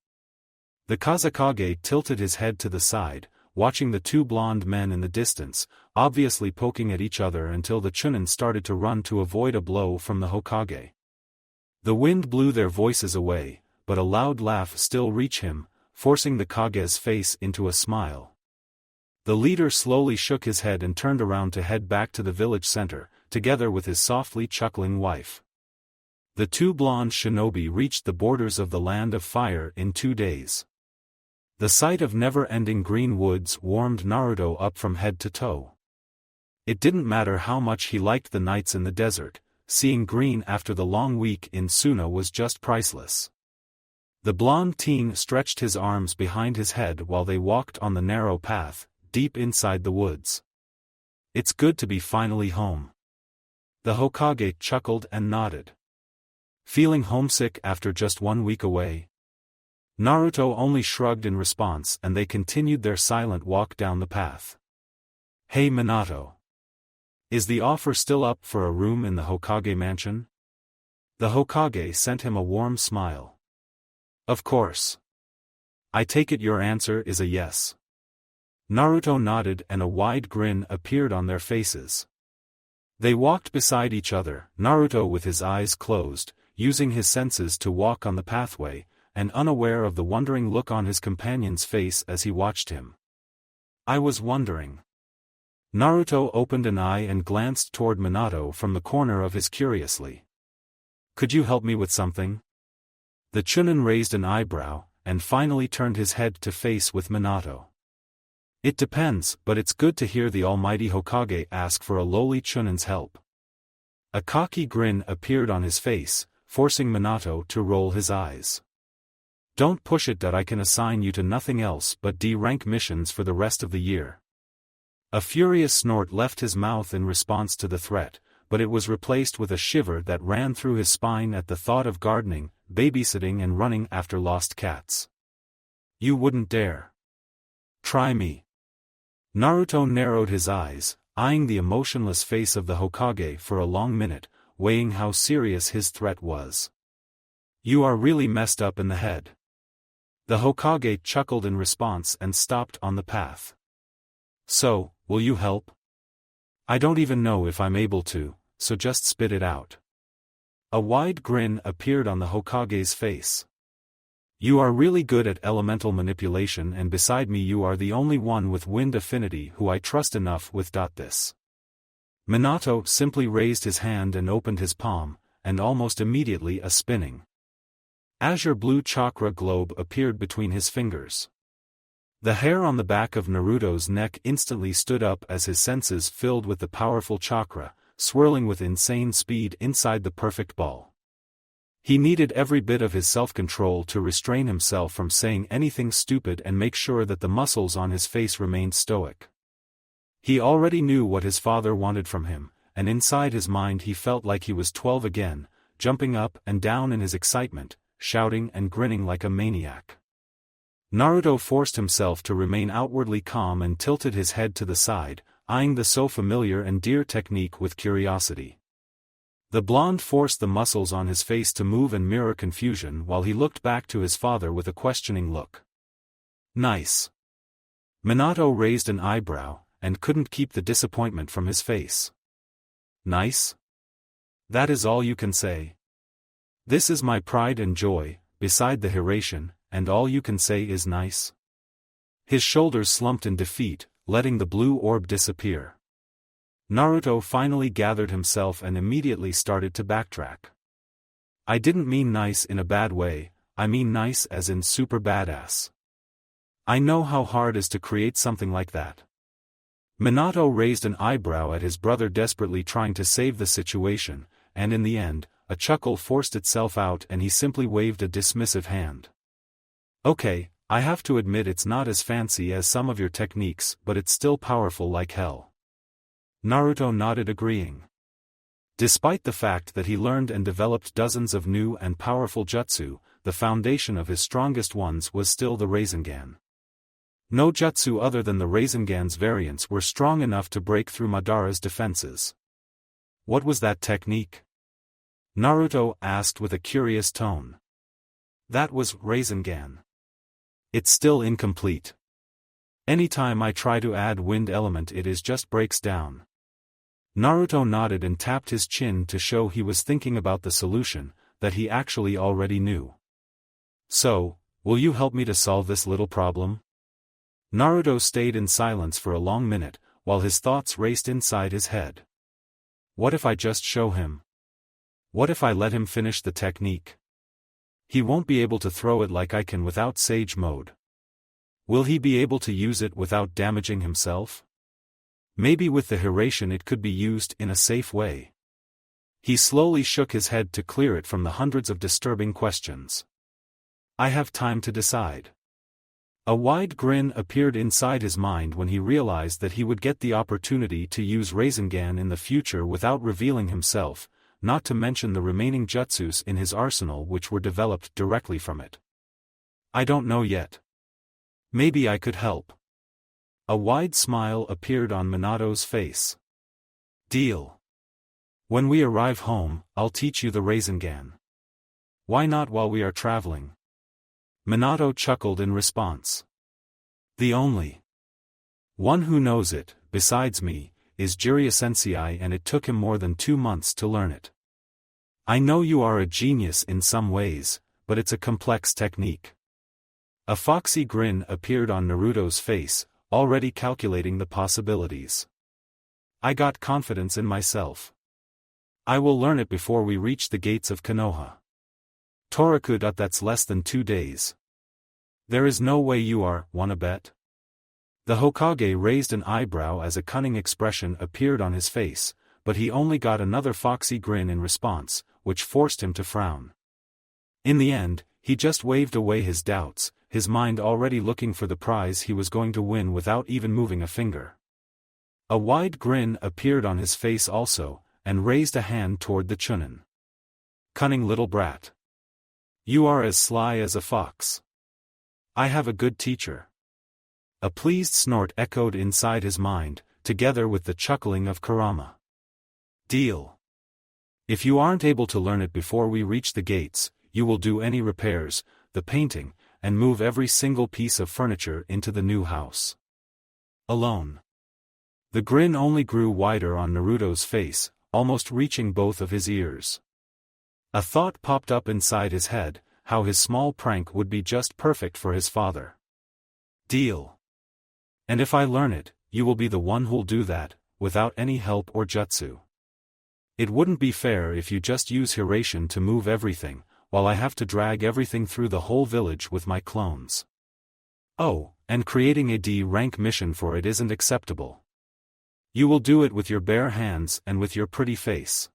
The Kazekage tilted his head to the side, watching the two blonde men in the distance, obviously poking at each other until the Chunin started to run to avoid a blow from the Hokage. The wind blew their voices away, but a loud laugh still reached him, forcing the Kage's face into a smile. The leader slowly shook his head and turned around to head back to the village center, together with his softly chuckling wife. The two blonde shinobi reached the borders of the Land of Fire in 2 days. The sight of never-ending green woods warmed Naruto up from head to toe. It didn't matter how much he liked the nights in the desert, seeing green after the long week in Suna was just priceless. The blonde teen stretched his arms behind his head while they walked on the narrow path, deep inside the woods. It's good to be finally home. The Hokage chuckled and nodded. Feeling homesick after just 1 week away? Naruto only shrugged in response and they continued their silent walk down the path. Hey Minato. Is the offer still up for a room in the Hokage mansion? The Hokage sent him a warm smile. Of course. I take it your answer is a yes. Naruto nodded and a wide grin appeared on their faces. They walked beside each other, Naruto with his eyes closed, using his senses to walk on the pathway, and unaware of the wondering look on his companion's face as he watched him. I was wondering. Naruto opened an eye and glanced toward Minato from the corner of his curiously. Could you help me with something? The Chunin raised an eyebrow, and finally turned his head to face with Minato. It depends, but it's good to hear the almighty Hokage ask for a lowly Chunin's help. A cocky grin appeared on his face, forcing Minato to roll his eyes. Don't push it that I can assign you to nothing else but D-rank missions for the rest of the year. A furious snort left his mouth in response to the threat, but it was replaced with a shiver that ran through his spine at the thought of gardening, babysitting and running after lost cats. You wouldn't dare. Try me. Naruto narrowed his eyes, eyeing the emotionless face of the Hokage for a long minute, weighing how serious his threat was. You are really messed up in the head. The Hokage chuckled in response and stopped on the path. So, will you help? I don't even know if I'm able to, so just spit it out. A wide grin appeared on the Hokage's face. You are really good at elemental manipulation and beside me you are the only one with wind affinity who I trust enough with. This. Minato simply raised his hand and opened his palm, and almost immediately a spinning azure blue chakra globe appeared between his fingers. The hair on the back of Naruto's neck instantly stood up as his senses filled with the powerful chakra, swirling with insane speed inside the perfect ball. He needed every bit of his self-control to restrain himself from saying anything stupid and make sure that the muscles on his face remained stoic. He already knew what his father wanted from him, and inside his mind he felt like he was 12 again, jumping up and down in his excitement, shouting and grinning like a maniac. Naruto forced himself to remain outwardly calm and tilted his head to the side, eyeing the so familiar and dear technique with curiosity. The blonde forced the muscles on his face to move and mirror confusion while he looked back to his father with a questioning look. Nice. Minato raised an eyebrow, and couldn't keep the disappointment from his face. Nice? That is all you can say? This is my pride and joy, beside the Hiraishin, and all you can say is nice? His shoulders slumped in defeat, letting the blue orb disappear. Naruto finally gathered himself and immediately started to backtrack. I didn't mean nice in a bad way, I mean nice as in super badass. I know how hard it is to create something like that. Minato raised an eyebrow at his brother desperately trying to save the situation, and in the end, a chuckle forced itself out and he simply waved a dismissive hand. Okay, I have to admit it's not as fancy as some of your techniques but it's still powerful like hell. Naruto nodded agreeing. Despite the fact that he learned and developed dozens of new and powerful jutsu, the foundation of his strongest ones was still the Rasengan. No jutsu other than the Rasengan's variants were strong enough to break through Madara's defenses. What was that technique? Naruto asked with a curious tone. That was Rasengan. It's still incomplete. Anytime I try to add wind element it just breaks down. Naruto nodded and tapped his chin to show he was thinking about the solution, that he actually already knew. So, will you help me to solve this little problem? Naruto stayed in silence for a long minute, while his thoughts raced inside his head. What if I just show him? What if I let him finish the technique? He won't be able to throw it like I can without Sage Mode. Will he be able to use it without damaging himself? Maybe with the Hiraishin it could be used in a safe way. He slowly shook his head to clear it from the hundreds of disturbing questions. I have time to decide. A wide grin appeared inside his mind when he realized that he would get the opportunity to use Rasengan in the future without revealing himself, not to mention the remaining jutsus in his arsenal which were developed directly from it. I don't know yet. Maybe I could help. A wide smile appeared on Minato's face. Deal. When we arrive home, I'll teach you the Rasengan. Why not while we are traveling? Minato chuckled in response. The only one who knows it, besides me, is Jiraiya-sensei, and it took him more than 2 months to learn it. I know you are a genius in some ways, but it's a complex technique. A foxy grin appeared on Naruto's face, already calculating the possibilities. I got confidence in myself. I will learn it before we reach the gates of Konoha. Toraku, that's less than 2 days. There is no way you are, wanna bet? The Hokage raised an eyebrow as a cunning expression appeared on his face, but he only got another foxy grin in response, which forced him to frown. In the end, he just waved away his doubts, his mind already looking for the prize he was going to win without even moving a finger. A wide grin appeared on his face also, and raised a hand toward the Chunin. Cunning little brat. You are as sly as a fox. I have a good teacher. A pleased snort echoed inside his mind, together with the chuckling of Kurama. Deal. If you aren't able to learn it before we reach the gates, you will do any repairs, the painting, and move every single piece of furniture into the new house. Alone. The grin only grew wider on Naruto's face, almost reaching both of his ears. A thought popped up inside his head, how his small prank would be just perfect for his father. Deal. And if I learn it, you will be the one who'll do that, without any help or jutsu. It wouldn't be fair if you just use Hiraishin to move everything, while I have to drag everything through the whole village with my clones. Oh, and creating a D-rank mission for it isn't acceptable. You will do it with your bare hands and with your pretty face.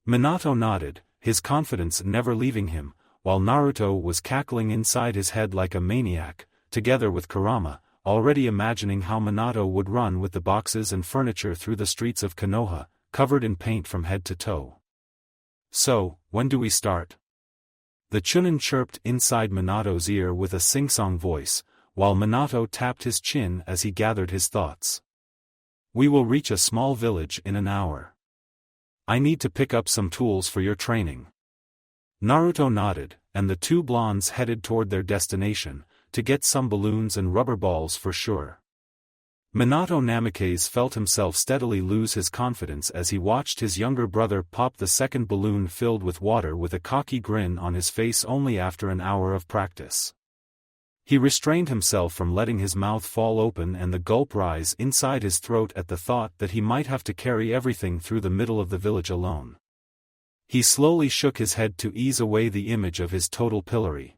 Minato nodded, his confidence never leaving him, while Naruto was cackling inside his head like a maniac, together with Kurama, already imagining how Minato would run with the boxes and furniture through the streets of Konoha, covered in paint from head to toe. So, when do we start? The Chunin chirped inside Minato's ear with a sing-song voice, while Minato tapped his chin as he gathered his thoughts. We will reach a small village in an hour. I need to pick up some tools for your training. Naruto nodded, and the two blondes headed toward their destination, to get some balloons and rubber balls for sure. Minato Namikaze felt himself steadily lose his confidence as he watched his younger brother pop the second balloon filled with water with a cocky grin on his face only after an hour of practice. He restrained himself from letting his mouth fall open and the gulp rise inside his throat at the thought that he might have to carry everything through the middle of the village alone. He slowly shook his head to ease away the image of his total pillory.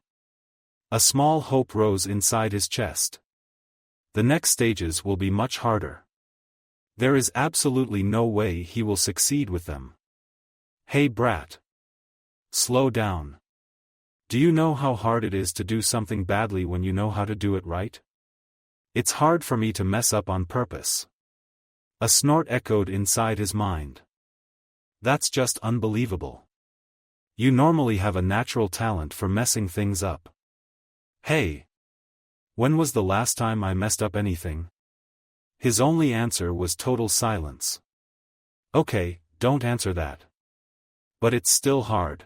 A small hope rose inside his chest. The next stages will be much harder. There is absolutely no way he will succeed with them. Hey brat. Slow down. Do you know how hard it is to do something badly when you know how to do it right? It's hard for me to mess up on purpose. A snort echoed inside his mind. That's just unbelievable. You normally have a natural talent for messing things up. Hey! When was the last time I messed up anything? His only answer was total silence. Okay, don't answer that. But it's still hard.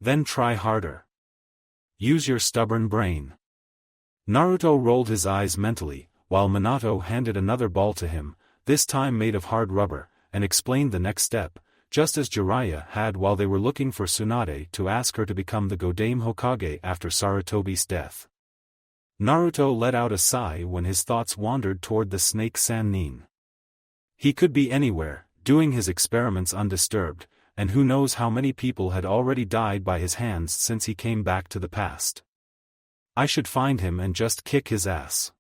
Then try harder. Use your stubborn brain. Naruto rolled his eyes mentally, while Minato handed another ball to him, this time made of hard rubber, and explained the next step, just as Jiraiya had while they were looking for Tsunade to ask her to become the Godame Hokage after Sarutobi's death. Naruto let out a sigh when his thoughts wandered toward the snake Sannin. He could be anywhere, doing his experiments undisturbed, and who knows how many people had already died by his hands since he came back to the past. I should find him and just kick his ass.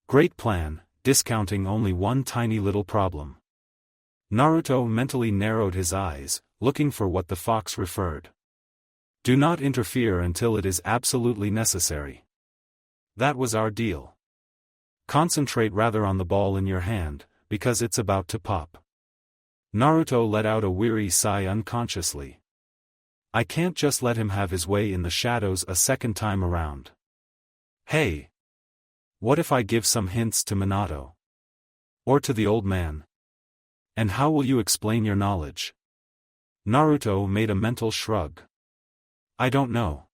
Great plan, discounting only one tiny little problem. Naruto mentally narrowed his eyes, looking for what the fox referred. Do not interfere until it is absolutely necessary. That was our deal. Concentrate rather on the ball in your hand, because it's about to pop. Naruto let out a weary sigh unconsciously. I can't just let him have his way in the shadows a second time around. Hey! What if I give some hints to Minato? Or to the old man? And how will you explain your knowledge? Naruto made a mental shrug. I don't know.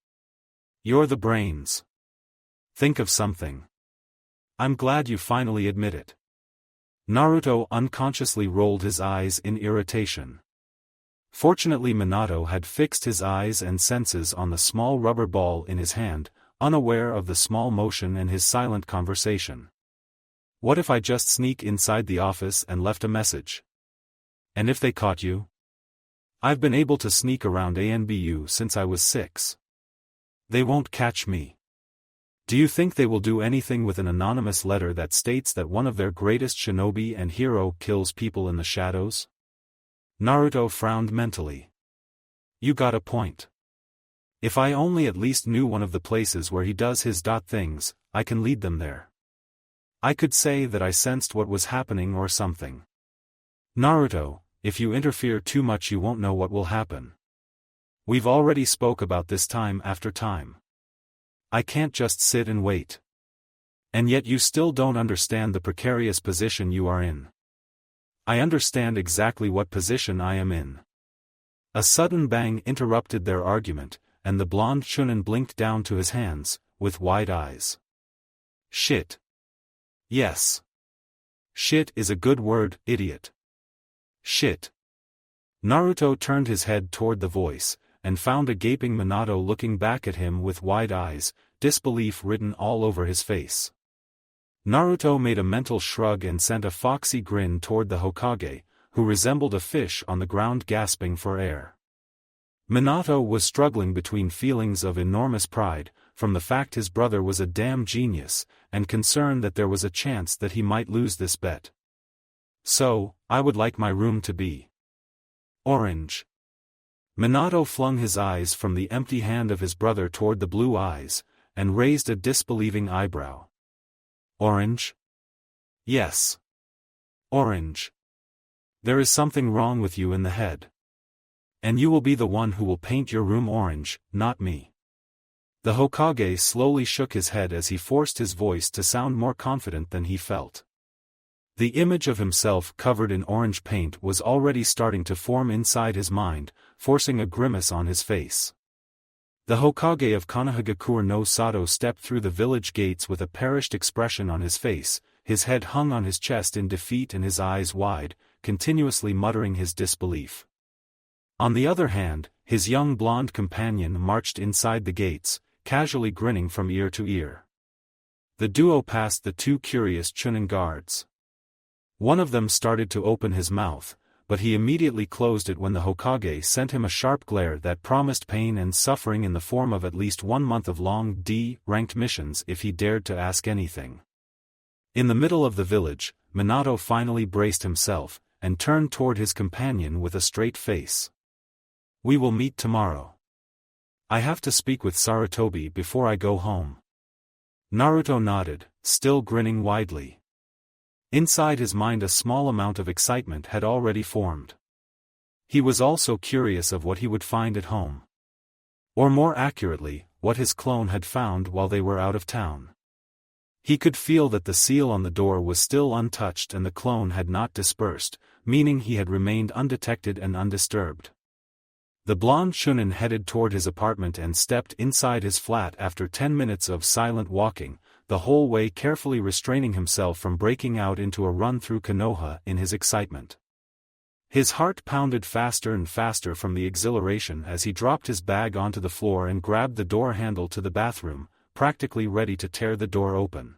You're the brains. Think of something. I'm glad you finally admit it. Naruto unconsciously rolled his eyes in irritation. Fortunately Minato had fixed his eyes and senses on the small rubber ball in his hand, unaware of the small motion and his silent conversation. What if I just sneak inside the office and left a message? And if they caught you? I've been able to sneak around ANBU since I was 6. They won't catch me. Do you think they will do anything with an anonymous letter that states that one of their greatest shinobi and hero kills people in the shadows? Naruto frowned mentally. You got a point. If I only at least knew one of the places where he does his things, I can lead them there. I could say that I sensed what was happening or something. Naruto, if you interfere too much you won't know what will happen. We've already spoke about this time after time. I can't just sit and wait. And yet you still don't understand the precarious position you are in. I understand exactly what position I am in. A sudden bang interrupted their argument, and the blonde Chunin blinked down to his hands, with wide eyes. Shit. Yes. Shit is a good word, idiot. Shit. Naruto turned his head toward the voice, and found a gaping Minato looking back at him with wide eyes, disbelief written all over his face. Naruto made a mental shrug and sent a foxy grin toward the Hokage, who resembled a fish on the ground gasping for air. Minato was struggling between feelings of enormous pride, from the fact his brother was a damn genius, and concern that there was a chance that he might lose this bet. So, I would like my room to be orange. Minato flung his eyes from the empty hand of his brother toward the blue eyes, and raised a disbelieving eyebrow. Orange? Yes. Orange. There is something wrong with you in the head. And you will be the one who will paint your room orange, not me. The Hokage slowly shook his head as he forced his voice to sound more confident than he felt. The image of himself covered in orange paint was already starting to form inside his mind, forcing a grimace on his face. The Hokage of Konohagakure no Sato stepped through the village gates with a perished expression on his face, his head hung on his chest in defeat and his eyes wide, continuously muttering his disbelief. On the other hand, his young blonde companion marched inside the gates, casually grinning from ear to ear. The duo passed the two curious Chunin guards. One of them started to open his mouth, but he immediately closed it when the Hokage sent him a sharp glare that promised pain and suffering in the form of at least 1 month of long D-ranked missions if he dared to ask anything. In the middle of the village, Minato finally braced himself, and turned toward his companion with a straight face. We will meet tomorrow. I have to speak with Sarutobi before I go home. Naruto nodded, still grinning widely. Inside his mind a small amount of excitement had already formed. He was also curious of what he would find at home. Or more accurately, what his clone had found while they were out of town. He could feel that the seal on the door was still untouched and the clone had not dispersed, meaning he had remained undetected and undisturbed. The blonde Chunin headed toward his apartment and stepped inside his flat after 10 minutes of silent walking, the whole way carefully restraining himself from breaking out into a run through Konoha in his excitement. His heart pounded faster and faster from the exhilaration as he dropped his bag onto the floor and grabbed the door handle to the bathroom, practically ready to tear the door open.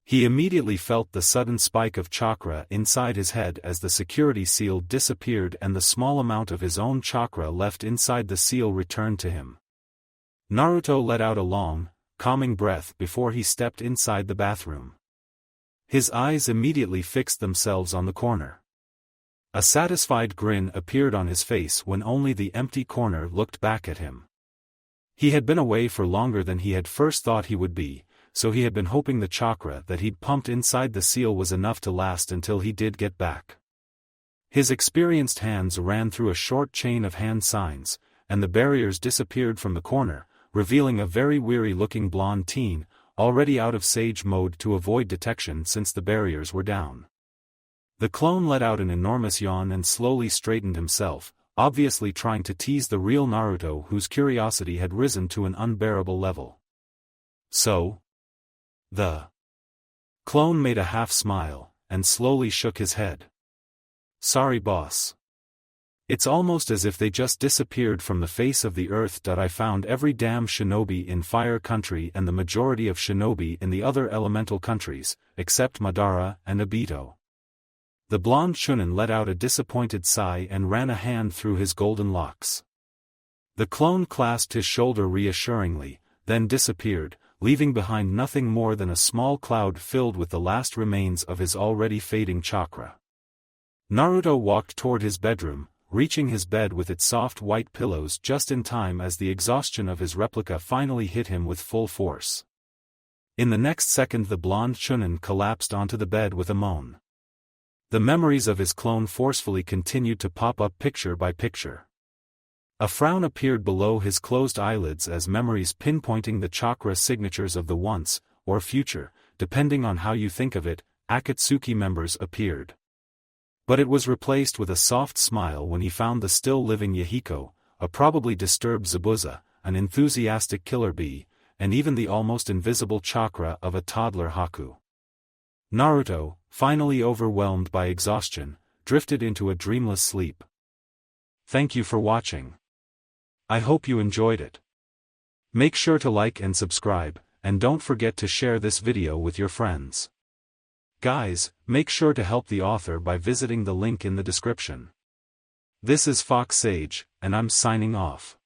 He immediately felt the sudden spike of chakra inside his head as the security seal disappeared and the small amount of his own chakra left inside the seal returned to him. Naruto let out a long, calming breath before he stepped inside the bathroom. His eyes immediately fixed themselves on the corner. A satisfied grin appeared on his face when only the empty corner looked back at him. He had been away for longer than he had first thought he would be, so he had been hoping the chakra that he'd pumped inside the seal was enough to last until he did get back. His experienced hands ran through a short chain of hand signs, and the barriers disappeared from the corner, revealing a very weary-looking blonde teen, already out of sage mode to avoid detection since the barriers were down. The clone let out an enormous yawn and slowly straightened himself, obviously trying to tease the real Naruto whose curiosity had risen to an unbearable level. So? The clone made a half-smile, and slowly shook his head. Sorry boss. It's almost as if they just disappeared from the face of the earth. I found every damn shinobi in Fire Country and the majority of shinobi in the other elemental countries, except Madara and Obito. The blonde Chunin let out a disappointed sigh and ran a hand through his golden locks. The clone clasped his shoulder reassuringly, then disappeared, leaving behind nothing more than a small cloud filled with the last remains of his already fading chakra. Naruto walked toward his bedroom, reaching his bed with its soft white pillows just in time as the exhaustion of his replica finally hit him with full force. In the next second the blonde Chunin collapsed onto the bed with a moan. The memories of his clone forcefully continued to pop up picture by picture. A frown appeared below his closed eyelids as memories pinpointing the chakra signatures of the once, or future, depending on how you think of it, Akatsuki members appeared. But it was replaced with a soft smile when he found the still-living Yahiko, a probably disturbed Zabuza, an enthusiastic killer bee, and even the almost invisible chakra of a toddler Haku. Naruto, finally overwhelmed by exhaustion, drifted into a dreamless sleep. Thank you for watching. I hope you enjoyed it. Make sure to like and subscribe, and don't forget to share this video with your friends. Guys, make sure to help the author by visiting the link in the description. This is Fox Sage, and I'm signing off.